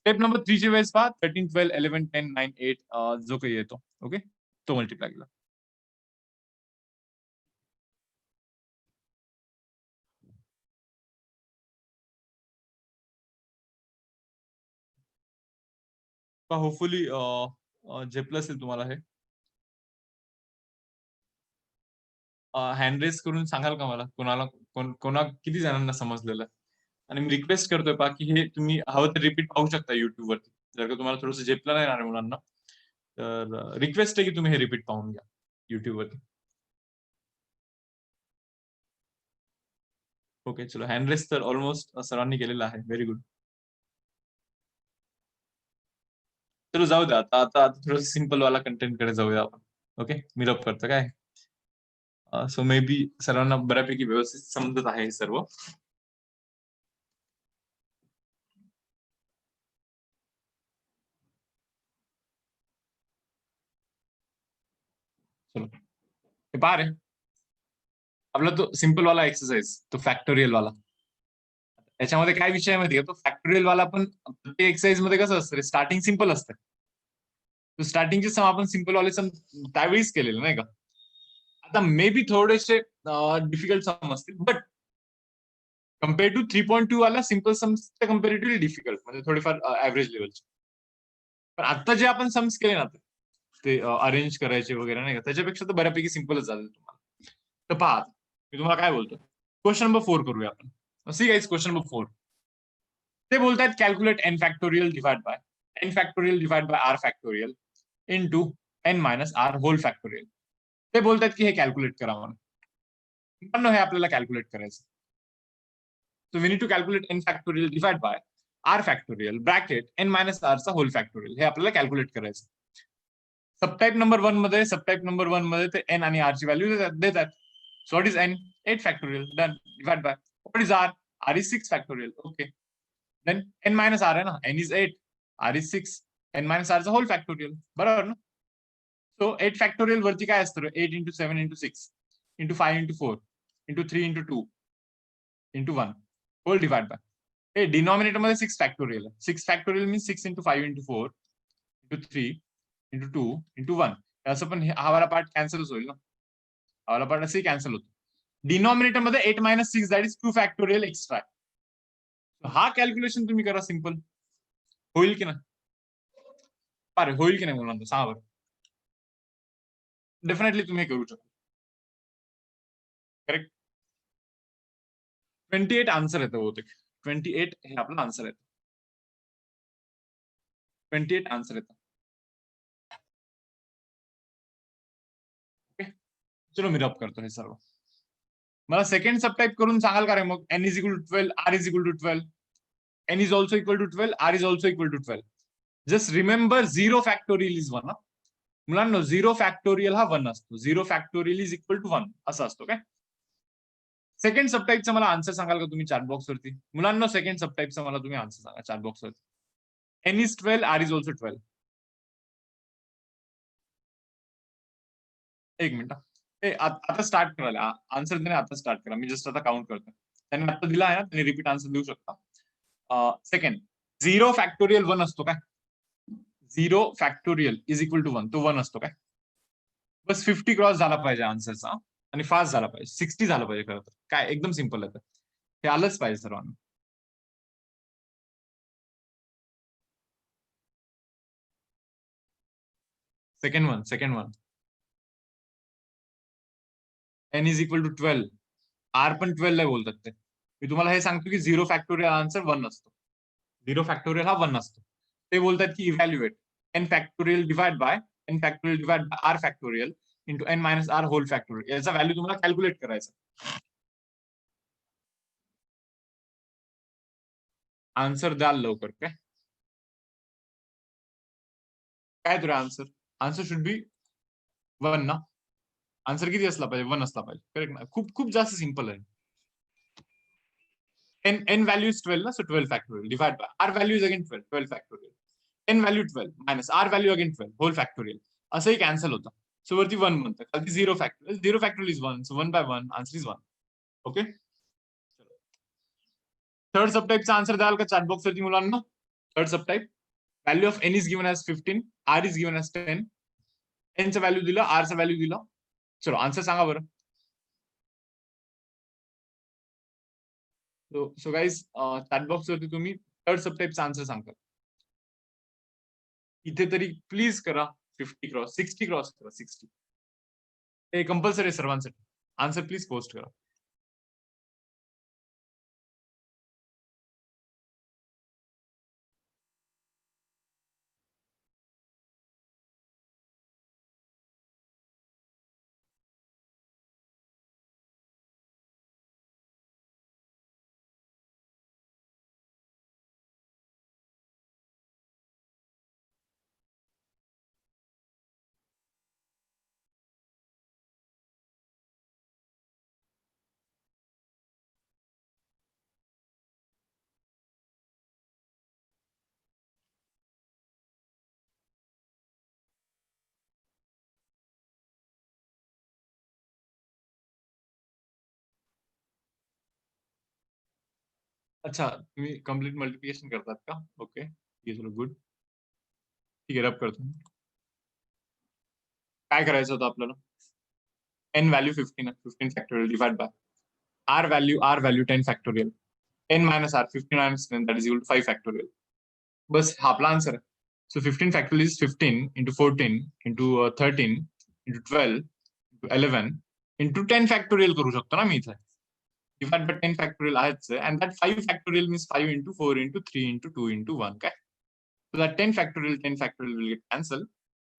स्टेप नंबर 3 ची वेळेस पहा 13, 12, 11, 10, 9, 8 जो काही येतो ओके तो मल्टिप्लाय केला. होपफुली जे प्लस येईल तुम्हाला हे हँड रेस करून सांगाल का मला कोणा किती जणांना समजलेलं आहे. आणि मी रिक्वेस्ट करतोय पा की हे तुम्ही हवं तर रिपीट पाहू शकता युट्यूब वरती जर का तुम्हाला थोडंसं झेपलं नाही येणार मुलांना तर रिक्वेस्ट आहे की तुम्ही हे रिपीट पाहून घ्या युट्यूब वरती. ओके चलो हँड रेस तर ऑलमोस्ट सर्वांनी केलेला आहे. Very good. चलो जाऊ द्या आता थोडं सिंपल वाला कंटेंट कडे जाऊया आपण. ओके मिरअप करतो काय. सो मे बी सर्वांना बऱ्यापैकी व्यवस्थित समजत आहे हे सर्व. चलो हे पहा रे आपला तो सिंपल वाला एक्सरसाइज तो फॅक्टोरियल वाला. याच्यामध्ये काय विषय आहे माहिती का तो फॅक्टोरियल वाला पण प्रत्येक एक्सरसाइज मध्ये कसं असतं स्टार्टिंग सिंपल असतं. तो स्टार्टिंगचे सम आपण सिंपल वाले सम त्यावेळीच केलेले नाही का. आता मे बी थोडेसे डिफिकल्ट सम असतील बट कम्पेअर टू 3.2 वाला सिंपल सम्स कम्पॅरेटिव्हली डिफिकल्ट म्हणजे थोडेफार ऍव्हरेज लेवलचे. पण आता जे आपण सम्स केले ना ते अरेंज करायचे वगैरे नाही का त्याच्यापेक्षा तर बऱ्यापैकी सिंपलच झालं तुम्हाला. तर पहा मी तुम्हाला काय बोलतो क्वेश्चन नंबर 4 करूया आपण. सी गाइस क्वेश्चन नंबर 4 ते बोलतायत calculate n factorial divide by n factorial divide by r factorial into n minus r whole factorial. ते बोलतायत की हे कॅल्क्युलेट करा म्हणून पण हे आपल्याला कॅल्क्युलेट करायचं. So we need to calculate n factorial divide by r factorial bracket n minus r चा होल फॅक्टोरियल हे आपल्याला कॅल्क्युलेट करायचं. सबटाइप नंबर 1 मध्ये ते n आणि r ची व्हॅल्यू देतात. So what is n 8 factorial done divide by what is r r is 6 factorial okay then n minus r आहे ना n is 8 r is 6 n minus r चा whole factorial बरोबर ना. So 8 factorial वरती काय असतं 8 into 7 into 6 into 5 into 4 into 3 into 2 into 1 whole divide by हे denominator मध्ये 6 फॅक्टोरियल आहे. 6 factorial means 6 into 5 into 4 into 3 into 2 into 1 असं पण हा वाला पार्ट कॅन्सलच होईल ना. हा वाला पार्ट असंही कॅन्सल होतो. डिनॉमिनेटर मध्ये 8 minus 6 that is 2 factorial extra. हा कॅल्क्युलेशन तुम्ही करा सिंपल होईल की नाही. अरे होईल की नाही मुलांना सांगा बरं. डेफिनेटली तुम्ही करू शकता. करेक्ट 28 आन्सर येतं बहुतेक 28 हे आपलं आन्सर येतं. 28 आन्सर येतं. ओके चलो मी रब करतो हे सर्व. मला सेकंड सबटाइप करून सांगाल का रे मग n is equal to 12 r is equal to 12 n is also equal to 12 r is also equal to 12. Just remember 0 factorial is 1. मुलांना 0 फॅक्टोरियल हा 1 असतो. 0 फॅक्टोरियल इज इक्वल टू 1 असं असतो काय. सेकंड सबटाइपचा मला आन्सर सांगाल का तुम्ही चॅट बॉक्स वरती. मुलांना सेकंड सबटाइपचा मला तुम्ही आन्सर सांगा चॅट बॉक्स वरती. n is 12 r is also 12. एक मिनिट आता स्टार्ट करायला आन्सर देणे आता स्टार्ट करा. मी जस्ट आता काउंट करतो. त्यांनी आता दिला आहे ना त्यांनी रिपीट आन्सर देऊ शकता. सेकंड 0 फॅक्टोरियल 1 असतो काय. 0 फॅक्टोरियल इज इक्वल टू 1 तो 1 असतो काय. बस 50 क्रॉस झाला पाहिजे आन्सरचा आणि फास्ट झाला पाहिजे 60 झालं पाहिजे खरं तर काय एकदम सिंपल आहे. हे आलंच पाहिजे सर्वांना. Second one n is equal to 12 r पण 12 ला बोलतात ते. मी तुम्हाला हे सांगतो की 0 फॅक्टोरियल आन्सर 1 असतो. 0 फॅक्टोरियल हा 1 असतो. ते बोलतात की evaluate n factorial divide by r factorial into n minus r whole factorial. याचा व्हॅल्यू तुम्हाला कॅल्क्युलेट करायचा. आन्सर द्याल लवकर काय तुला आन्सर शुड बी 1 ना. आन्सर किती असला पाहिजे 1 असला पाहिजे करेक्ट ना. खूप जास्त सिंपल आहे. n value is 12 ना so 12 factorial divide by r value is again 12 factorial n value 12 minus r value again 12 whole factorial असंही कॅन्सल होतं. सो वरती 1 म्हणतात खाली 0 factorial is 1 so 1 by 1 answer is 1. Okay third सबटाइपचा answer द्याल का chat box वरती मुलांना. Third subtype value of N is given as 15, R is given as 10. N चा व्हॅल्यू दिला, आर चा व्हॅल्यू दिला. चलो आन्सर सांगा बरं. सो गाईज चॅट बॉक्स वरती तुम्ही थर्ड सब टाइपचा आन्सर सांगता. इथे तरी प्लीज करा 50 क्रॉस 60 क्रॉस करा 60. हे कंपल्सरी सर्वांसाठी. आन्सर प्लीज पोस्ट करा. अच्छा, तुम्ही कम्प्लीट मल्टिप्लिकेशन करतात का? ओके, ये चलो गुड. ठीक आहे, रब करतो. काय करायचं होतं आपल्याला? n value 15 factorial divide by r value 10 factorial. n minus r 15 minus 10 that is equal to 5 factorial. बस हा आपला आन्सर आहे. So 15 factorial is 15 into 14 into 13 into 12 into 11 into 10 factorial करू शकतो ना मी इथे. डिवाइड बाय 10 फॅक्टोरियल आहेच आहे. and that 5 factorial means 5 into 4 into 3 into 2 into 1. काय? So that 10 factorial will get cancelled.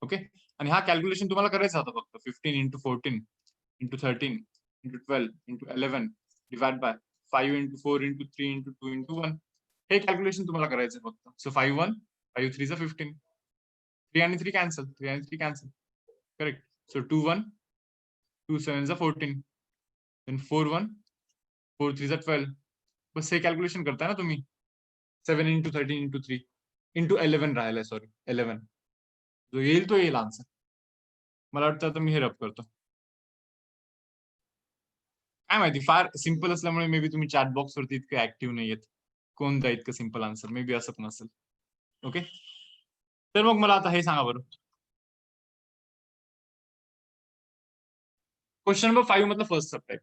Okay. आणि हा कॅल्क्युलेशन तुम्हाला करायचा होता फक्त 15 into 14 into 13 into 12 into 11 divide by 5 into 4 into 3 into 2 into 1. हे कॅल्क्युलेशन तुम्हाला करायचं फक्त. सो 5 1 5 3 15. 3 आणि 3 कॅन्सल. 3 आणि 3 कॅन्सल. करेक्ट. सो 2 1 2 7 14. देन 4 1 4 3 12. बस हे कॅल्क्युलेशन करताय ना तुम्ही. 7 into 13 into 3 into 11 राहिलाय. सॉरी 11. जो येईल तो येईल आन्सर. मला वाटतं आता मी हे रब करतो. काय माहिती, फार सिंपल असल्यामुळे मे बी तुम्ही चॅट बॉक्स वरती इतके ऍक्टिव्ह नाहीयेत. कोणता इतकं सिंपल आन्सर, मे बी असं पण असेल. ओके, तर मग मला आता हे सांगा बरं. क्वेश्चन नंबर 5 मतलब first sub type.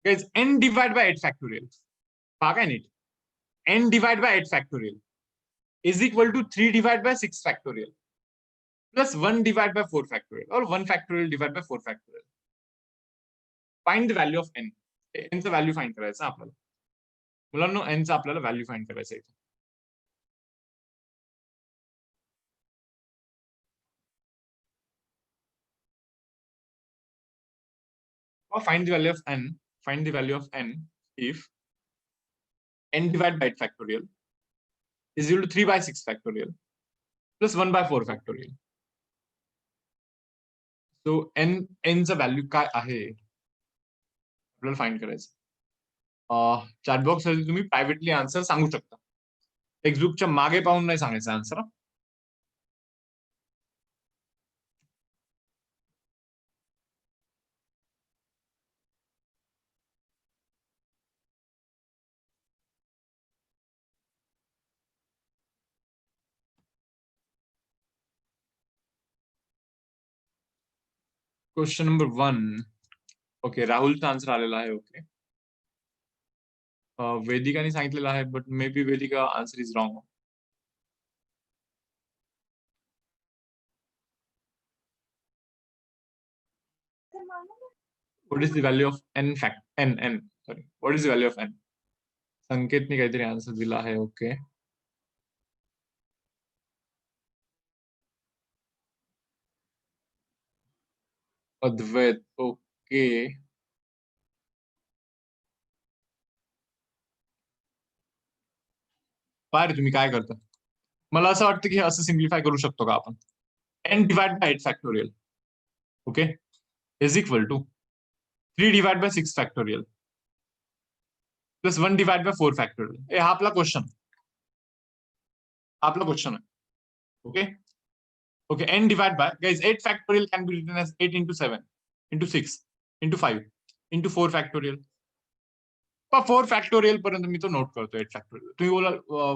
Guys n divide by 8 factorial. पागा नीट. n divide by 8 factorial is equal to 3 divided by 6 factorial plus 1 divided by 4 factorial or 1 factorial divided by 4 factorial. Find the value of n. n चा value find करायचा आपल्याला. मुलांनो n चा आपल्याला value find करायचा आहे. Or find the value of n. Find the value of n if n divided by 8 factorial is equal to 3 by 6 factorial plus 1 by 4 factorial. So n चा value काय आहे आपल्याला फाइंड करायचं. Chat box मध्ये तुम्ही privately answer सांगू शकता. टेक्स्टबुकच्या मागे पाहून नाही सांगायचं आन्सर. Question number 1. ओके, राहुलचा आन्सर आलेला आहे. ओके, वेदिकाने सांगितलेलं आहे, but may be Vedika answer is wrong. What is the value of n fact n? Sorry, what is the value of n? संकेतने काहीतरी आन्सर दिला आहे. ओके, अद्वैत. ओके, पाय तुम्ही काय करता. मला असं वाटतं की असं सिम्प्लिफाय करू शकतो का आपण. n divide by 8 factorial okay is equal to 3 divide by 6 factorial plus 1 divide by 4 factorial. हा आपला क्वेश्चन आहे. Okay okay, n divide by guys 8 factorial can be written as 8 into 7 into 6 into 5 into 4 factorial. 4 factorial पर्यंत मी तो note करतो. 8 factorial तुम्ही बोला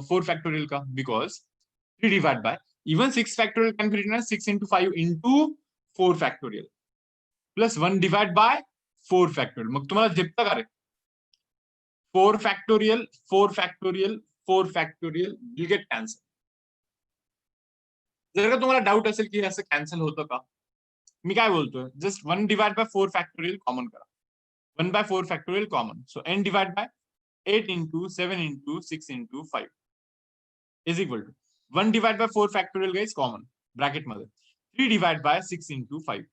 4 factorial का, because 3 divided by, even 6 factorial can be written as 6 into 5 into 4 factorial plus 1 divided by 4 factorial. मग तुम्हाला झेपतं का रे? 4 factorial, 4 factorial, 4 factorial will get cancelled. जर का तुम्हाला डाऊट असेल की असं कॅन्सल होतं का, मी काय बोलतोय, just 1 divide by 4 factorial common करा. 1 by 4 factorial common. So n divided by 8 into 7 into 6 into 5 is equal to 1 divided by 4 factorial guys common bracket मध्ये 3 divided by 6 into 5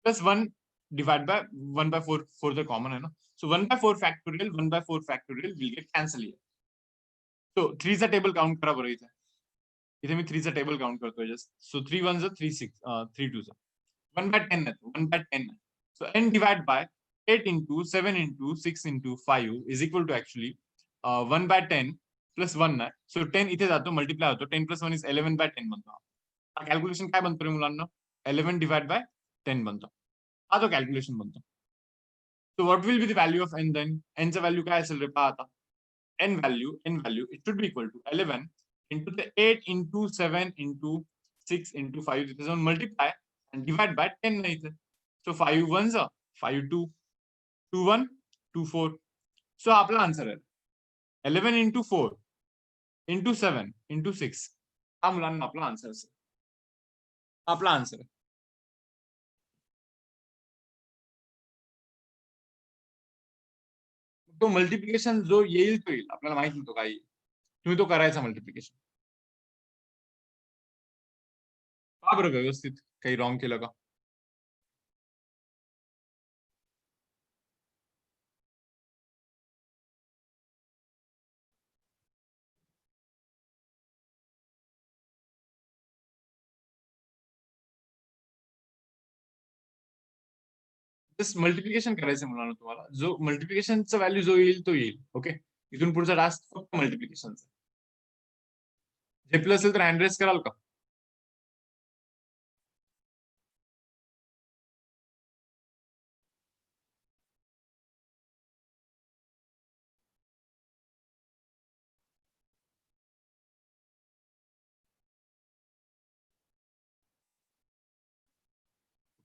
plus 1 divided by 1 by 4 for the common है ना. So 1 by 4 factorial 1 by 4 factorial will get cancel here. So 3 चा table count करा बरं इथे. इथे मी 3 चा table count करतोय just. So 3 1s 3 6 3 2s 1 by 10 आहे 1 by 10. So n divided by 8 into 7 into 6 into 5 is equal to actually 1 by 10 plus 1 आहे. So 10 इथे जातो मल्टिप्लाय होतो. 10 plus 1 is 11 by 10 बनतो. हा कॅल्क्युलेशन काय बनतो रे मुलांना? 11 divided by 10 बनतो. हा तो कॅल्क्युलेशन बनतो. So what will be the value of n then? n चा व्हॅल्यू काय असेल रे पहा आता. n value it should be equal to 11 into the 8 into 7 into 6 into 5. It is on multiply and divide by 10 नाही इथे. So 5 1s 5 2 2 1 2 4. So आपला answer आहे 11 into 4 into 7 into 6. हा मुलांना आपला आन्सर असेल. आपला आन्सर आहे. तो मल्टिप्लिकेशन जो येईल तो येईल, आपल्याला माहित नव्हतो काय येईल. तुम्ही तो करायचा मल्टिप्लिकेशन. का बरं व्यवस्थित काही रॉंग केलं का? जस्ट मल्टिप्लिकेशन करायचं मुलांना तुम्हाला. जो मल्टिप्लिकेशनचा व्हॅल्यू जो येईल तो येईल. ओके, इथून पुढचा टास्क फक्त मल्टिप्लिकेशनचा. झेपलं असेल तर हँड रेस कराल का?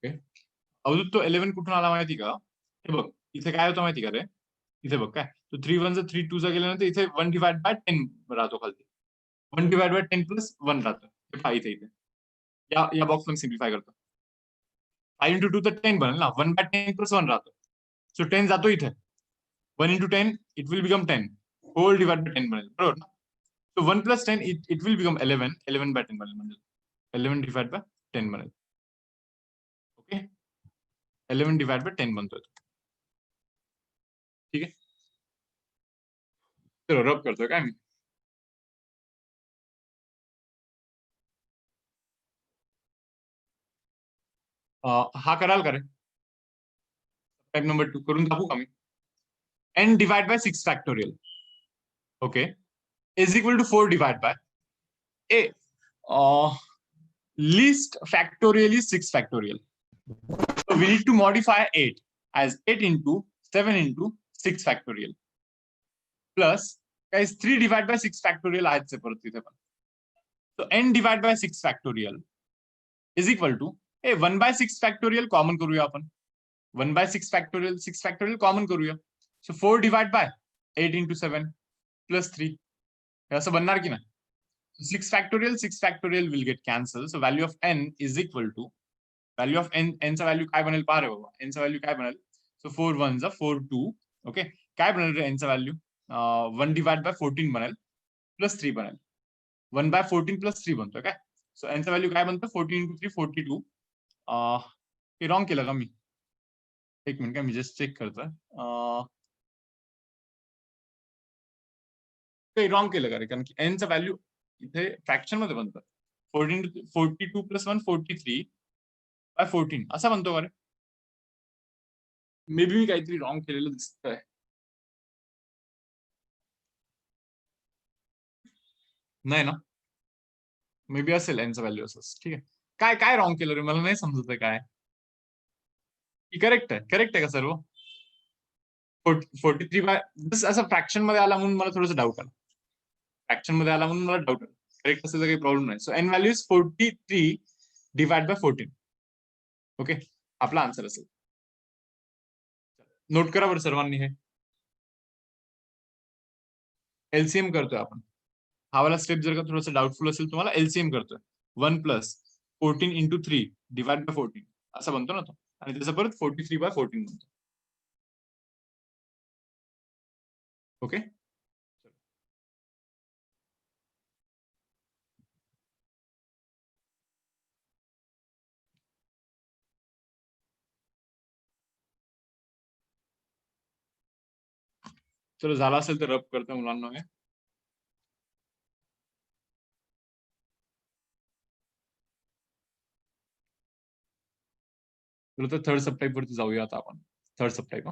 ओके, अवधूत तो 11 कुठून आला माहिती का? हे बघ इथे काय होतं माहिती का रे? इथे बघ काय, तो 3 1 3 2 चा गेल्यानंतर इथे 1 डिवाइड बाय 10 राहतो खालती. 1 डिवाइड बाय 10 प्लस 1 राहतं. हे पहा इथे या बॉक्स मध्ये सिम्प्लिफाय करतो. 5 into 2 तर 10 बनेल ना. 1 by 10 plus 1 राहतो. सो 10 जातो इथे. 1 into 10 it will become 10 whole divided by 10 बनेल, बरोबर ना. So 1 plus 10 it will become 11 11 by 10 बनेल, म्हणजे 11 divided by 10 बनेल. Okay, 11 divided by 10 बनतोय. ठीक आहे, चलो रब करतोय काय मी. हा कराल का रे? टाइप नंबर 2 करून दाखवू का मी? n divided by 6 factorial, okay, is equal to 4 divided by a least factorial is 6 factorial. So we need to modify 8 as 8 into 7 into 6 factorial plus guys 3 divided by 6 factorial आहेत परत तिथे पण. So n divided by 6 factorial is equal to 1 by 6 factorial common करूया आपण. 1 by 6 factorial common करूया. So 4 divided by 8 into 7 plus 3 हे असं बनणार की नाही. 6 factorial will get cancelled. So value of n is equal to value of n चा value काय बनेल पहा रे बाबा. n चा व्हॅल्यू काय बनेल? So 4 1s 4 2. ओके, काय बनेल रे n चा व्हॅल्यू? 1 divided by 14 बनेल प्लस 3 बनेल. 1 by 14 plus 3 बनतोय काय. सो n चा व्हॅल्यू काय बनतो? 14 into 3 42. हे रॉंग केलं का मी? एक मिनिट काय, मी जस्ट चेक करतोय. काही रॉंग केलं का रे? कारण की n चा व्हॅल्यू इथे फ्रॅक्शन मध्ये बनतो. 42 plus 1 43 by 14 असा बनतो का रे? मे बी मी काहीतरी रॉंग केलेलं दिसतंय. नाही ना, मे बी असेल n चा व्हॅल्यू असं. ठीक आहे, काय काय रॉंग केलं रे? मला नाही समजत काय. करेक्ट आहे का सर्व? 43 बाय असं फ्रॅक्शन मध्ये आला म्हणून मला थोडंसं डाऊट आला. फ्रॅक्शन मध्ये आला म्हणून मला डाऊट आला. करेक्ट असेल तर काही प्रॉब्लेम नाही. So n value is 43 divide by 14. Okay, आपला आन्सर असेल. नोट करा बरं सर्वांनी, हे एलसीएम करतोय आपण. हा वाला स्टेप जर का थोडंसं डाऊटफुल असेल तुम्हाला, एलसीएम करतोय. 1 प्लस 14 इंटू 3 डिवाइड बाय 14 असं बनतो ना तो, आणि त्याचं परत 43 बाय 14 बनतो. ओके, चलो झाला असेल तर रब करतो मुलांना हे. चलो तर थर्ड सबटाईप वरती जाऊया आता आपण. थर्ड सबटाईप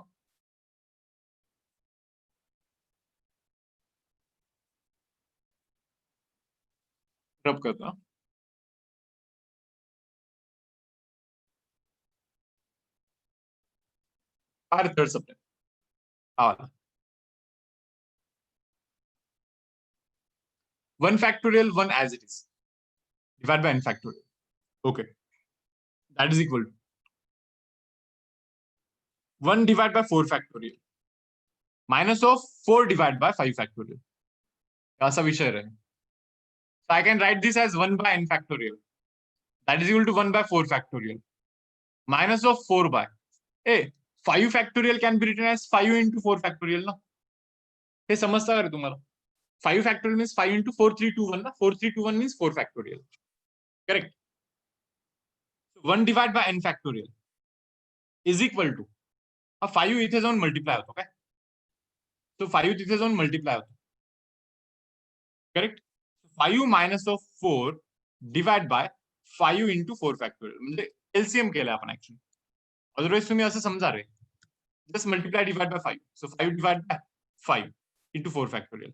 रब करतो. थर्ड सबटाईप हा वाला. 1 factorial 1 as it is divided by n factorial. Okay, that is equal to 1 divided by 4 factorial minus of 4 divided by 5 factorial. ऐसा विषय रहे. So I can write this as 1 by n factorial. That is equal to 1 by 4 factorial minus of 4 by 5 factorial can be written as 5 into 4 factorial ना. हे समजता का रे तुम्हाला? 5 factorial means 5 into 4 3 2 1 ना. 4 3 2 1 means 4 factorial. Correct. So 1 divided by n factorial is equal to 5 इथे जाऊन multiply होतो काय. सो 5 तिथे जाऊन मल्टिप्लाय होतो. Correct. 5 minus of 4 divide by 5 into 4 factorial, म्हणजे एलसीएम केलंय आपण ऍक्च्युली. अदरवाइज तुम्ही असं समजा रे, just multiply divide by 5. So 5 divide by 5 into 4 factorial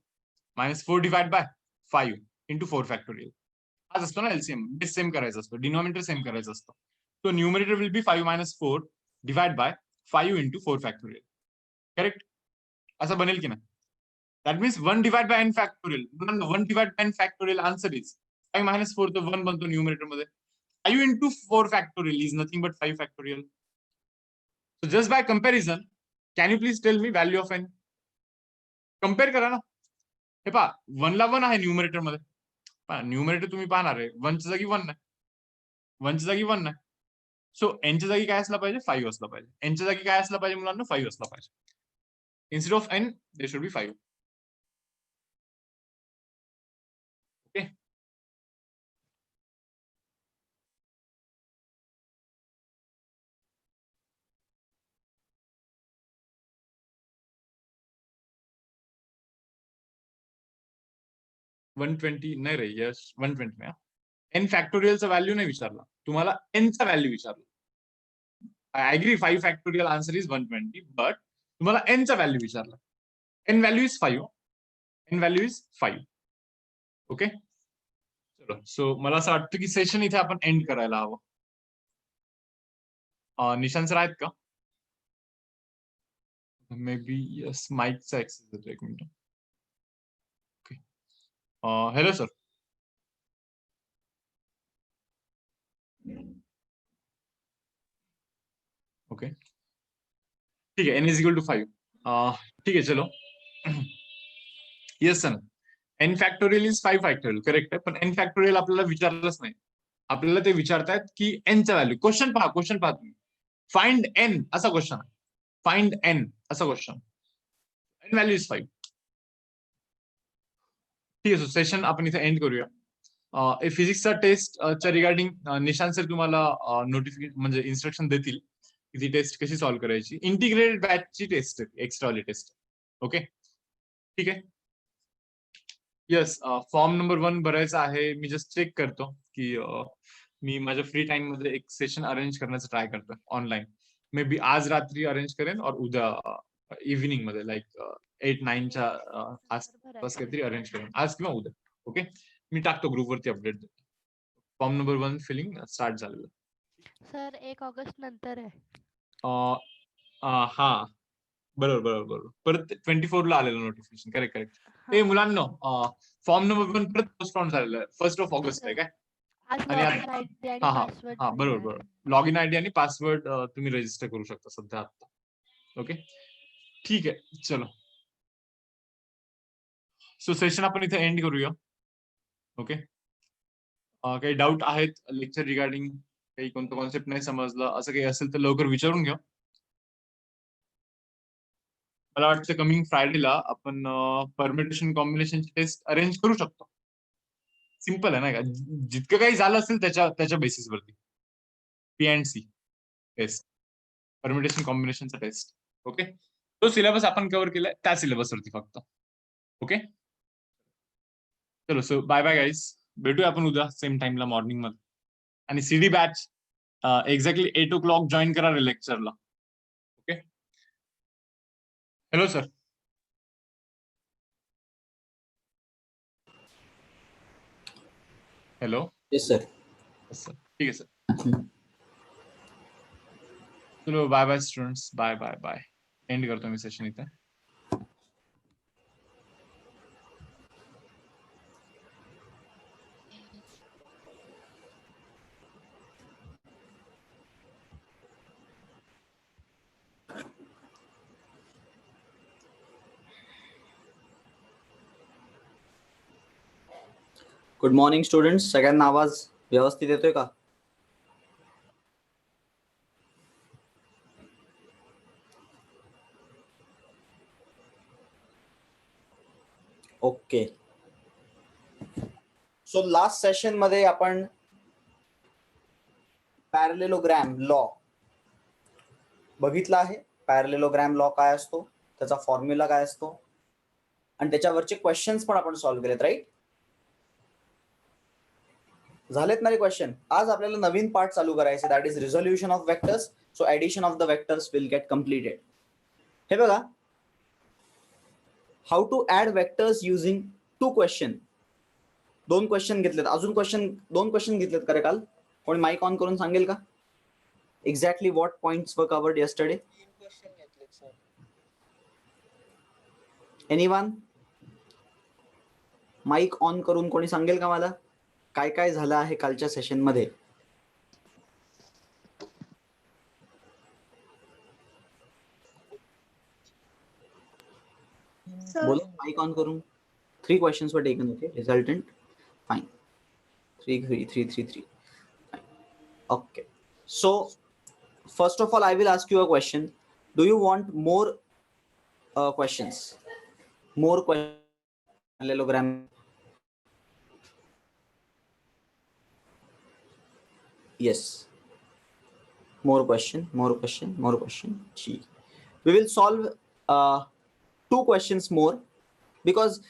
minus 4 divide by 5 into 4 factorial. हाच असतो ना एलसीएम. बेस सेम करायचा असतो, डिनॉमिनेटर सेम करायचा असतो. So numerator will be 5 minus 4 divide by 5 into 4 factorial. Correct. असं बनेल की नाही? That means 1 divide by n factorial. 1 divide by n factorial answer is 5 minus 4 तर 1 बनतो न्यूमरेटर मध्ये. 5 into 4 factorial is nothing but 5 factorial. So just by comparison can you please tell me value of n? Compare करा ना. हे पहा 1 ला 1 आहे numerator मध्ये. न्यूमरेटर तुम्ही पाहणार आहे 1 च्या जागी 1 नाही, 1 च्या जागी 1 नाही. सो n च्या जागी काय असला पाहिजे? 5 असला पाहिजे. n च्या जागी काय असला पाहिजे मुलांना? 5 असला पाहिजे. Instead of n, there should be 5. Okay. $120 नाही रे, यस 120 नाही. n फॅक्टोरियलचा व्हॅल्यू नाही विचारला तुम्हाला, n चा व्हॅल्यू विचारला. I agree 5 factorial answer is 120, but तुम्हाला n चा व्हॅल्यू विचारला. n value is 5. n value is 5. Okay. चलो, सो मला असं वाटतं की सेशन इथे आपण एंड करायला हवं. निशांत सर आहेत का? मे बी यस, माईकचा ऍक्सेस देतो. एक minute. Okay. Hello sir. Okay, ठीक है. n is equal to 5. ठीक है, चलो. Yes sir, n factorial is 5 factorial correct आहे, पण n फॅक्टोरियल आपल्याला विचारलंच नाही. आपल्याला ते विचारतायत की n चा व्हॅल्यू. क्वेश्चन पहा तुम्ही. फाइंड n असा क्वेश्चन आहे. फाइंड n असा क्वेश्चन. n value is 5. ठीक आहे, सो सेशन आपण इथे एंड करूया. फिजिक्सचा टेस्टच्या रिगार्डिंग निशांत सर तुम्हाला नोटिफिकेशन म्हणजे इन्स्ट्रक्शन देतील की ती टेस्ट कशी सॉल्व्ह करायची. इंटिग्रेटेड बॅचची टेस्ट आहे, एक्स्ट्रावाली टेस्ट. ओके, ठीक आहे. येस, फॉर्म नंबर 1 भरायचा आहे. मी जस्ट चेक करतो की मी माझ्या फ्री टाइम मध्ये एक सेशन अरेंज करण्याचा ट्राय करतो ऑनलाईन. मे बी आज रात्री अरेंज करेन और उद्या इव्हिनिंग मध्ये लाईक 8-9च्या आसपास काहीतरी अरेंज करेन, आज किंवा उद्या. ओके, मी टाकतो ग्रुपवरती update. Form number 1 filling start झालेलं. सर 1 ऑगस्ट नंतर आहे. हा बरोबर. परत 24 ला आलेलं नोटिफिकेशन. करेक्ट. हा. मुलांनो, फॉर्म नंबर 1 परत पोस्टपोन झालेला आहे. 1 ऑगस्ट आहे काय? आज आणि लॉगिन आयडी आणि हा पासवर्ड हा बरोबर. लॉगिन आयडी आणि पासवर्ड तुम्ही रजिस्टर करू शकता सध्या आता. ओके, ठीक आहे, चलो. सो सेशन आपण इथे एंड करूया. ओके, काही डाऊट आहेत लेक्चर रिगार्डिंग, काही कोणतं कॉन्सेप्ट नाही समजलं असं काही असेल तर लवकर विचारून घ्या. मला वाटतं कमिंग फ्रायडेला आपण परमिटेशन कॉम्बिनेशनची टेस्ट अरेंज करू शकतो. सिंपल आहे नाही का? जितकं काही झालं असेल त्याच्या बेसिसवरती P&C टेस्ट, परमिटेशन कॉम्बिनेशनचा टेस्ट. ओके, तो सिलेबस आपण कव्हर केलाय त्या सिलेबसवरती फक्त. ओके, चलो. सो बाय बाय गाईज, भेटूया आपण उद्या सेम टाइमला मॉर्निंग मध्ये. आणि CD batch exactly 8 o'clock join करा लेक्चरला. Okay, hello sir. Hello. Yes sir. ठीक आहे सर. चलो bye bye students, bye bye bye. End करतो मी सेशन इथे. Good morning students. सगळ्यांना आवाज व्यवस्थित येतोय का? ओके, सो लास्ट सेशन मध्ये आपण पॅरलेलोग्राम लॉ बघितला आहे. पॅरलेलोग्राम लॉ काय असतो, त्याचा फॉर्म्युला काय असतो, आणि त्याच्यावरचे क्वेश्चन्स पण आपण सॉल्व्ह केलेत. राईट, झालेत ना रे क्वेश्चन? आज आपल्याला नवीन पार्ट चालू करायचे, that is resolution of vectors. So addition of the vectors will get completed. हे बघा, how to add vectors using 2 question. 2 question घेतलेत. अजून 2 क्वेश्चन घेतलेत का रे काल? कोणी माइक ऑन करून सांगेल का एक्झॅक्टली व्हॉट पॉइंट्स वर covered yesterday? Anyone mic on करून कोणी सांगेल का मला काय काय झालं आहे कालच्या सेशन मध्ये? बोला माइक ऑन करून. 3 questions were taken. Okay, resultant fine. 3 okay, so first of all I will ask you a question. Do you want more questions? More parallelogram? Yes, more question. Gee, we will solve 2 questions more because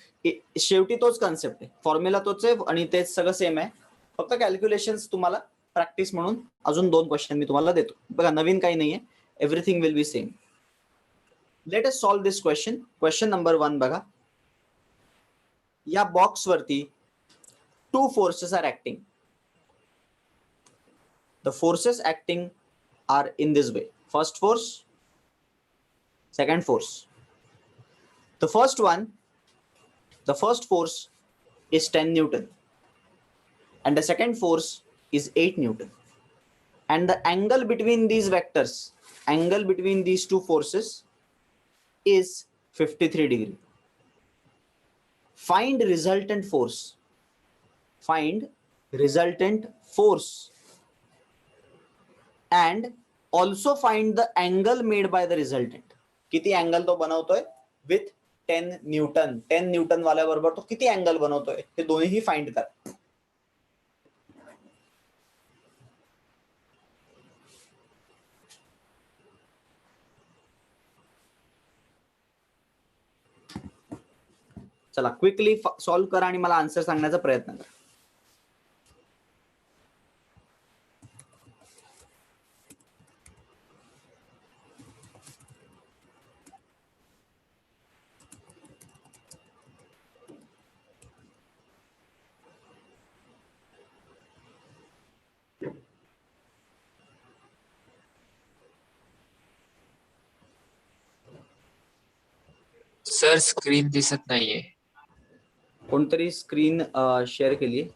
शेवटी तोच concept आहे, formula तोच आहे आणि तेच सगळं same आहे. फक्त कॅल्क्युलेशन्स तुम्हाला प्रॅक्टिस म्हणून अजून 2 क्वेश्चन मी तुम्हाला देतो. बघा, नवीन काही नाहीये, everything will be same. Let us solve this question. Question number 1 बघा. या बॉक्स वरती 2 forces are acting. The forces acting are in this way. First force, second force. The first force is 10 Newton and the second force is 8 Newton, and the angle between these vectors, angle between these 2 forces is 53 degree. Find resultant force. Find resultant force and also find the angle made by the resultant. किती angle तो बनवतोय with 10 Newton. 10 Newton वाल्या बरोबर तो किती angle बनवतोय हे दोन्ही फाइंड करा. चला क्विकली सॉल्व्ह करा आणि मला आन्सर सांगण्याचा प्रयत्न करा. सर स्क्रीन दिसत नाहीये. कोणतरी स्क्रीन शेअर केली.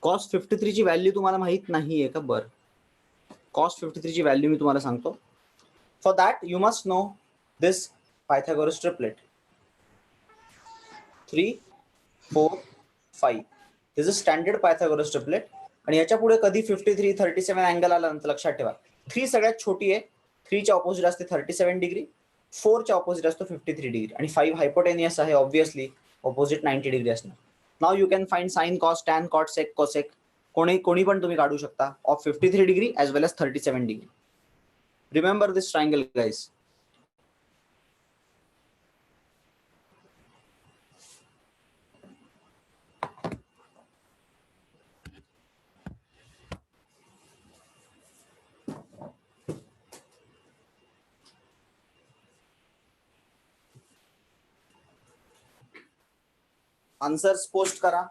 कॉस 53 ची व्हॅल्यू तुम्हाला माहित नाहीये का? बर, कॉस 53 ची व्हॅल्यू मी तुम्हाला सांगतो. For that you must know this Pythagoras triplet. 3, 4, 5. This is standard Pythagoras triplet. आणि याच्या पुढे कधी 53, 37 अँगल आला नंतर लक्षात ठेवा 3 सगळ्यात छोटी आहे. 3 च्या ऑपोजिट असते 37 डिग्री, 4 च्या ऑपोजिट असतो 53 डिग्री आणि 5 हायपोटेनियस आहे. ऑब्विसली ऑपोजिट 90 डिग्री असणार. Now you can find sine, cos, tan, cot, sec, cosec. कोणी पण तुम्ही काढू शकता of 53 degree as well as 37 degree. Remember this triangle guys. Answers post करा.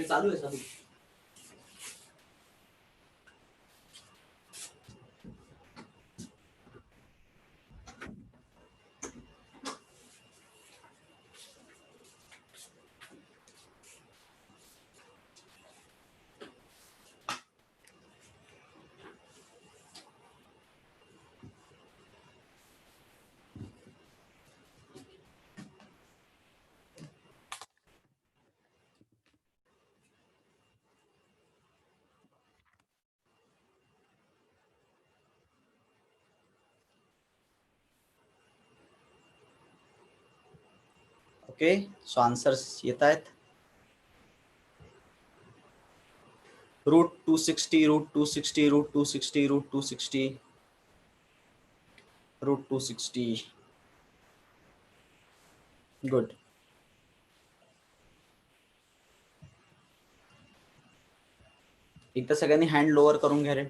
चालू आहे. ओके, सो आन्सर्स येत आहेत. Root 260, root 260, root 260, root 260, root 260. Good. एकदा सगळ्यांनी हँड लोअर करून घ्या रे.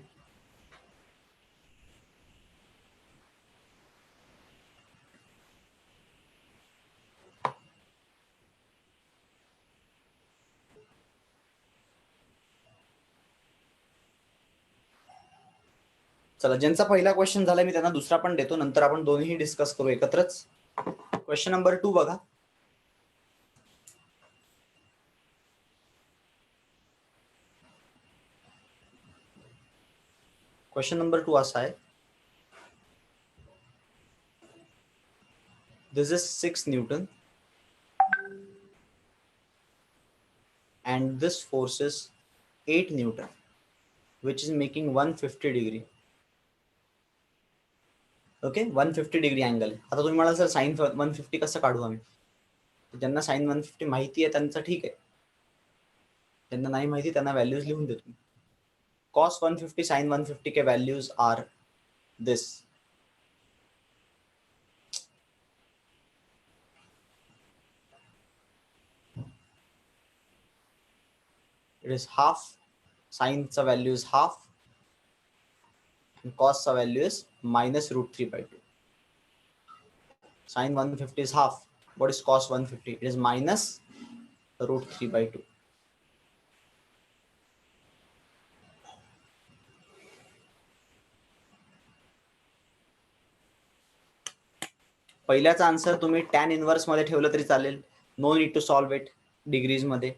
चला, ज्यांचा पहिला क्वेश्चन झाला मी त्यांना दुसरा पण देतो, नंतर आपण दोन्ही डिस्कस करू एकत्रच. क्वेश्चन नंबर 2 बघा. क्वेश्चन नंबर 2 असा आहे. This is 6 newton and this force is 8 Newton, which is making 150 degree. Okay, 150 degree angle. आता तुम्ही म्हणाल सर साइन 150 कसं काढू आम्ही? ज्यांना साइन 150 माहिती आहे त्यांचं ठीक आहे, ज्यांना नाही माहिती त्यांना व्हॅल्यूज लिहून देतो. कॉस 150 साइन 150 के values are this. It is half. Sin चा value is half and cos चा value is minus root 3 by 2. Sin 150 is half. What is cos 150? It is minus root 3 by 2. पहिल्याचा answer तुम्ही tan inverse मध्ये ठेवलं तरी चालेल. No need to solve it degrees मध्ये.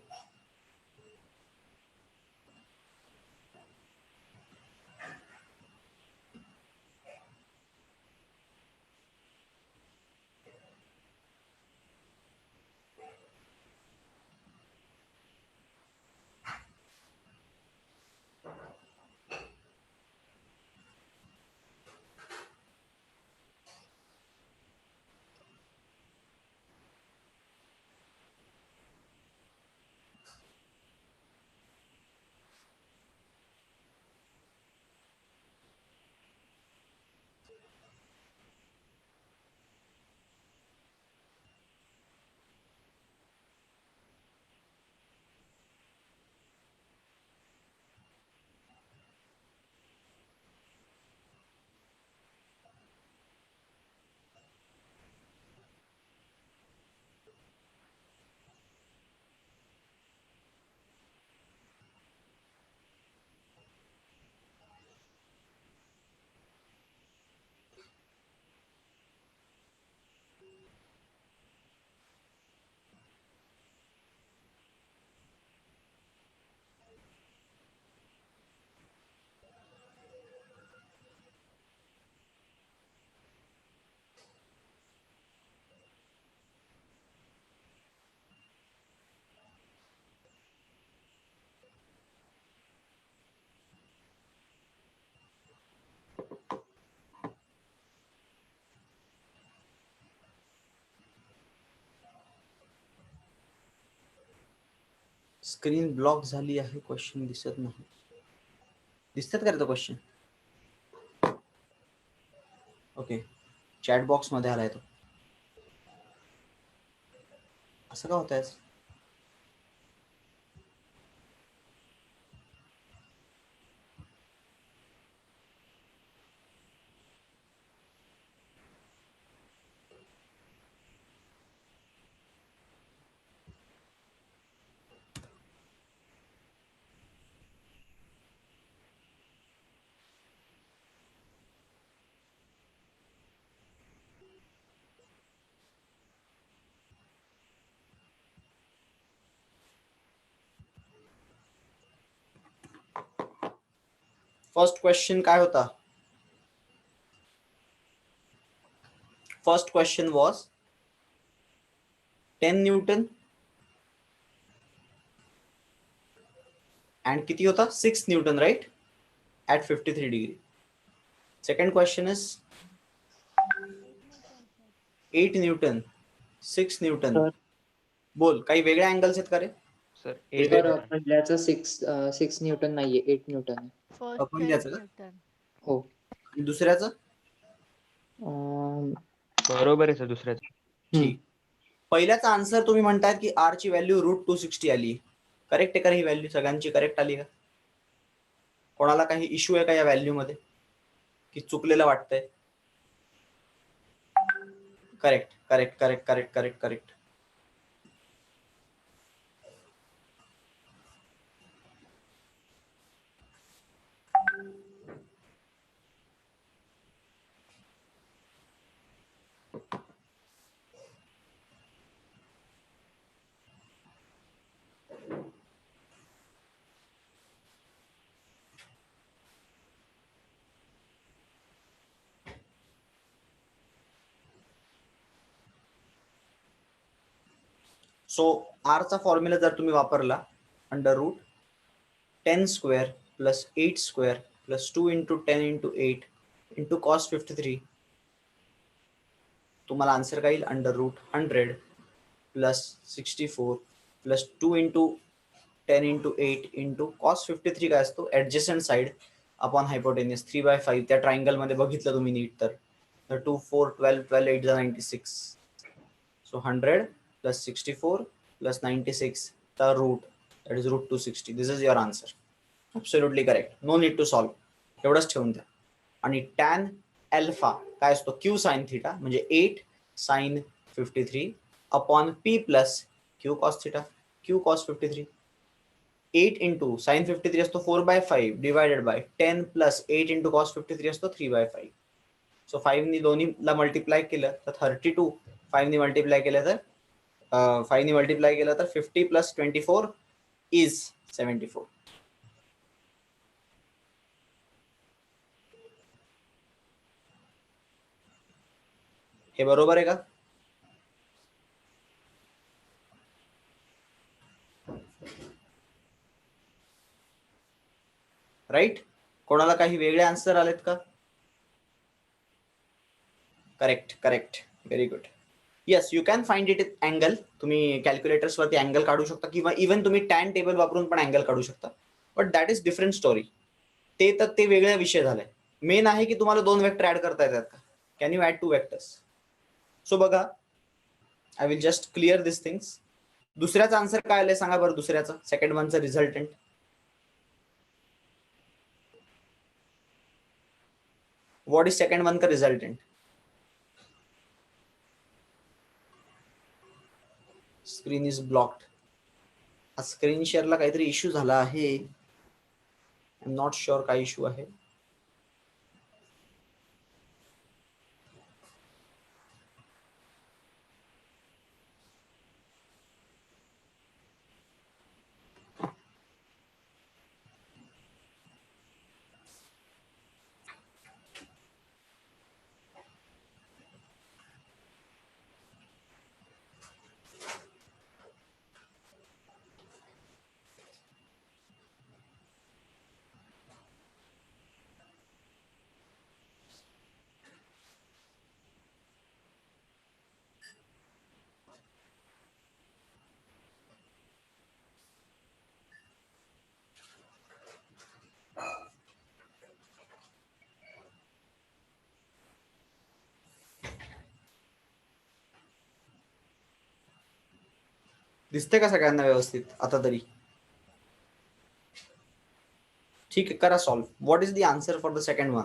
Screen block झाली आहे, क्वेश्चन दिसत नाही. दिसतात का रे तो क्वेश्चन? ओके, चॅट बॉक्स मध्ये आलाय तो. असं का होत आहे? फर्स्ट क्वेश्चन काय होता? First question was 10 Newton and किती होता? 6 Newton, right, at 53 degree. Second question is 8 Newton, 6 Newton. Sir. बोल, काही वेगळे अँगल्स आहेत का रे? सर वेगळे- एट पहिल्याचं 6 न्यूटन नाहीये, 8 न्यूटन आहे. फर्स्ट आपण 10 घ्यायचं का? न्यूटन. हो. आणि दुसऱ्याचं? अं, बरोबर आहे सर दुसऱ्याचं. ठीक. पहिल्याचा आन्सर तुम्ही म्हणताय की आर ची व्हॅल्यू √260 आली. करेक्ट आहे का ही व्हॅल्यू? सगळ्यांची करेक्ट आली का? कोणाला काही इश्यू आहे का या व्हॅल्यू मध्ये, की चुकलेलं वाटतंय? Correct correct correct correct correct correct. So r चा फॉर्म्युला जर तुम्ही वापरला, √10 square plus 8 square plus 2 × 10 × 8 × cos 53, तुम्हाला आन्सर काय येईल? √100 प्लस 64 प्लस 2 × 10 × 8 × cos 53 काय असतो? Adjacent side upon hypotenuse 3/5. त्या ट्रायंगल मध्ये बघितलं तुम्ही नीट तर 2 4 12 12 8 96. So 100 plus 64 plus 96 the root, that is √260. This is your answer. Absolutely correct. No need to solve. एवढंच ठेवून द्या. आणि tan अल्फा काय असतो? q sin थीटा, म्हणजे 8 sin 53 upon p plus q cos theta, q cos 53. 8 into sin 53 असतो 4/5 divided by 10 plus 8 into cos 53 असतो 3/5. So 5 नी दोन्हीला मल्टिप्लाय केलं तर 32, 5 नी मल्टिप्लाय केलं तर 5 नी मल्टिप्लाय केलं तर 50 प्लस 24 इज 74. हे बरोबर आहे का? राईट. कोणाला काही वेगळे आन्सर आलेत का? Correct correct, very good. Yes, you can find it angle. तुम्ही कॅल्क्युलेटर्स वरती अँगल काढू शकता किंवा इव्हन तुम्ही टॅन टेबल वापरून पण अँगल काढू शकता. But that is different story. ते वेगळा विषय झालाय. मेन आहे की तुम्हाला 2 वेक्टर ऍड करता येतात का? Can you add 2 vectors? So बघा, I will just clear this things. दुसऱ्याचा आन्सर काय आलाय सांगा बरं? दुसऱ्याचा सेकंड वनचा resultant. What is second one का resultant? Screen is blocked. Screen शेअरला काहीतरी इश्यू झाला आहे. आय एम नॉट शुअर काय इश्यू आहे. दिसते का सगळ्यांना व्यवस्थित आता तरी? ठीक आहे, करा solve. What is the answer for the second one?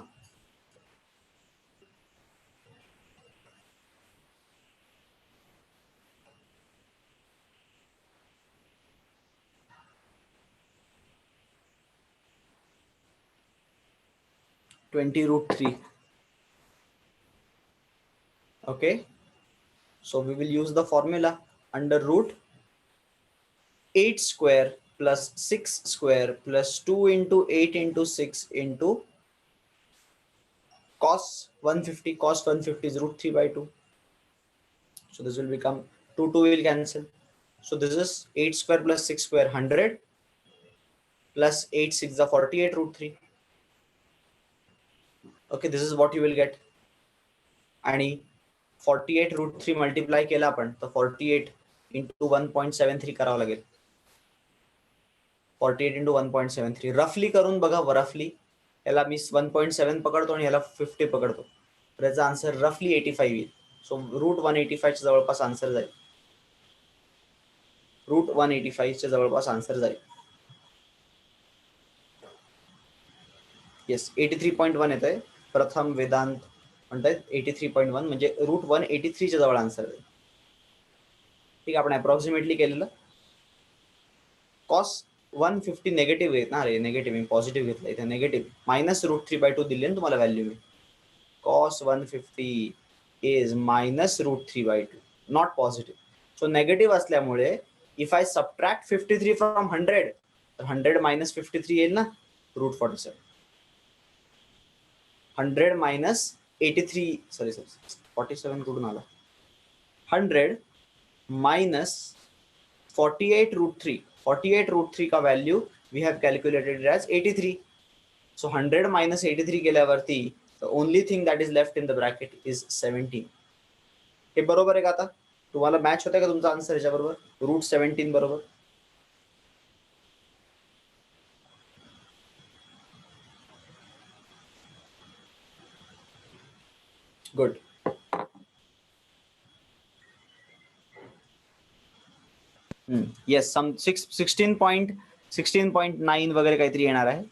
(20√3). Okay, so we will use the formula under root 8 square plus 6 square plus 2 into 8 into 6 into cos 150. Cos 150 is √3 by 2. So this will become 2 will cancel. So this is 8 square plus 6 square 100 plus 8 6 is 48 √3. Okay, this is what you will get. आणि 48 √3 multiply केला आपण तर 48 into 1.73 करावं लागेल. 48 into 1.73 रफली करून बघा. रफली याला मी 1.7 पकडतो आणि याला 50 पकडतो, तर याचा आन्सर रफली 85 येईल. सो √185 च्या जवळपास आन्सर जाईल. √185 च्या जवळपास आन्सर जाईल. येस, 83.1 येत आहे. प्रथम वेदांत म्हणतायत 83.1 म्हणजे √183 च्या जवळ आन्सर जाईल. ठीक आहे, आपण अप्रॉक्सिमेटली केलेलं. कॉस 150 नेगेटिव्ह आहेत ना रे, नेगेटिव्ह. मी पॉझिटिव्ह घेतलं इथे. नेगेटिव्ह मायनस √3/2 दिली ना तुम्हाला value me. Cos 150 is minus √3/2, not positive. So negative असल्यामुळे इफ आय सबट्रॅक्ट 53 फ्रॉम 100 तर 100 मायनस 53 येईल ना, √47. 100 मायनस 83 सॉरी 47 कुठून आला. 100 मायनस 48 √3. 48 √3 का value we have calculated as 83. So 100 minus 83 केल्यावरती the only thing that is left in the bracket is 17. हे बरोबर आहे का? आता तुम्हाला मॅच होतंय का तुमचा आन्सर याच्या बरोबर? √17 बरोबर. गुड. येस, सम 16.9 वगैरे काहीतरी येणार आहे.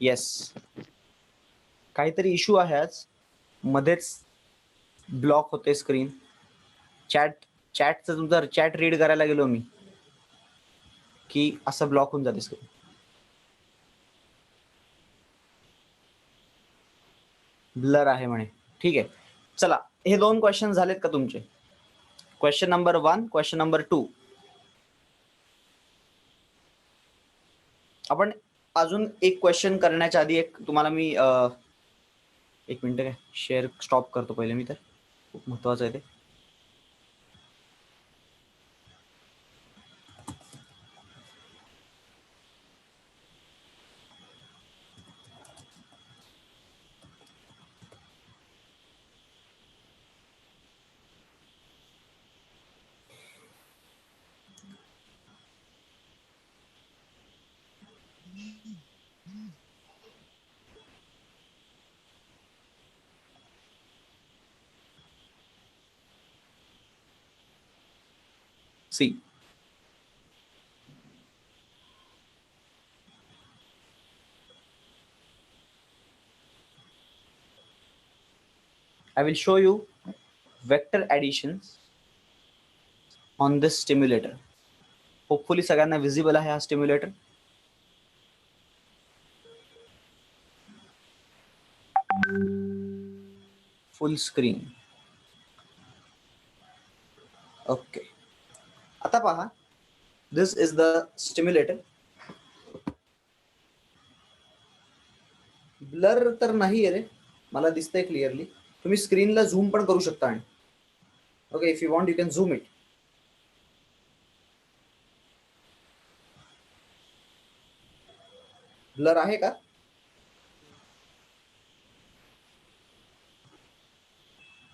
येस, काहीतरी इश्यू आहे आज. मध्येच ब्लॉक होते स्क्रीन. चॅटचं तुमचं चॅट रीड करायला गेलो मी की असं ब्लॉक होऊन जाते स्क्रीन. ब्लर आहे म्हणे. ठीक आहे, चला हे 2 क्वेश्चन झालेत का तुमचे? Question number 1, question number 2. आपण अजून एक क्वेश्चन करण्याच्या आधी एक तुम्हाला मी 1 मिनिट काय शेअर स्टॉप करतो पहिले मी, तर खूप महत्वाचं आहे ते. See, I will show you vector additions on this stimulator. Hopefully सगळ्यांना विजिबल आहे हा स्टिम्युलेटर. Full screen. ओके, आता पहा, this is the stimulator. Blur तर नाही आहे रे, मला दिसतंय क्लिअरली. तुम्ही स्क्रीनला झूम पण करू शकता. आणि okay, if you want you can zoom it. Blur आहे का?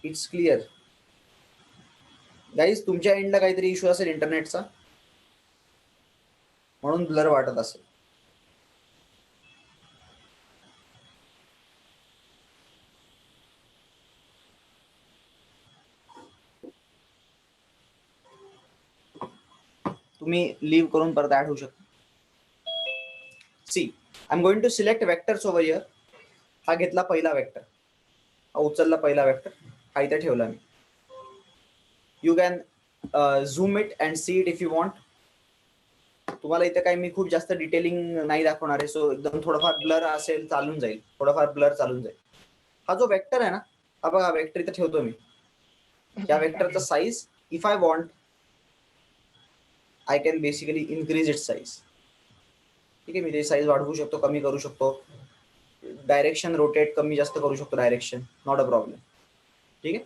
It's clear guys. तुमच्या एंडला काहीतरी इश्यू असेल इंटरनेटचा, म्हणून ब्लर वाटत असेल. तुम्ही लीव्ह करून परत ऍड होऊ शकता. See I am going to select vectors over here. हा घेतला पहिला वेक्टर, हा उचलला पहिला वेक्टर, हा इथे ठेवला मी. You can zoom it and see it if you want. तुम्हाला इथे काही मी खूप जास्त डिटेलिंग नाही दाखवणार आहे, सो एकदम थोडंफार ब्लर असेल चालून जाईल, थोडंफार ब्लर चालून जाईल. हा जो वेक्टर आहे ना, हा बघा वेक्टर इथे ठेवतो मी. या वेक्टरचा size if I want I can basically increase it size. ठीक आहे, मी ते साईज वाढवू शकतो, कमी करू शकतो, डायरेक्शन रोटेट कमी जास्त करू शकतो, डायरेक्शन नॉट अ प्रॉब्लेम. ठीक आहे.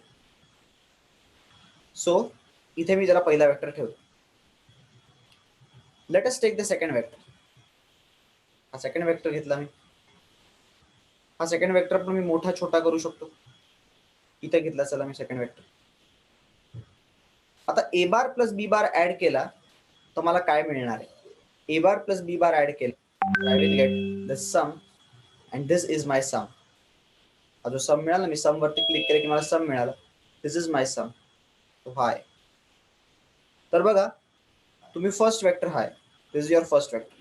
सो इथे मी जरा पहिला वेक्टर ठेवतो. Let us take the second vector. हा सेकंड वेक्टर घेतला मी. हा सेकंड वेक्टर पण मी मोठा छोटा करू शकतो. इथे घेतला, चला मी सेकंड वेक्टर. आता ए बार प्लस बी बार ऍड केला तर मला काय मिळणार आहे? A bar plus B bar add केला, I will get the sum and this is my sum. हा जो सम मिळाला, मी सम वरती क्लिक केलं की मला सम मिळाला. This is my sum. Hi. तर बघा, तुम्ही first vector hi, this is your first vector.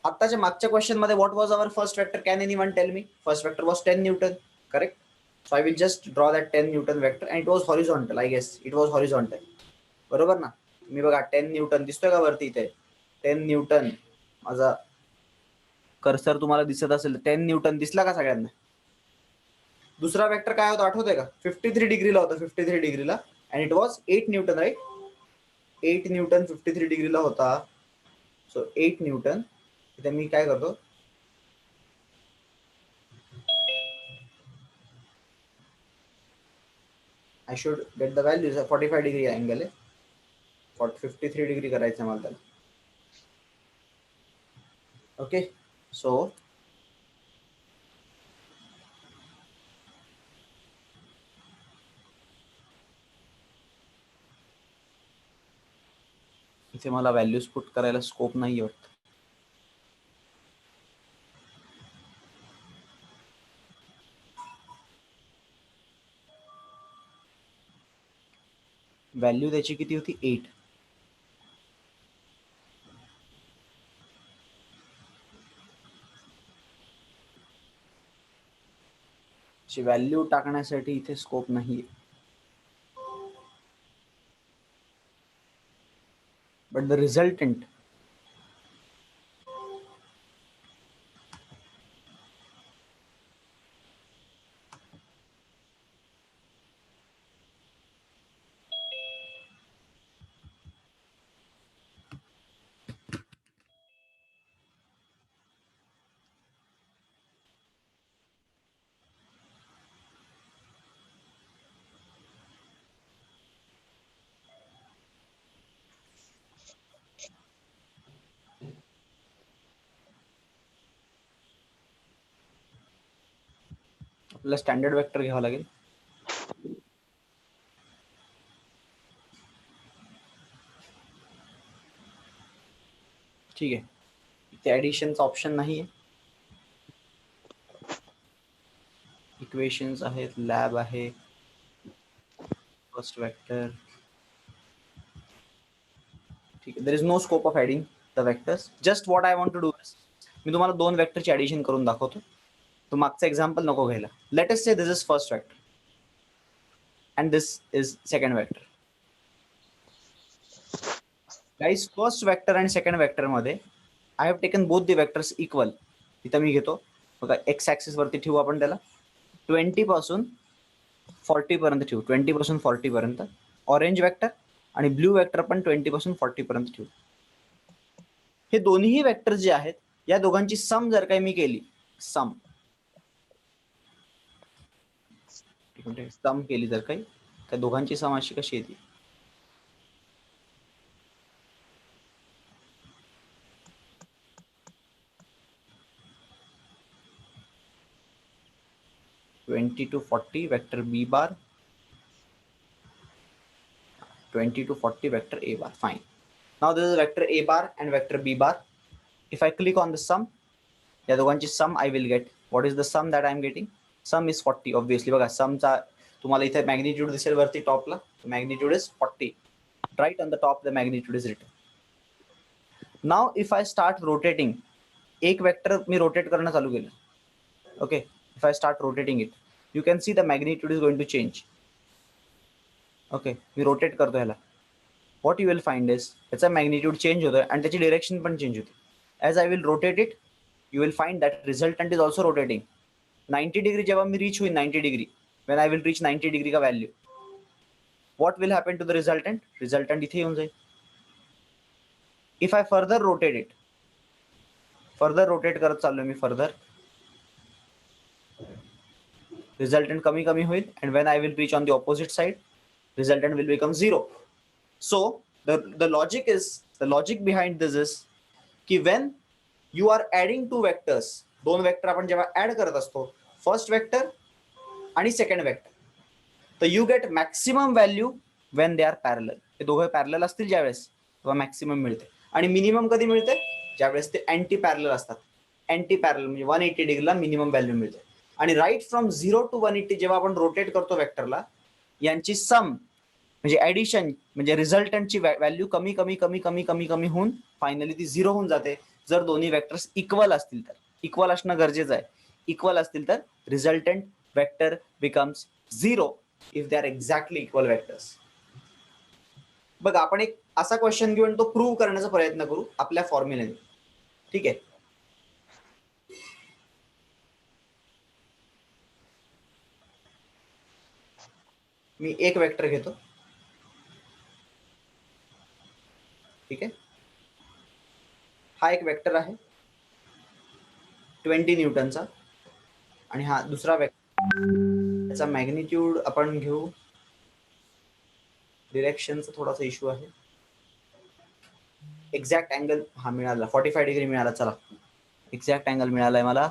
आताच्या मागच्या क्वेश्चन मध्ये what was our first vector? Can anyone tell me? First vector was 10 newton, correct? So I will just draw that 10 newton vector and it was horizontal. I guess it was horizontal. बरोबर ना? मी बघा 10 Newton दिसतोय का वरती? इथे 10 Newton. माझा cursor तुम्हाला दिसत असेल, 10 न्यूटन दिसला का सगळ्यांना? दुसरा वेक्टर काय होता आठवतंय का? 53 डिग्रीला होता, 53 डिग्रीला, and it was 8 newton, right? 8 newton 53 डिग्रीला होता. So 8 newton. इथे मी काय करतो, I should get the values. 45 degree angle आहे, 53 डिग्री करायचं आहे मला त्याला. ओके. सो इथे मला व्हॅल्यूज पुट करायला स्कोप नाही वाटत. व्हॅल्यू त्याची किती होती? 8. व्हॅल्यू टाकण्यासाठी इथे स्कोप नाही. बट द रिझल्टंट आपल्याला स्टँडर्ड वेक्टर घ्यावा लागेल. ठीक आहे, इथे ऍडिशनचा ऑप्शन नाही आहे. इक्वेशन्स आहेत, लॅब आहे, फर्स्ट वेक्टर. ठीक आहे, there is no scope of adding the vectors. Just what I want to do is, मी तुम्हाला दोन वेक्टरची ऍडिशन करून दाखवतो. तो मागचा एक्झाम्पल नको घ्यायला. Late us say this is first vector and this is second vector. Guys, first vector आणि सेकंड वेक्टर मध्ये I have taken both the vectors equal. इथं मी घेतो बघा, एक्स ऍक्सिस वरती ठेवू आपण त्याला. 20 पासून 40 पर्यंत ठेवू, 20 पासून 40 पर्यंत. ऑरेंज वेक्टर आणि ब्ल्यू वेक्टर पण 20 पासून 40 पर्यंत ठेवू. हे दोन्ही वेक्टर जे आहेत, या दोघांची सम जर काही मी केली, सम केली जर काही, त्या दोघांची सम अशी कशी येते? 20 to 40 vector b bar, 20 to 40 vector a bar. Fine. Now this is vector a bar and vector b bar. If I click on the sum, या दोघांची sum I will get. What is the sum that I am getting? Sum is 40 obviously. बघा समचा तुम्हाला इथे magnitude दिसेल वरती टॉपला. Magnitude is 40. Right on the top the magnitude is written. Now if I start rotating, एक vector मी rotate करणं चालू केलं. Okay, if I start rotating it, you can see the magnitude is going to change. Okay, me rotate करतो ह्याला. What you will find is its magnitude change होतोय आणि त्याची direction पण change होते. As I will rotate it, you will find that resultant is also rotating. 90 degree जेव्हा मी reach होईल 90 degree, when I will reach 90 degree का value, what will happen to the resultant? Resultant इथे येऊन जाईल. If I further rotate it, further rotate करत चाललोय मी further, resultant कमी कमी होईल and when I will reach on the opposite side, resultant will become 0. So the logic behind this is कि when you are adding two vectors, दोन vector आपण जेव्हा add करत असतो, फर्स्ट वेक्टर आणि सेकंड वेक्टर, तर you get maximum value when they are parallel. हे दोघे पॅरलल असतील ज्यावेळेस तेव्हा मॅक्सिमम मिळते आणि मिनिमम कधी मिळते? ज्यावेळेस ते अँटी पॅरलल असतात. अँटी पॅरलल म्हणजे 180 डिग्रीला मिनिमम व्हॅल्यू मिळते. आणि राईट फ्रॉम 0 to 180 जेव्हा आपण रोटेट करतो वेक्टरला, यांची सम म्हणजे ऍडिशन म्हणजे रिझल्टंटची व्हॅल्यू कमी कमी कमी कमी कमी कमी होऊन फायनली ती 0 होऊन जाते. जर दोन्ही वेक्टर्स इक्वल असतील तर. इक्वल असणं गरजेचं आहे. इक्वल असतील तर resultant vector becomes 0 if they are exactly equal vectors. बघा आपण एक असा क्वेश्चन घेऊन तो प्रूव्ह करण्याचा प्रयत्न करू आपल्या फॉर्म्युलेने. ठीक आहे, मी एक वेक्टर घेतो. ठीक आहे, हा एक वेक्टर आहे 20 न्यूटनचा आणि हा दुसरा वेक्टर, त्याचा मॅग्निट्यूड आपण घेऊ. डिरेक्शनचा थोडासा इश्यू आहे. एक्झॅक्ट अँगल हा मिळाला, 45 डिग्री मिळाला. चला, एक्झॅक्ट अँगल मिळालाय मला.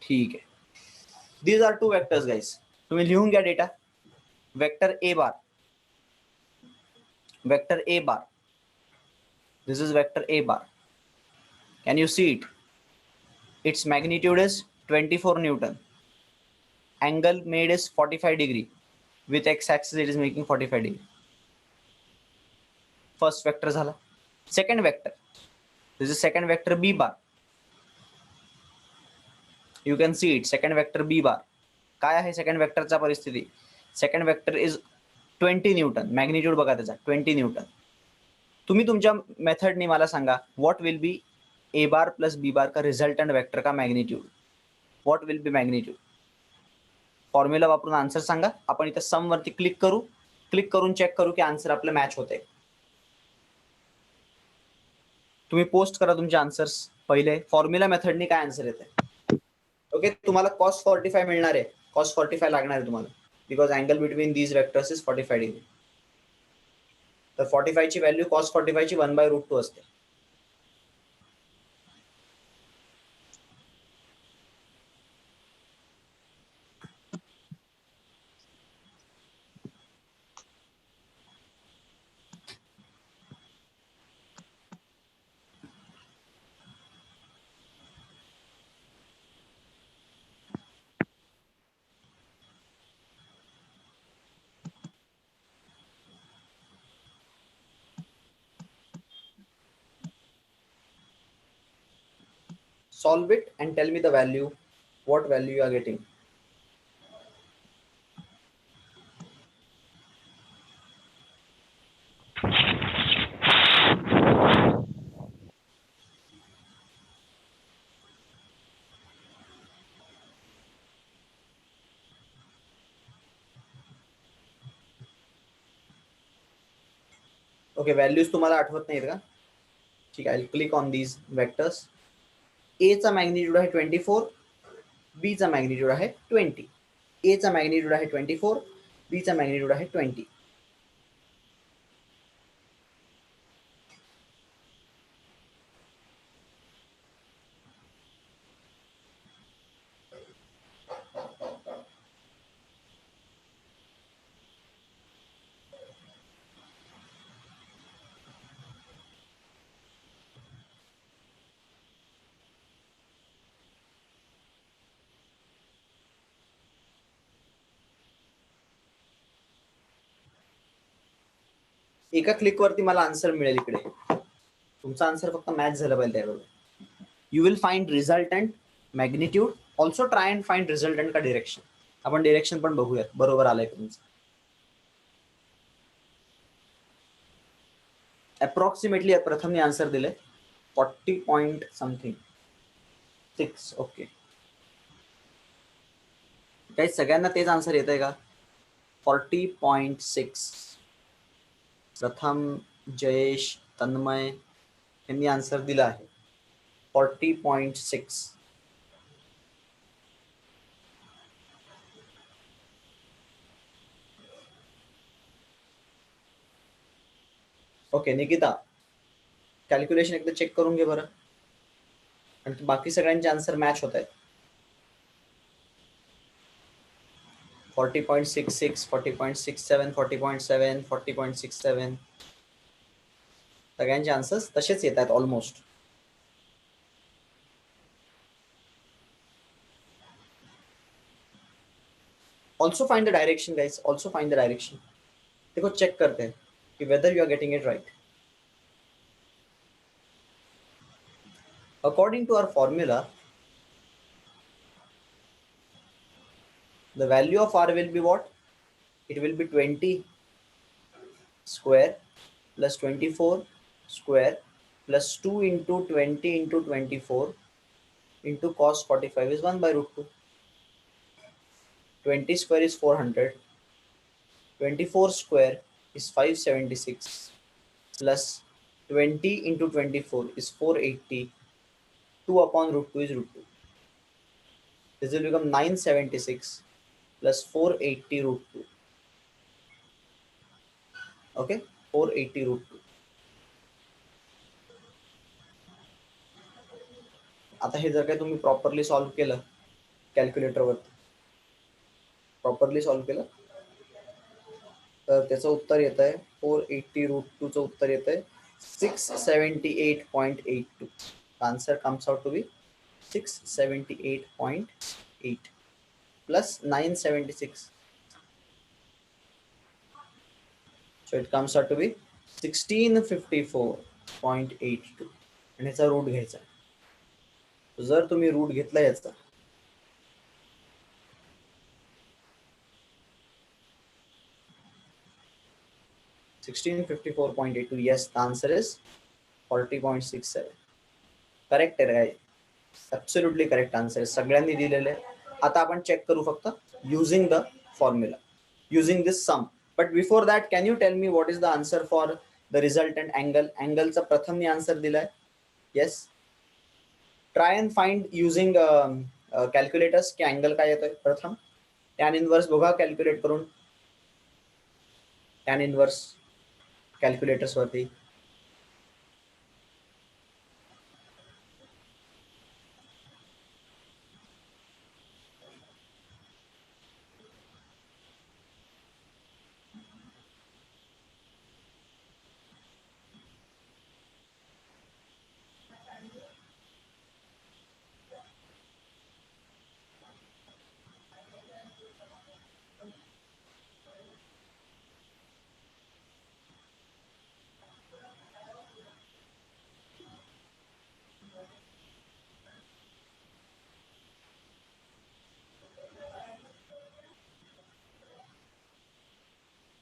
ठीक आहे, these are two vectors guys. तुम्ही लिहून घ्या data. Vector A bar, vector A bar, this is vector a bar. Can you see it? Its magnitude is 24 Newton. Angle made is 45 degree. With x-axis it is making 45 degree. First vector झाला. Second vector, this is second vector b bar. You can see it, second vector b bar. काय आहे second वेक्टरचा परिस्थिती? Second vector is 20 newton. Magnitude बघा त्याचा 20 newton. तुम्ही तुमच्या मेथडने मला सांगा, what will be a bar plus B bar का रिझल्टंट वेक्टर का magnitude? What will be magnitude? Formula वापरून आन्सर सांगा. आपण इथे सम वरती क्लिक करू, क्लिक करून चेक करू की आन्सर आपलं मॅच होते. तुम्ही पोस्ट करा तुमचे आन्सर्स. पहिले फॉर्म्युला मेथडने काय आन्सर येते. ओके, तुम्हाला cos 45 मिळणार आहे. cos 45 लागणार आहे तुम्हाला, because angle between these vectors is 45 degree. तर 45 ची व्हॅल्यू cos 45 ची 1/√2 असते. Solve it and tell me the value, what value you are getting. Okay, values तुम्हाला आठवत नाहीत का? ठीक आहे, I'll click on these vectors. A चा मॅग्निट्यूड आहे 24, B चा मॅग्निट्यूड आहे 20. A चा मॅग्निट्यूड आहे 24, B चा मॅग्निट्यूड आहे 20. एका क्लिकवरती मला आन्सर मिळेल इकडे. तुमचा आन्सर फक्त मॅच झालं पाहिजे त्याबरोबर. You will find resultant, magnitude, also try and find resultant का डिरेक्शन. आपण डिरेक्शन पण बघूयात. बरोबर आलंय तुमचं. अप्रॉक्सिमेटली प्रथमने आन्सर दिले 40 पॉइंट समथिंग 6. ओके, काही सगळ्यांना तेच आन्सर येत आहे का? 40.6. प्रथम, जयेश, तन्मय यांनी आन्सर दिला आहे 40.6. ओके निकिता, कॅल्क्युलेशन एकदा चेक करून घे बरं. आणि बाकी सगळ्यांचे आन्सर मॅच होत आहेत. 40.66, 40.67, 40.7, 40.67 सगळ्यांचे आन्सर्स तसेच येत आहेत almost. Also find the direction guys, also find the direction. देखो चेक करते हैं कि whether you are getting it right. According to our formula, the value of r will be what? It will be 20 square plus 24 square plus 2 into 20 into 24 into cos 45 is 1 by root 2. 20 square is 400. 24 square is 576 plus 20 into 24 is 480. 2 upon root 2 is root 2. This will become 976 plus 480 root 2. Okay, 480 root 2. आता हे जर काय तुम्ही properly solve केलं कॅल्क्युलेटरवर, properly solve केलं तर त्याचं उत्तर येत आहे 480 रूट 2 चं उत्तर येत आहे 678.82. Answer comes out to be 678.8 plus 976. So it comes out to be 1654.82. आणि याचा रूट घ्यायचा. जर तुम्ही रूट घेतला याचा 1654.82. yes, the answer is 40.67. Correct आहे. ॲब्सोल्युटली करेक्ट आन्सर आहे. सगळ्यांनी दिलेले आहे. आता आपण चेक करू फक्त using the formula, using this sum. But before that can you tell me what is the answer for the resultant angle? अँगलचा प्रथमने आन्सर दिलाय. Yes, try and find using calculators की अँगल काय येतोय. प्रथम टॅन इनवर्स बघा calculate करून. Tan inverse calculators वरती.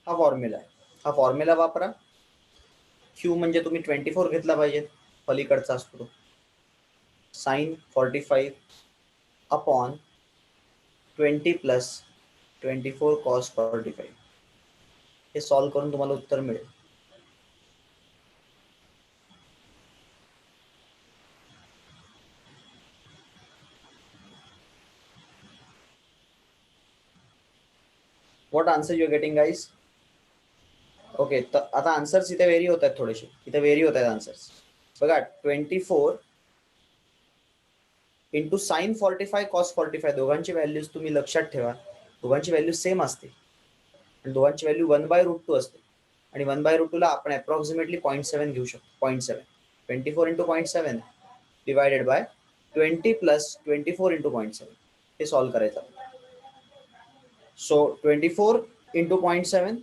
हा फॉर्म्युला आहे. हा फॉर्म्युला वापरा. क्यू म्हणजे तुम्ही 24 घेतला पाहिजे, पलीकडचा असतो तो. Sine 45 upon 20 plus 24 cos 45. हे सॉल्व करून तुम्हाला उत्तर मिळेल. What answer you are getting guys? Okay, तर आता आन्सर्स इथे व्हेरी होत आहेत, थोडेसे इथे व्हेरी होत आहेत आन्सर्स. बघा 24 इंटू साइन 45 कॉस 45 दोघांची व्हॅल्यूज तुम्ही लक्षात ठेवा, दोघांची व्हॅल्यू सेम असते आणि दोघांची व्हॅल्यू 1/√2 असते आणि 1/√2 ला आपण अप्रॉक्सिमेटली 0.7 घेऊ शकतो. 0.7 24 into 0.7 divided by 20 plus 24 into 0.7 हे सॉल्व्ह करायचं. So 24 into 0.7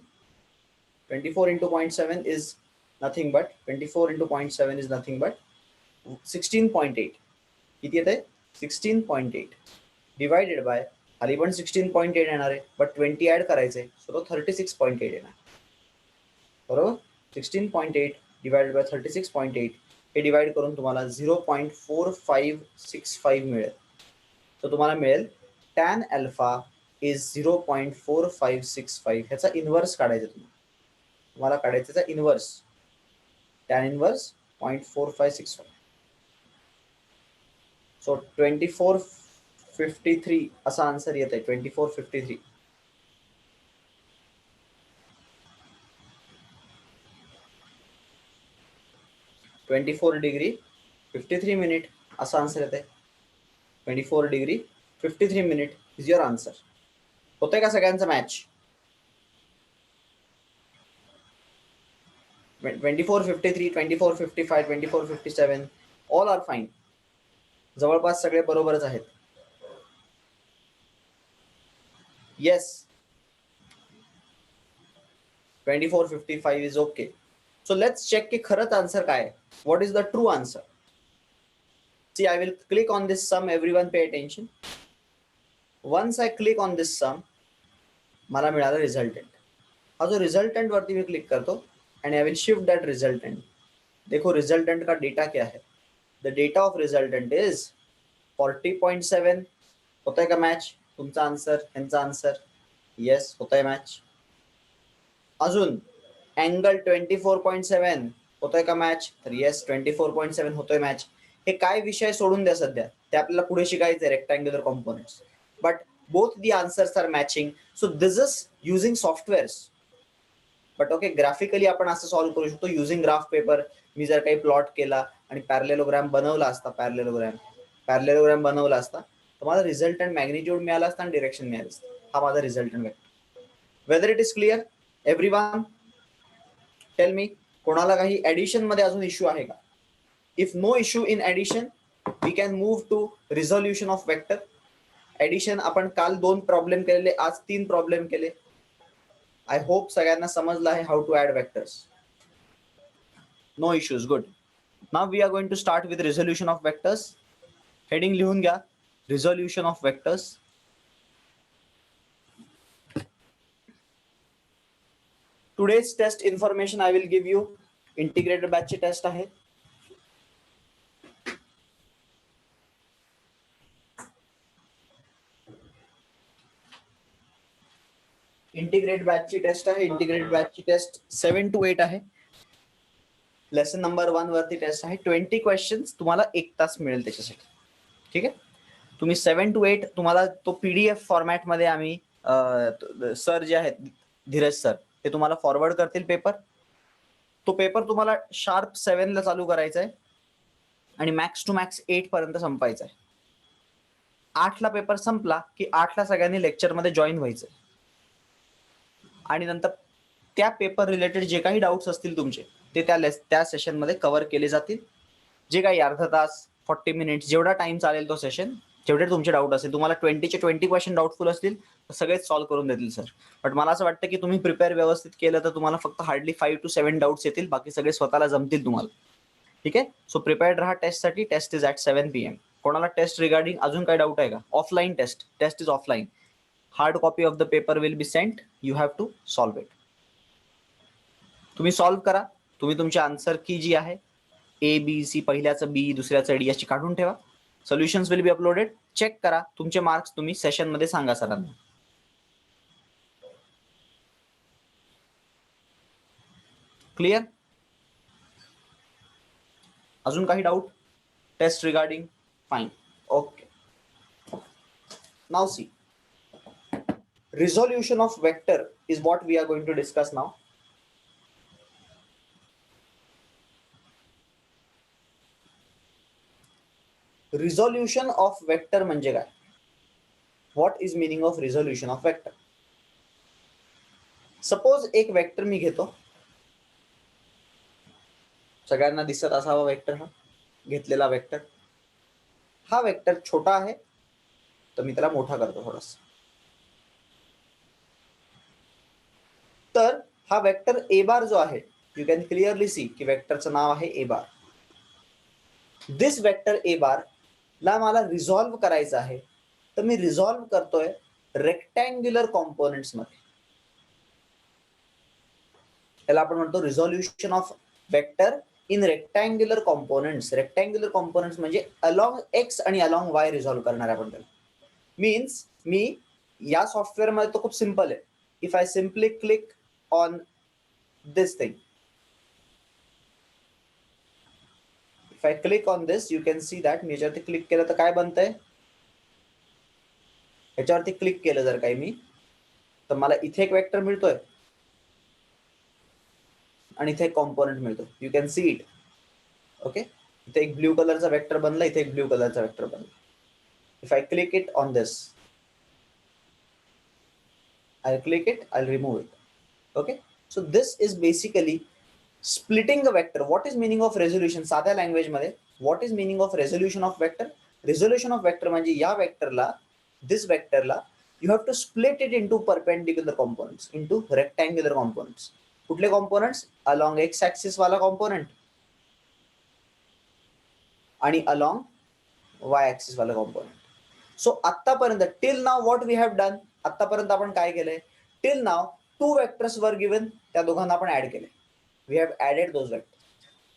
24 into 0.7 is nothing but 24 into 0.7 is nothing but 16.8. किती येते? 16.8 डिवायडेड बाय खाली पण 16.8 येणार आहे, बट 20 ऍड करायचे, सो तो 36.8 येणार. बरोबर, 16.8 डिवायडेड बाय 36.8 हे डिवाइड करून तुम्हाला 0.4565 मिळेल. तर तुम्हाला मिळेल tan अल्फा इज 0.4565. ह्याचा इन्व्हर्स काढायचा तुम्हाला काढायचं त्याचा इन्व्हर्स, tan इन्व्हर्स 0.4565. सो 2453 असा आन्सर येत आहे. 2453. (24°53' असा आन्सर येत आहे. 24°53' इज युअर आन्सर. होतंय का सगळ्यांचा मॅच? 2453, 2455, 2457 all R fine. जवळपास सगळे बरोबरच आहेत. Yes, 2455 is okay. So let's check की खरंच आन्सर काय आहे. What is the true answer? See, I will click on this sum. Everyone pay attention. Once I click on this sum, मला मिळाला रिझल्टंट. हा जो रिझल्टंट वरती मी क्लिक करतो and I will shift that resultant. देखो रिजल्टेंट का data क्या है. The data of resultant is 40.7. होता है का मैच? तुमचा आन्सर, ह्यांचा आन्सर. येस, होता है मॅच. अजून अँगल 24.7 होतोय का मॅच? तर येस, 24.7 होतोय मॅच. हे काय विषय सोडून द्या सध्या, ते आपल्याला पुढे शिकायचं आहे, rectangular components. But both the answers are matching. So this is using softwares. But okay, graphically आपण असं सॉल्व्ह करू शकतो युझिंग ग्राफ पेपर. मी जर काही प्लॉट केला आणि पॅरलेलोग्राम बनवला असता, पॅरलेलोग्राम बनवला असता, तर मला रिझल्टंट मॅग्निट्यूड मिळाला असता आणि डिरेक्शन मिळालं असतं. हा माझा resultant vector. Whether it is clear everyone? Tell me, कोणाला काही ऍडिशन मध्ये अजून इश्यू आहे का? If no issue in addition, we can move to resolution of vector. Addition आपण काल 2 प्रॉब्लेम केलेले, आज 3 प्रॉब्लेम केले. आय होप सगळ्यांना समजलं आहे how to add vectors. No issues, good. Now we are going to start with resolution of vectors. Heading लिहून घ्या, resolution of vectors. Today's test information I will give you. Integrated बॅचची test आहे. Integrate बॅचची test आहे. Integrate बॅचची test 7 to 8 आहे. Lesson number 1 वरती taste आहे. 20 क्वेश्चन्स, तुम्हाला 1 तास मिळेल त्याच्यासाठी. ठीक आहे, तुम्ही 7 to 8 तुम्हाला तो पीडीएफ फॉर्मॅट मध्ये आम्ही सर जे आहेत धीरज सर, ते तुम्हाला फॉरवर्ड करतील पेपर. तो पेपर तुम्हाला शार्प 7 ला चालू करायचा आहे आणि मॅक्स टू मॅक्स 8 पर्यंत संपायचा आहे. 8 ला पेपर संपला की 8 ला सगळ्यांनी लेक्चरमध्ये जॉईन व्हायचं आणि नंतर त्या पेपर रिलेटेड जे काही डाऊट्स असतील तुमचे, ते त्या सेशनमध्ये कव्हर केले जातील. जे काही अर्धा तास 40 मिनिट्स जेवढा टाइम चालेल तो सेशन, जेवढे तुमचे डाऊट असेल, तुम्हाला 20चे 20 क्वेश्चन डाऊटफुल असतील तर सगळेच सॉल्व्ह करून देतील सर. बट मला असं वाटतं की तुम्ही प्रिपेअर व्यवस्थित केलं तर तुम्हाला फक्त हार्डली 5 to 7 डाऊट्स येतील, बाकी सगळे स्वतःला जमतील तुम्हाला. ठीक आहे, सो प्रिपेअर्ड राहा टेस्टसाठी. Test is at 7 PM. कोणाला टेस्ट रिगार्डिंग अजून काही डाऊट आहे का? Offline test is offline. Hard copy of the paper will be sent. You have to solve it. तुम्ही सॉल्व्ह करा. तुम्ही तुमची आन्सर की जी आहे ABC, पहिल्याचं B, दुसऱ्याचं D अशी काढून ठेवा. Solutions will be uploaded. Check करा. तुमचे मार्क्स तुम्ही सेशन मध्ये सांगा सरांना. क्लिअर? अजून काही doubt test regarding? Fine, okay. Now see, resolution of vector is what we are going to discuss now. Resolution of vector म्हणजे काय? What is meaning of resolution of vector? Suppose एक vector मी घेतो, सगळ्यांना दिसत असावा vector, हा घेतलेला vector. हा वेक्टर छोटा आहे तर मी त्याला मोठा करतो थोडासा. तर हा वेक्टर ए बार जो आहे, यू कॅन क्लिअरली सी की वेक्टरचं नाव आहे A bar. This vector A बार ला मला रिझॉल्व्ह करायचं आहे, तर मी रिझॉल्व्ह करतोय रेक्टँग्युलर कॉम्पोनेंट्स मध्ये. त्याला आपण म्हणतो resolution of vector in rectangular components. Rectangular components म्हणजे अलॉंग एक्स आणि अलॉंग वाय रिझॉल्व्ह करणार आपण त्याला. मीन्स मी या सॉफ्टवेअर मध्ये तो खूप सिंपल आहे. If I simply click on this thing, if I click on this, you can see that मी याच्यावरती क्लिक केलं तर काय बनतंय. याच्यावरती क्लिक केलं जर काही मी, तर मला इथे एक वेक्टर मिळतोय आणि इथे एक कॉम्पोनंट मिळतो. You can see it. Okay, इथे एक ब्ल्यू कलरचा वेक्टर बनला, इथे एक ब्ल्यू कलरचा वेक्टर बनला. If I click it on this, I'll click it, I'll remove it. Okay, so this is basically splitting a vector. What is meaning of resolution? साध्या language मध्ये what is meaning of resolution of vector? Resolution of vector म्हणजे या वेक्टरला, this वेक्टरला you have to split it into perpendicular components, into rectangular components. कुठले components? Along x axis वाला component आणि along y axis वाला component. So आतापर्यंत till now what we have done, आतापर्यंत आपण काय केलंय, टिल नाव टू वेक्टर्स वर गिवन, त्या दोघांना आपण ऍड केले. We have added those vector.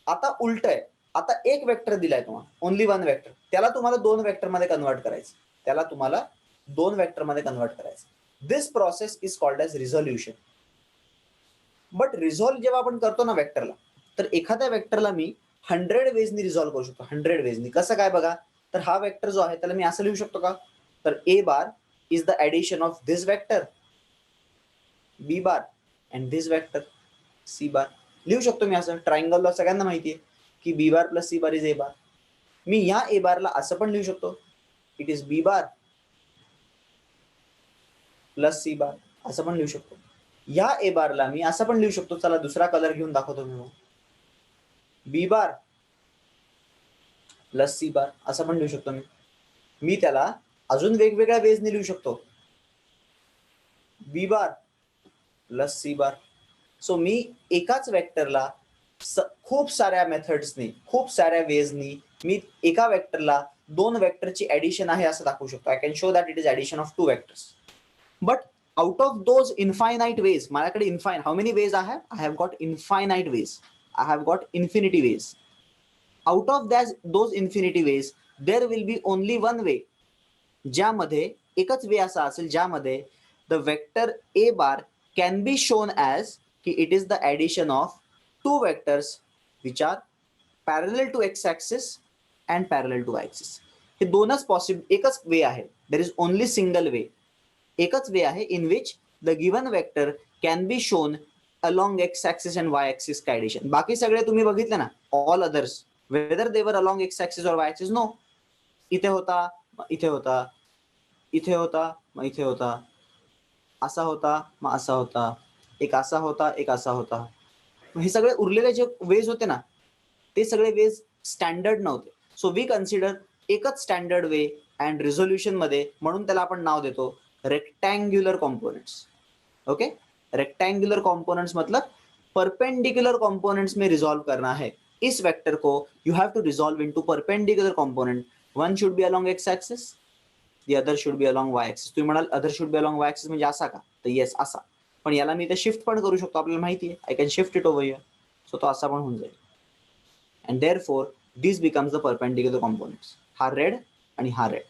आता उलट आहे, आता एक वेक्टर दिलाय तुम्हाला, ओनली वन वेक्टर, त्याला तुम्हाला दोन वेक्टर मध्ये कन्वर्ट करायचं. त्याला तुम्हाला दोन वेक्टर मध्ये कन्वर्ट करायचं. This process is called as resolution. But resolve जेव्हा आपण करतो ना वेक्टरला, तर एखाद्या वेक्टरला मी 100 वेजनी रिझॉल्व करू शकतो. 100 वेजनी कसं काय बघा, तर हा वेक्टर जो आहे त्याला मी असं लिहू शकतो का, तर ए बार is the addition of this vector b bar and this vector c bar. लिहू शकतो मी असं. ट्रायंगलला सगळ्यांना माहिती आहे की b bar plus c bar is a bar. मी या a bar ला असं पण लिहू शकतो, it is b bar plus c bar, असं पण लिहू शकतो. या a bar ला मी असं पण लिहू शकतो, चला दुसरा कलर घेऊन दाखवतो मी, b bar plus c bar, असं पण लिहू शकतो मी. मी त्याला अजून वेगवेगळ्या वेजने लिहू शकतो, बी बार प्लस सी बार. सो मी एकाच वेक्टरला खूप साऱ्या मेथड्सनी, खूप साऱ्या वेजनी मी एका वेक्टरला दोन वेक्टरची ऍडिशन आहे असं दाखवू शकतो. I can show that it is addition of two vectors. But out of those infinite ways, माझ्याकडे how many ways I have got infinite ways, I have got infinity ways. Out of those infinity ways there will be only one way, ज्यामध्ये एकच way असा असेल ज्यामध्ये the vector A bar can be shown as की it is the addition of two vectors which are parallel to x axis and parallel to y axis. हे दोनच possible, एकच way आहे. There is only single way. एकच way आहे in which the given vector can be shown along x axis and y axis का addition. बाकी सगळे तुम्ही बघितले ना, all others whether they're along x axis और वाय ॲक्सिस, नो. इथे होता, इथे होता, इथे होता, मग इथे होता, असा होता, मग असा होता, एक असा होता, एक असा होता. हे सगळे उरलेले जे वेज होते ना, ते सगळे वेज स्टँडर्ड नव्हते. सो वी कन्सिडर एकच स्टँडर्ड वे अँड रिझोल्युशन मध्ये, म्हणून त्याला आपण नाव देतो rectangular components. Okay, rectangular components मतलब परपेंडिकुलर कॉम्पोनेंट्स में रिजॉल्व करना है. इस वेक्टर को you have to resolve into perpendicular component. One should be along x axis, the other should be along y axis. तुम्ही म्हणाल other should be along y axis म्हणजे असा का, तर येस असा. पण याला मी ते शिफ्ट पण करू शकतो, आपल्याला माहिती आहे. I can shift it over here, so तो असा पण होऊन जाईल. And therefore this becomes the perpendicular components. हा रेड आणि हा रेड.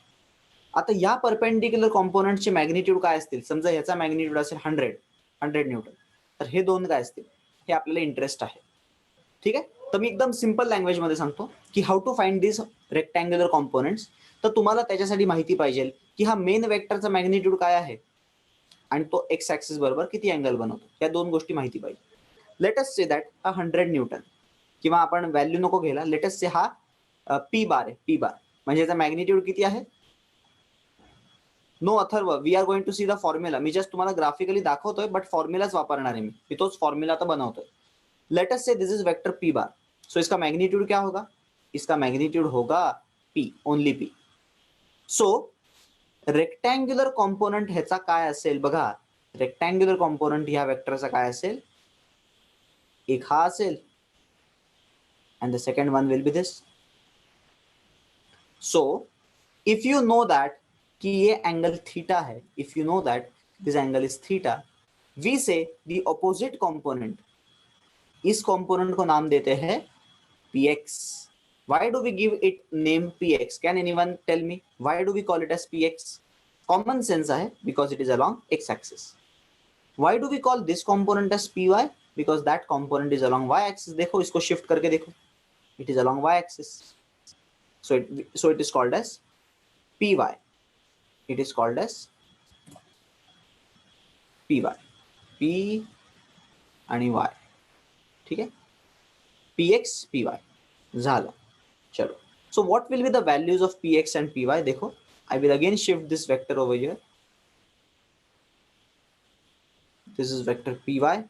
आता या परपेंडिक्युलर कॉम्पोनेंटचे मॅग्निट्यूड काय असतील, समजा ह्याचा मॅग्निट्यूड असेल 100 न्यूटन, तर हे दोन काय असतील, हे आपल्याला इंटरेस्ट आहे. ठीक आहे, तर मी एकदम सिंपल लँग्वेज मध्ये सांगतो की how to find this rectangular components. तर तुम्हाला त्याच्यासाठी माहिती पाहिजे की हा मेन वेक्टरचा मॅग्निट्यूड काय आहे आणि तो एक्स ऍक्सिस बरोबर किती अँगल बनवतो, या दोन गोष्टी माहिती पाहिजे. लेट अस से दॅट हा 100 न्यूटन, किंवा आपण व्हॅल्यू नको घ्यायला, लेट अस से हा पी बार आहे. पी बार म्हणजे याचा मॅग्निट्यूड किती आहे. No Atharva, we are going to see the formula. मी जस्ट तुम्हाला ग्राफिकली दाखवतोय, बट फॉर्म्युलाच वापरणार आहे मी तोच फॉर्म्युला आता बनवतोय. Let us say this is vector p bar. So इसका मैग्नीट्यूड क्या होगा, इसका मैग्नीट्यूड होगा p, only p. So rectangular component ह्याचा काय असेल बघा, रेक्टँग्युलर कॉम्पोनंट ह्या वेक्टरचा काय असेल, एक हा असेल and the second one will be this. So if you know that कि ये एंगल थीटा है, if you know that this angle is theta, we say the opposite component, is component को नाम देते हैं px. Why do we give it name px? Can anyone tell me why do we call it as px? Common sense है, because it is along x axis. Why do we call this component as py? Because that component is along y axis. देखो इसको shift करके देखो, it is along y axis. So it is called as py. It is called as py. p आणि y. ठीक है, px py झालं. चलो, so what will be the values of px and py? देखो, I will again shift this vector over here. This is vector py.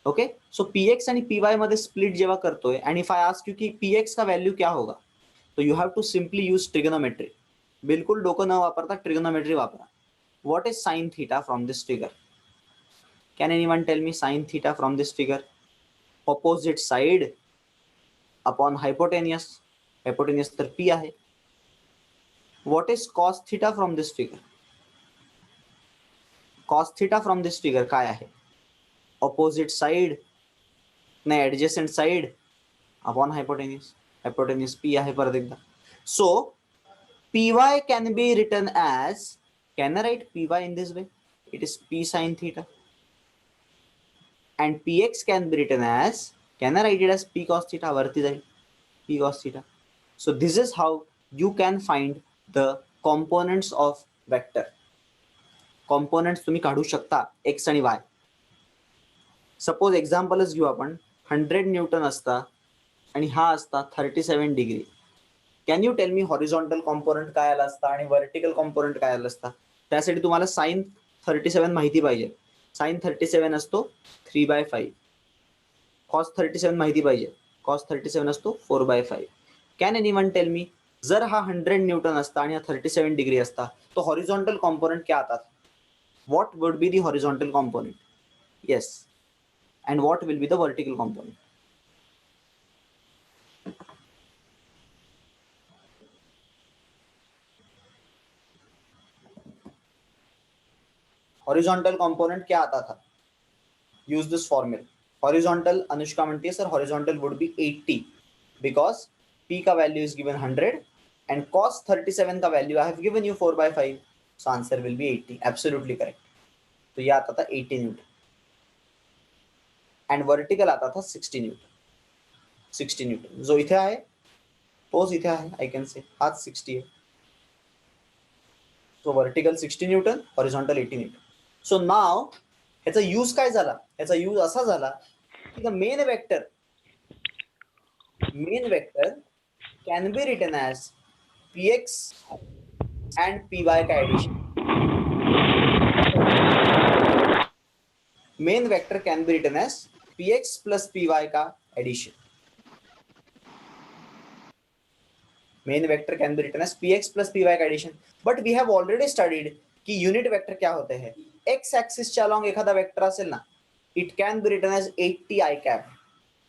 Okay, so px आणि py मध्ये split जेव्हा करतोय, आणि इफ आई आस्क यू की px का value क्या होगा, तो you have to simply use trigonometry. बिल्कुल डोकं न वापरता ट्रिगोनोमेट्री वापरा. What is sine theta from this figure? Can anyone tell me sine theta from this figure? Opposite side upon hypotenuse. Hypotenuse तर p आहे. What is cos theta from this figure? Cos theta from this figure काय आहे? Opposite side नाही, adjacent side upon हायपोटेन्यूस. हायपोटेन्यूस p आहे परत एकदा. So py can be written as, can I write py in this way? It is p sin theta. And px can be written as, can I write it as p cos theta? वरती जाईल p cos theta. So this is how you can find the components of vector. components तुम्ही काढू शकता x आणि y. Suppose एक्झाम्पलच घेऊ आपण, 100 Newton असता आणि हा असता 37 degree. Can you tell me horizontal component काय आला असता आणि व्हर्टिकल कॉम्पोनंट काय आला असता? त्यासाठी तुम्हाला साइन 37 माहिती पाहिजे. साइन 37 असतो 3/5. कॉस 37 माहिती पाहिजे. कॉस 37 असतो 4/5. कॅन एनीवन टेल मी, जर हा 100 न्यूटन असता आणि हा 37 डिग्री असता, तो हॉरिझॉन्टल कॉम्पोनंट क्या आता? What would be the horizontal component? Yes. And what will be the vertical component? Horizontal component क्या आता था? Use this formula. Horizontal, Anushka म्हणते sir horizontal would be 80 because p का value is given 100 and cos 37 का value I have given you 4/5. So answer will be 80. Absolutely correct. तो ये आता था 80 न्यूटन. एंड वर्टिकल आता था 60 न्यूटन. 60 न्यूटन जो इथे आहे तोच इथे आहे. आय कॅन से हाच 60 आहे. So vertical 60 newton, horizontal 80 newton. So now ह्याचा यूज काय झाला? ह्याचा यूज असा झाला की the main vector can be written as px and py का addition. Main vector can be written as px plus py का addition. Main vector can be written as px plus py का addition. But we have already studied कि unit vector क्या होते हैं. X axis च्या along एखादा vector असेल ना, it can be written as 80 i cap.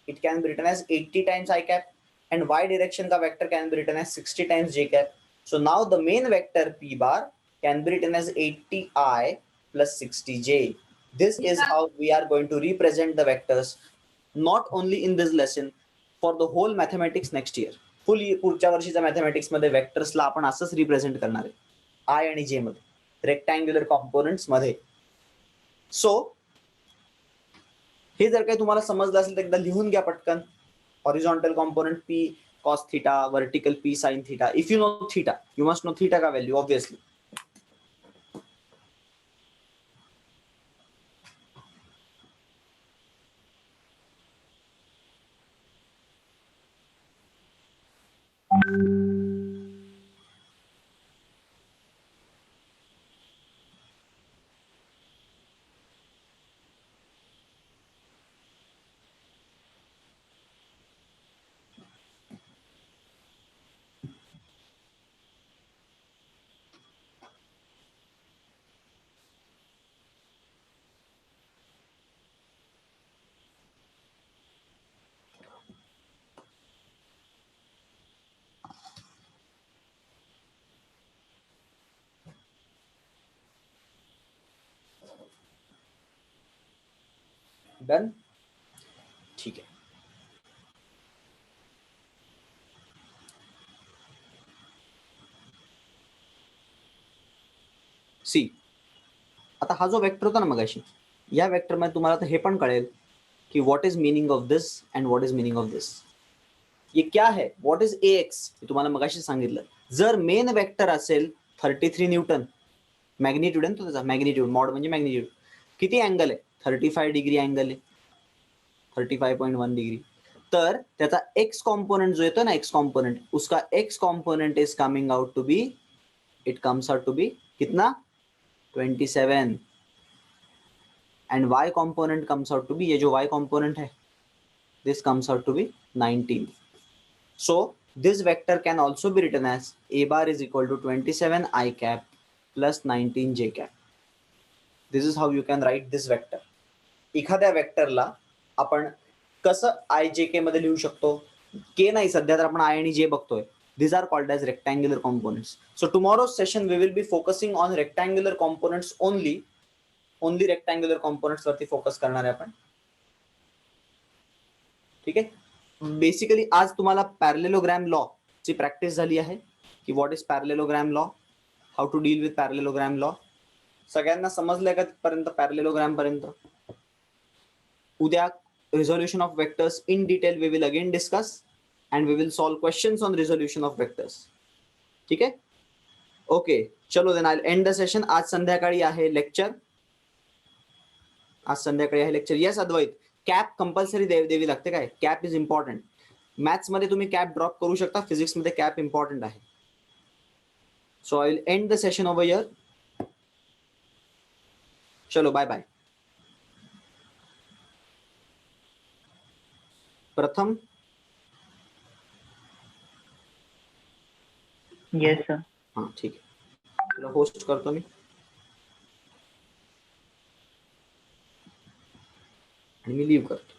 It can be written as 80 times i cap and y direction का vector can be written as 60 times j cap. So now the main vector p bar can be written as 80 i plus 60 j. This is how we are going to represent the vectors, not only in this lesson, for the whole mathematics next year. फुल पुढच्या वर्षीच्या mathematics मध्ये वेक्टर्सला आपण असंच represent करणार आहे, I आणि जे मध्ये, रेक्टँग्युलर कॉम्पोनंट्स मध्ये. सो हे जर काही तुम्हाला समजलं असेल तर एकदा लिहून घ्या पटकन. Horizontal component p cos theta, vertical p sin theta. If you know theta, you must know theta का वैल्यू ऑब्वियसली. डन, ठीक आहे. सी, आता हा जो वेक्टर होता ना मगाशी, या वेक्टर मध्ये तुम्हाला आता हे पण कळेल कि what is meaning of this and what is meaning of this. ये क्या है, व्हॉट इज AX, तुम्हाला मगाशी सांगितलं. जर मेन वेक्टर असेल 33 न्यूटन, मॅग्निट्यूड आहे तो त्याचा, मॅग्निट्यूड, मॉड म्हणजे मॅग्निट्यूड, किती अँगल आहे, 35 डिग्री अँगल आहे, 35.1 डिग्री. तर त्याचा एक्स कॉम्पोनेंट जो येतो ना, एक्स कॉम्पोनेंट, उसका X component is coming out to be, it comes out to be कितना, 27. And y component comes out to be, ये जो y component है, this comes out to be 19. So this vector can also be written as a bar is equal to 27 I cap plus 19 j cap. This is how you can write this vector. एखाद्या वेक्टरला आपण कसं i j k मध्ये लिहू शकतो, k नाही, सध्या तर आपण i आणि j बघतोय. These are called as rectangular components. So tomorrow's session we will be focusing on rectangular components only. Only rectangular components वरती फोकस करणार आहे आपण. ठीक आहे. बेसिकली आज तुम्हाला पॅरलेलोग्राम लॉ ची प्रॅक्टिस झाली आहे की what is parallelogram law, how to deal with parallelogram law. सगळ्यांना समजलंय का पर्यंत, पॅरलेलोग्राम पर्यंत? उद्या resolution of vectors in detail we will again discuss and we will solve questions on resolution of vectors. ठीक आहे, ओके, चलो then I end the session. आज संध्याकाळी आहे लेक्चर, आज संध्याकाळी आहे lecture. Yes Advait, cap compulsory द्यावी लागते काय? Cap is important. मॅथ्स मध्ये तुम्ही कॅप ड्रॉप करू शकता, फिजिक्स मध्ये कॅप इम्पॉर्टंट आहे. So I will end the session over here. चलो बाय बाय. प्रथम, येस सर. हां ठीक आहे, तुला होस्ट करतो मी आणि मी लीव्ह करतो.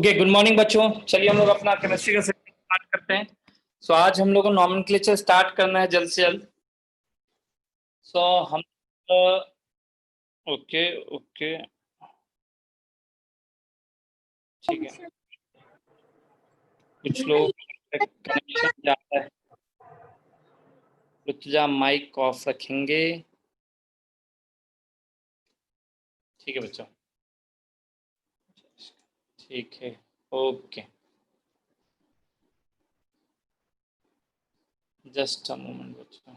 ओके, गुड मॉर्निंग बच्चों। चलिए हम लोग अपना केमिस्ट्री का सेशन स्टार्ट करते हैं। सो आज हम लोग को नॉमेनक्लेचर स्टार्ट करना है जल्द से जल्द। सो हम ओके ओके ठीक है, कुछ लोग कनेक्शन जाता है। रुतजा माइक ऑफ रखेंगे, ठीक है बच्चों, ठीक है, ओके, जस्ट अ मोमेंट बच्चों।